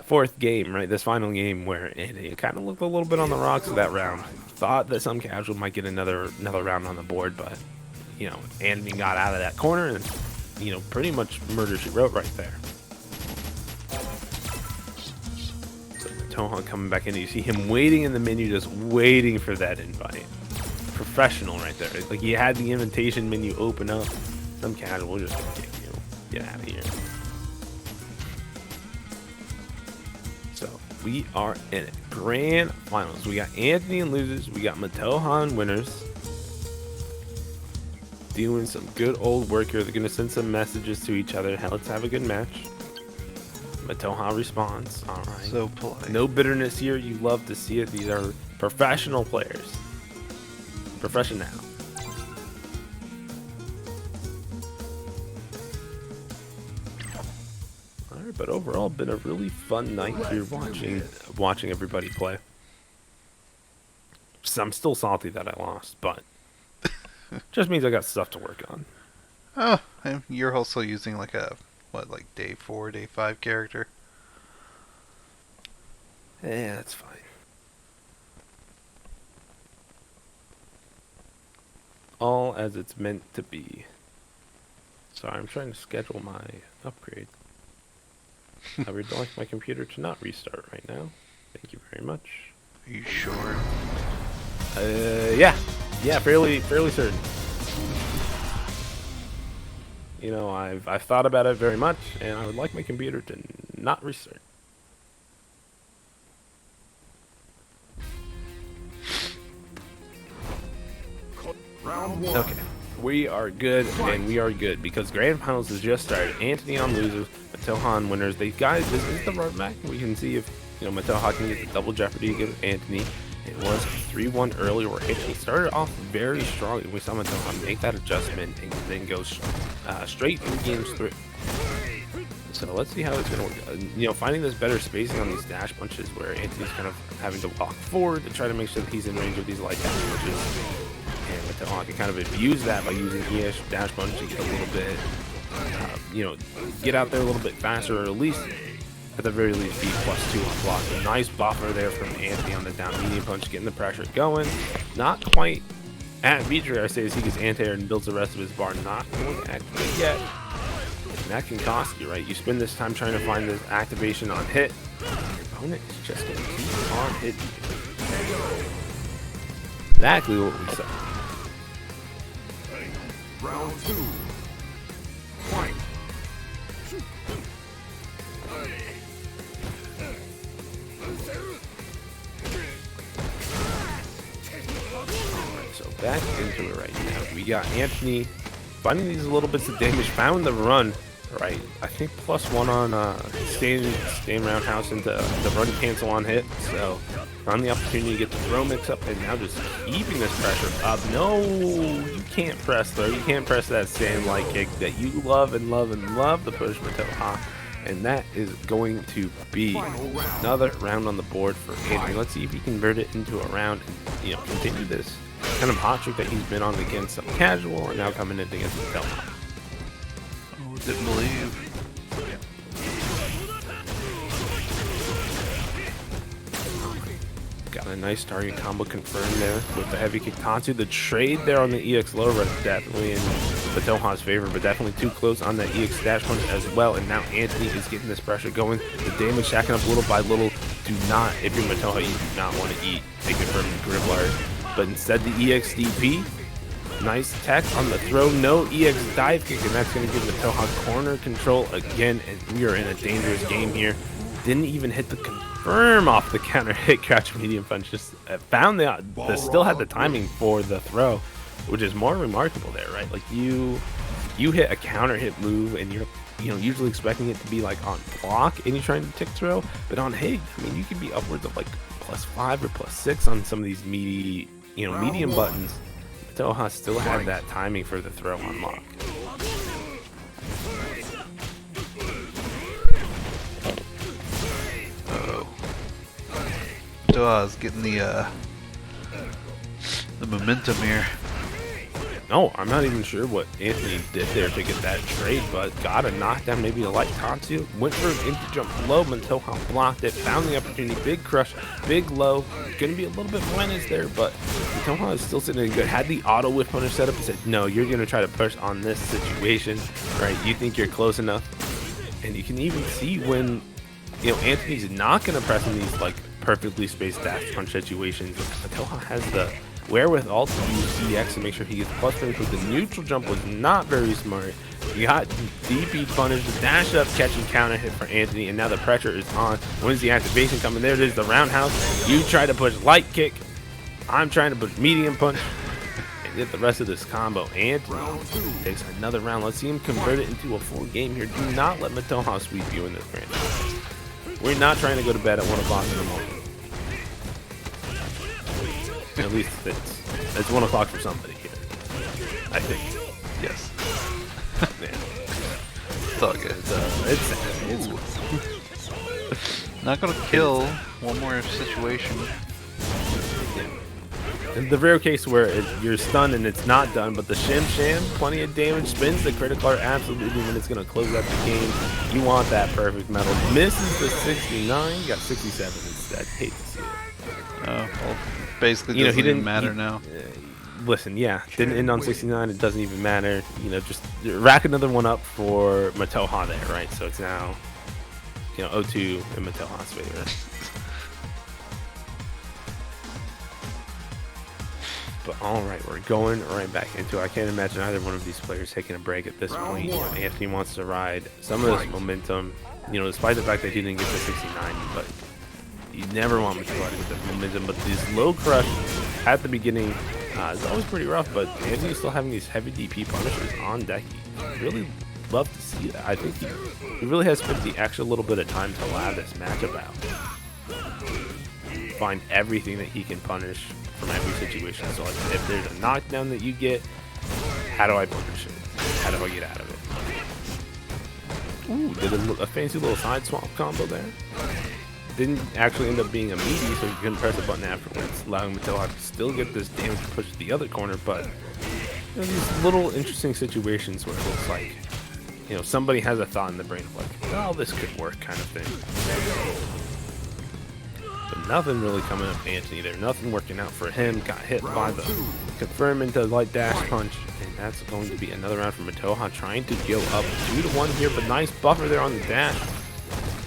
fourth game, right? This final game where it kind of looked a little bit on the rocks of that round. Thought that some casual might get another round on the board, but you know, Antony got out of that corner and, you know, pretty much murder she wrote right there. So Mataoja coming back in, you see him waiting in the menu, just waiting for that invite. Professional right there. Like he had the invitation menu open up. Some casual just gonna kick you. Get out of here. So we are in it. Grand finals. We got Antony and losers. We got Mataoja and winners. Doing some good old work here. They're going to send some messages to each other. Hell, let's have a good match. Mataoja responds. All right. So polite. No bitterness here. You love to see it. These are professional players. Professional. But overall, been a really fun night here watching everybody play. So I'm still salty that I lost, but just means I got stuff to work on. Oh, and you're also using like a like day 4, day 5 character. Yeah, that's fine. all as it's meant to be. Sorry, I'm trying to schedule my upgrade. I would like my computer to not restart right now. Thank you very much. Are you sure? Yeah, fairly certain. You know, I've thought about it very much, and I would like my computer to not restart. Round 1. Okay, we are good, and we are good because Grand Finals has just started. Antony on losers, Mataoja on winners. They guys, this is the roadmap. We can see if Mataoja can get the double jeopardy against Antony. It was 3-1 earlier where Antony started off very strong, and we saw Mataoja make that adjustment and then go straight through games 3. So let's see how it's going to work. Finding this better spacing on these dash punches where Antony's kind of having to walk forward to try to make sure that he's in range of these light dash punches. And Mataoja can kind of abuse that by using ES dash punch to get a little bit, get out there a little bit faster, or at least, at the very least, be +2 on block. A nice buffer there from Antony on the down medium punch, getting the pressure going. Not quite at V-trigger, I say, as he gets anti-air and builds the rest of his bar. Not going to activate yet. And that can cost you, right? You spend this time trying to find this activation on hit. Your opponent is just going to keep on hitting you. Exactly what we said. Round 2. Fight. So back into it right now. We got Antony finding these little bits of damage, found the run, right? I think +1 on staying roundhouse into the run cancel on hit. So on the opportunity to get the throw mix up, and now just keeping this pressure up. No, you can't press though. You can't press that same light kick that you love and love and love the push Mataoja. And that is going to be another round on the board for Antony. Let's see if he can convert it into a round and continue this kind of hot streak that he's been on against some casual and now coming in against Mataoja. Oh, didn't believe. Got a nice target combo confirmed there with the heavy kick Tatsu. The trade there on the EX low is definitely in Mataoja's favor, but definitely too close on that EX dash punch as well. And now Antony is getting this pressure going. The damage stacking up little by little. Do not, if you're Mataoja, you do not want to eat a confirmed Gribbler. But instead the EX DP. Nice tech on the throw. No EX dive kick, and that's going to give Mataoja corner control again. And we are in a dangerous game here. Didn't even hit the confirm off the counter hit crouch medium punch. Just found still had the timing for the throw, which is more remarkable there, right? Like you hit a counter hit move and you're usually expecting it to be like on block and you're trying to tick throw, but on hit, I mean, you could be upwards of like +5 or +6 on some of these meaty, medium buttons. Mataoja still had that timing for the throw on lock. Mataoja's getting the momentum here. No, I'm not even sure what Antony did there to get that trade, but got a knockdown, maybe a light Tatsu. Went for an into jump low, Mataoja blocked it, found the opportunity, big crush, big low. Gonna be a little bit minus there, but Mataoja is still sitting in good. Had the auto whip punish set up and said, no, you're gonna try to push on this situation, right? You think you're close enough. And you can even see when, Antony's not gonna press in these like perfectly spaced dash punch situations. Mataoja has the wherewithal to use EX to make sure he gets plus range, but the neutral jump was not very smart. You got DP punish, the dash up, catch and counter hit for Antony, and now the pressure is on. When's the activation coming? There it is, the roundhouse. You try to push light kick. I'm trying to push medium punch. And get the rest of this combo. Antony takes another round. Let's see him convert it into a full game here. Do not let Mataoja sweep you in this grand. We're not trying to go to bed at 1 o'clock in the morning. At least it's 1 o'clock for somebody here, I think. Yes. Yeah. It's all good. It's Not gonna kill. One more situation. in the rare case where you're stunned and it's not done, but the sham, plenty of damage, spins the critical art absolutely when it's going to close out the game. You want that perfect metal. Misses the 69, got 67 instead. Hate to see it. Well, basically doesn't even matter now. listen, yeah, didn't end on 69. It doesn't even matter. You know, just rack another one up for Mataoja there, right? So it's now, you know, 0-2 in Mataoja's favor. But all right, we're going right back into it. I can't imagine either one of these players taking a break at this point. You know, Anthony wants to ride some of this momentum, you know, despite the fact that he didn't get to 69. But you never want Mataoja to get that momentum. But this low crush at the beginning is always pretty rough. But Anthony's still having these heavy DP punishers on deck. You really love to see that. I think he really has spent the extra little bit of time to allow this matchup out. Find everything that he can punish from every situation. So like, if there's a knockdown that you get, how do I punish it? How do I get out of it? Ooh, did a fancy little side swap combo there. Didn't actually end up being a meaty, so you couldn't press a button afterwards, allowing Mataoja to still get this damage to push to the other corner. But you know, these little interesting situations where it looks like, you know, somebody has a thought in the brain of like, oh, this could work kind of thing. But nothing really coming up Anthony there. Nothing working out for him. Got hit by the confirm into light dash punch. And that's going to be another round for Mataoja, trying to go up 2-1 here. But nice buffer there on the dash.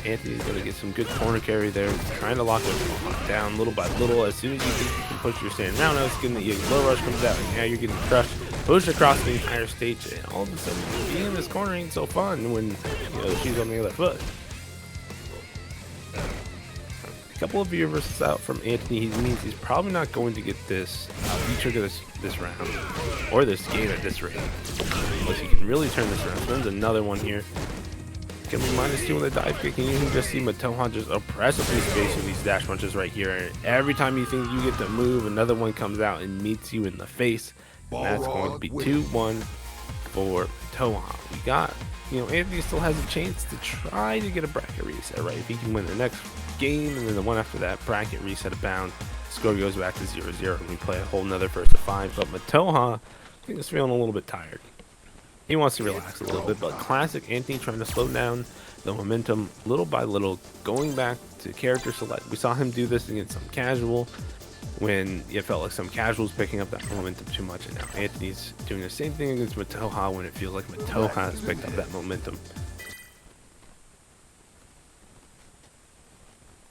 Anthony's going to get some good corner carry there. Trying to lock it down little by little. As soon as you think you can push your stand roundhouse, getting the low rush comes out. And now you're getting crushed. Pushed across the entire stage. And all of a sudden, being in this corner ain't so fun when, you know, she's on the other foot. Couple of reverses out from Anthony. He means he's probably not going to get this trigger this round or this game at this rate, unless he can really turn this around. Spends another one here. Gonna be -2 on the dive kick, and you can just see Mataoja just oppressively spacing these dash punches right here. And every time you think you get to move, another one comes out and meets you in the face. And that's going to be 2-1 for Mataoja. We got, you know, Anthony still has a chance to try to get a bracket reset, right? If he can win the next game and then the one after that, bracket reset of bound, score goes back to 0-0 and we play a whole nother first to 5. But Mataoja, I think, is feeling a little bit tired. He wants to relax a little bit, but classic Anthony trying to slow down the momentum little by little, going back to character select. We saw him do this against some casual when it felt like some casuals picking up that momentum too much, and now Anthony's doing the same thing against Mataoja when it feels like Mataoja has picked up that momentum.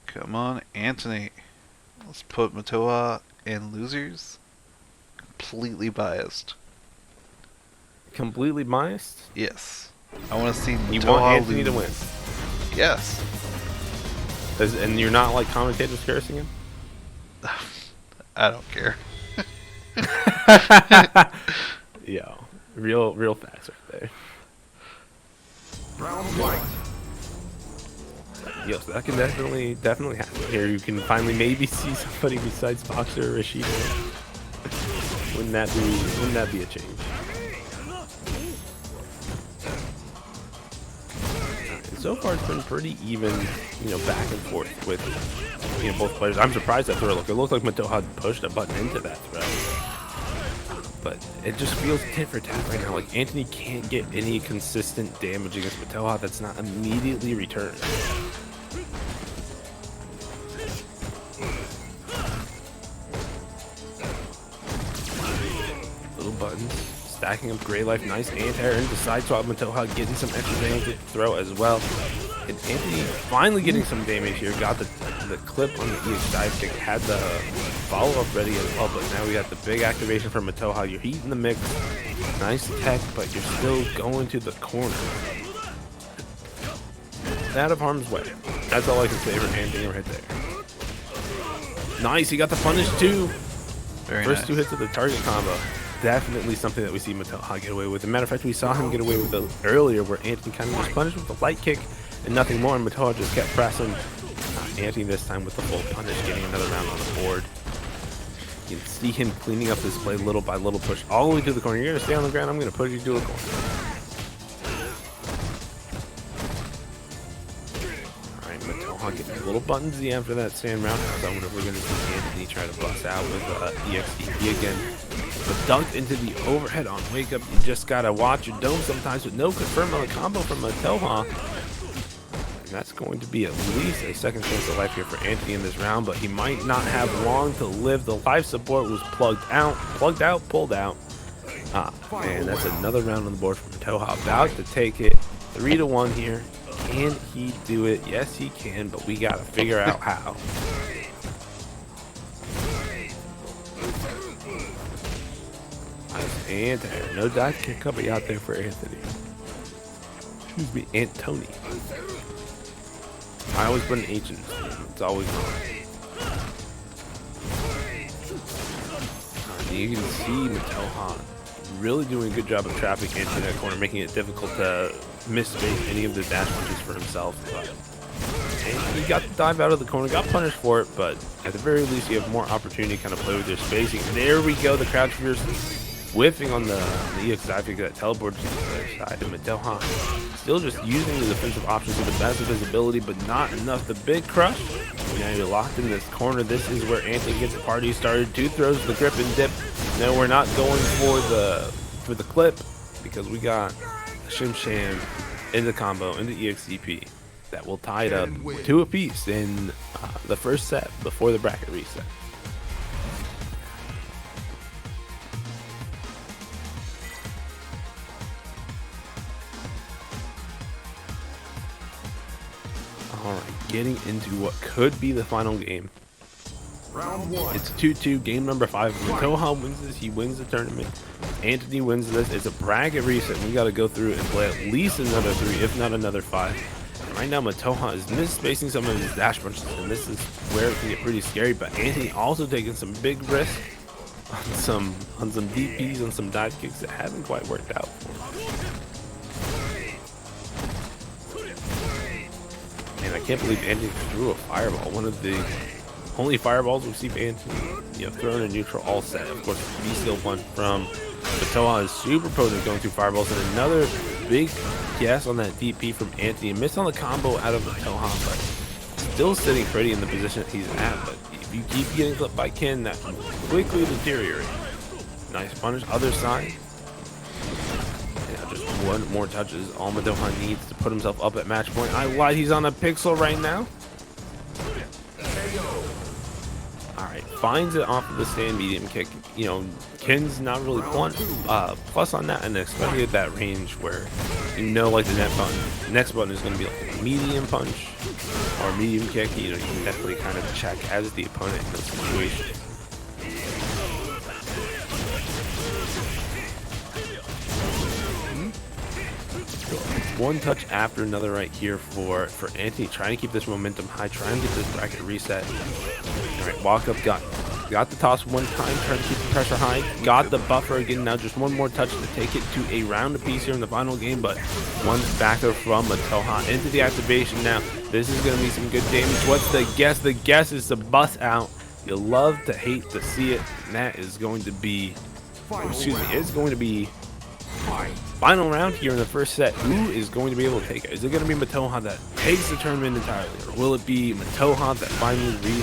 Come on, Anthony. Let's put Mataoja in losers. Completely biased. Completely biased? Yes. I want to see Mataoja You want Anthony lose. to win? Yes. And you're not like commentators cursing him? I don't care. Yo, real facts right there. Round 1. Yo, so that can definitely happen here. You can finally maybe see somebody besides Boxer or Rashida. Wouldn't that be a change? And so far it's been pretty even, you know, back and forth with, you know, both players. I'm surprised that throw. Look, it looked like Mataoja pushed a button into that throw, but it just feels tit for tat right now. Like Anthony can't get any consistent damage against Mataoja that's not immediately returned. Little buttons, stacking up Grey Life, nice anti-air into side swap. Mataoja getting some extra damage to throw as well. And Anthony finally getting some damage here. Got the clip on the EX dive kick, had the follow-up ready as well, but now we got the big activation from Mataoja. You're heating the mix. Nice tech, but you're still going to the corner. Out of harm's way. That's all I can say for Anthony right there. Nice, he got the punish too. Very First nice. 2 hits of the target combo. Definitely something that we see Mataoja get away with. As a matter of fact, we saw him get away with it earlier, where Anthony kind of just punished with a light kick and nothing more, and Mataoja just kept pressing. Anthony this time with the full punish, getting another round on the board. You can see him cleaning up this play little by little, push all the way to the corner. You're going to stay on the ground, I'm going to push you to the corner. Alright, Mataoja getting a little buttonsy after that stand roundhouse. I wonder if we're going to see Anthony try to bust out with EXDP again. But dunked into the overhead on wake up. You just got to watch your dome sometimes with no confirm on the combo from Mataoja. that's going to be at least a second chance of life here for Antony in this round, but he might not have long to live. The life support was plugged out, pulled out. Man, that's another round on the board for Mataoja. About to take it 3-1 here. Can he do it? Yes, he can, but we got to figure out how. And no dive kick coming out there for Anthony. Excuse me, Antony. I always put an H in this name. It's always wrong. You can see Mataoja really doing a good job of trapping Antony in that corner, making it difficult to misspace any of the dash punches for himself. But he got the dive out of the corner, got punished for it, but at the very least, you have more opportunity to kind of play with your spacing. There we go, the crouch reverse whiffing on the EX dive kick that teleports to the other side. And Mataoja still just using the defensive options with the best visibility, but not enough. The big crush. Now you're locked in this corner. This is where Antony gets the party started. 2 throws, the grip and dip. No, we're not going for the clip because we got Shim Sham in the combo in the EXCP that will tie it up 2 apiece in the first set before the bracket reset. Alright, getting into what could be the final game. Round 1. It's 2-2, game number 5. Mataoja wins this, he wins the tournament. Antony wins this. It's a bracket reset. We got to go through and play at least another 3, if not another 5. And right now, Mataoja is misspacing some of his dash punches, and this is where it can get pretty scary. But Antony also taking some big risks on some DPs, on some dive kicks that haven't quite worked out for him. And I can't believe Antony threw a fireball. One of the only fireballs we've seen Antony, thrown in neutral all set. Of course, the V-Steel punch from Mataoja is super potent going through fireballs. And another big guess on that DP from Antony. Missed on the combo out of Mataoja, but still sitting pretty in the position that he's at. But if you keep getting clipped by Ken, that can quickly deteriorate. Nice punish, other side. Just one more touch is all Mataoja needs to put himself up at match point. I lied, he's on a pixel right now. Alright, finds it off of the stand medium kick. Ken's not really plus on that, and especially at that range where like the next button is going to be like a medium punch or a medium kick. You can definitely kind of check as the opponent in those situations. One touch after another right here for Antony, trying to keep this momentum high, trying to get this bracket reset. All right, walk up, got the toss one time, trying to keep the pressure high, got the buffer again. Now just one more touch to take it to a round apiece here in the final game, but one backer from Mataoja into the activation. Now this is going to be some good damage. What's the guess? The guess is to bust out. You love to hate to see it, and that is going to be, it's going to be final round here in the first set. Who is going to be able to take it? Is it going to be Mataoja that takes the tournament entirely, or will it be Mataoja that finally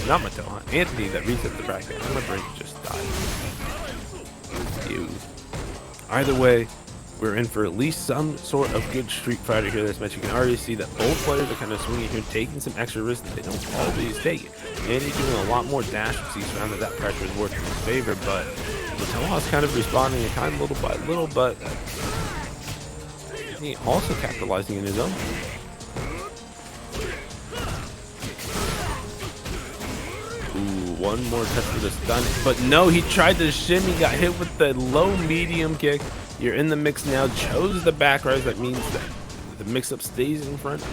not Mataoja, Antony that resets the bracket? My brain just died. Either way, we're in for at least some sort of good Street Fighter here this match. You can already see that both players are kind of swinging here, taking some extra risks that they don't always take. Andy's doing a lot more dash as he's found that pressure is working in his favor, but Mataoja's kind of responding in kind little by little, but he also capitalizing in his own. Ooh, one more touch for the stun, but no, he tried to shimmy, got hit with the low medium kick. You're in the mix now, chose the back rise. That means that the mix-up stays in front,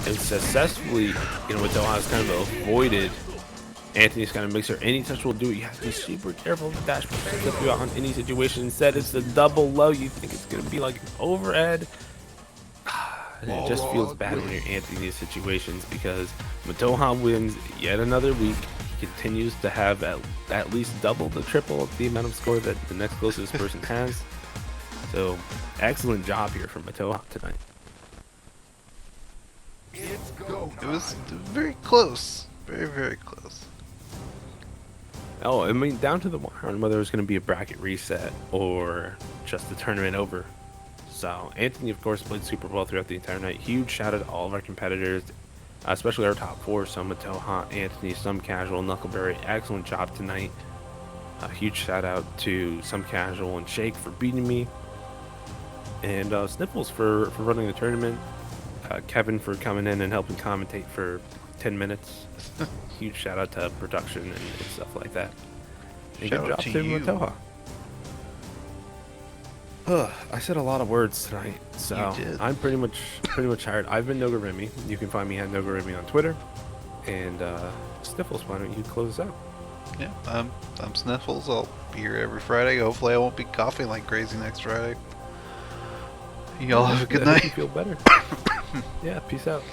and successfully, Mataoja's kind of avoided Antony's kind of mixer. Any touch will do it. You have to be super careful with the dash push to flip you out on any situation. Instead, it's the double low. You think it's going to be like an overhead. And it just feels bad when you're Antony in these situations, because Mataoja wins yet another week. He continues to have at least double the triple the amount of score that the next closest person has. So, excellent job here from Mataoja tonight. It was very close. Very, very close. Oh, I mean, down to the wire on whether it was going to be a bracket reset or just the tournament over. So Anthony, of course, played super well throughout the entire night. Huge shout out to all of our competitors, especially our top four. So Mataoja, Anthony, Some Casual, Knuckleberry, excellent job tonight. A huge shout out to Some Casual and Shake for beating me, and Sniffles for running the tournament. Kevin for coming in and helping commentate for 10 minutes. Huge shout out to production and stuff like that. And Shout good out job to to you. Mataoja. I said a lot of words tonight, so You did. I'm pretty much tired. I've been Nogarremi. You can find me at Nogarremi on Twitter. And Sniffles, why don't you close us out? Yeah, I'm Sniffles. I'll be here every Friday. Hopefully I won't be coughing like crazy next Friday. Y'all have a good I hope you night. feel better. Yeah, peace out.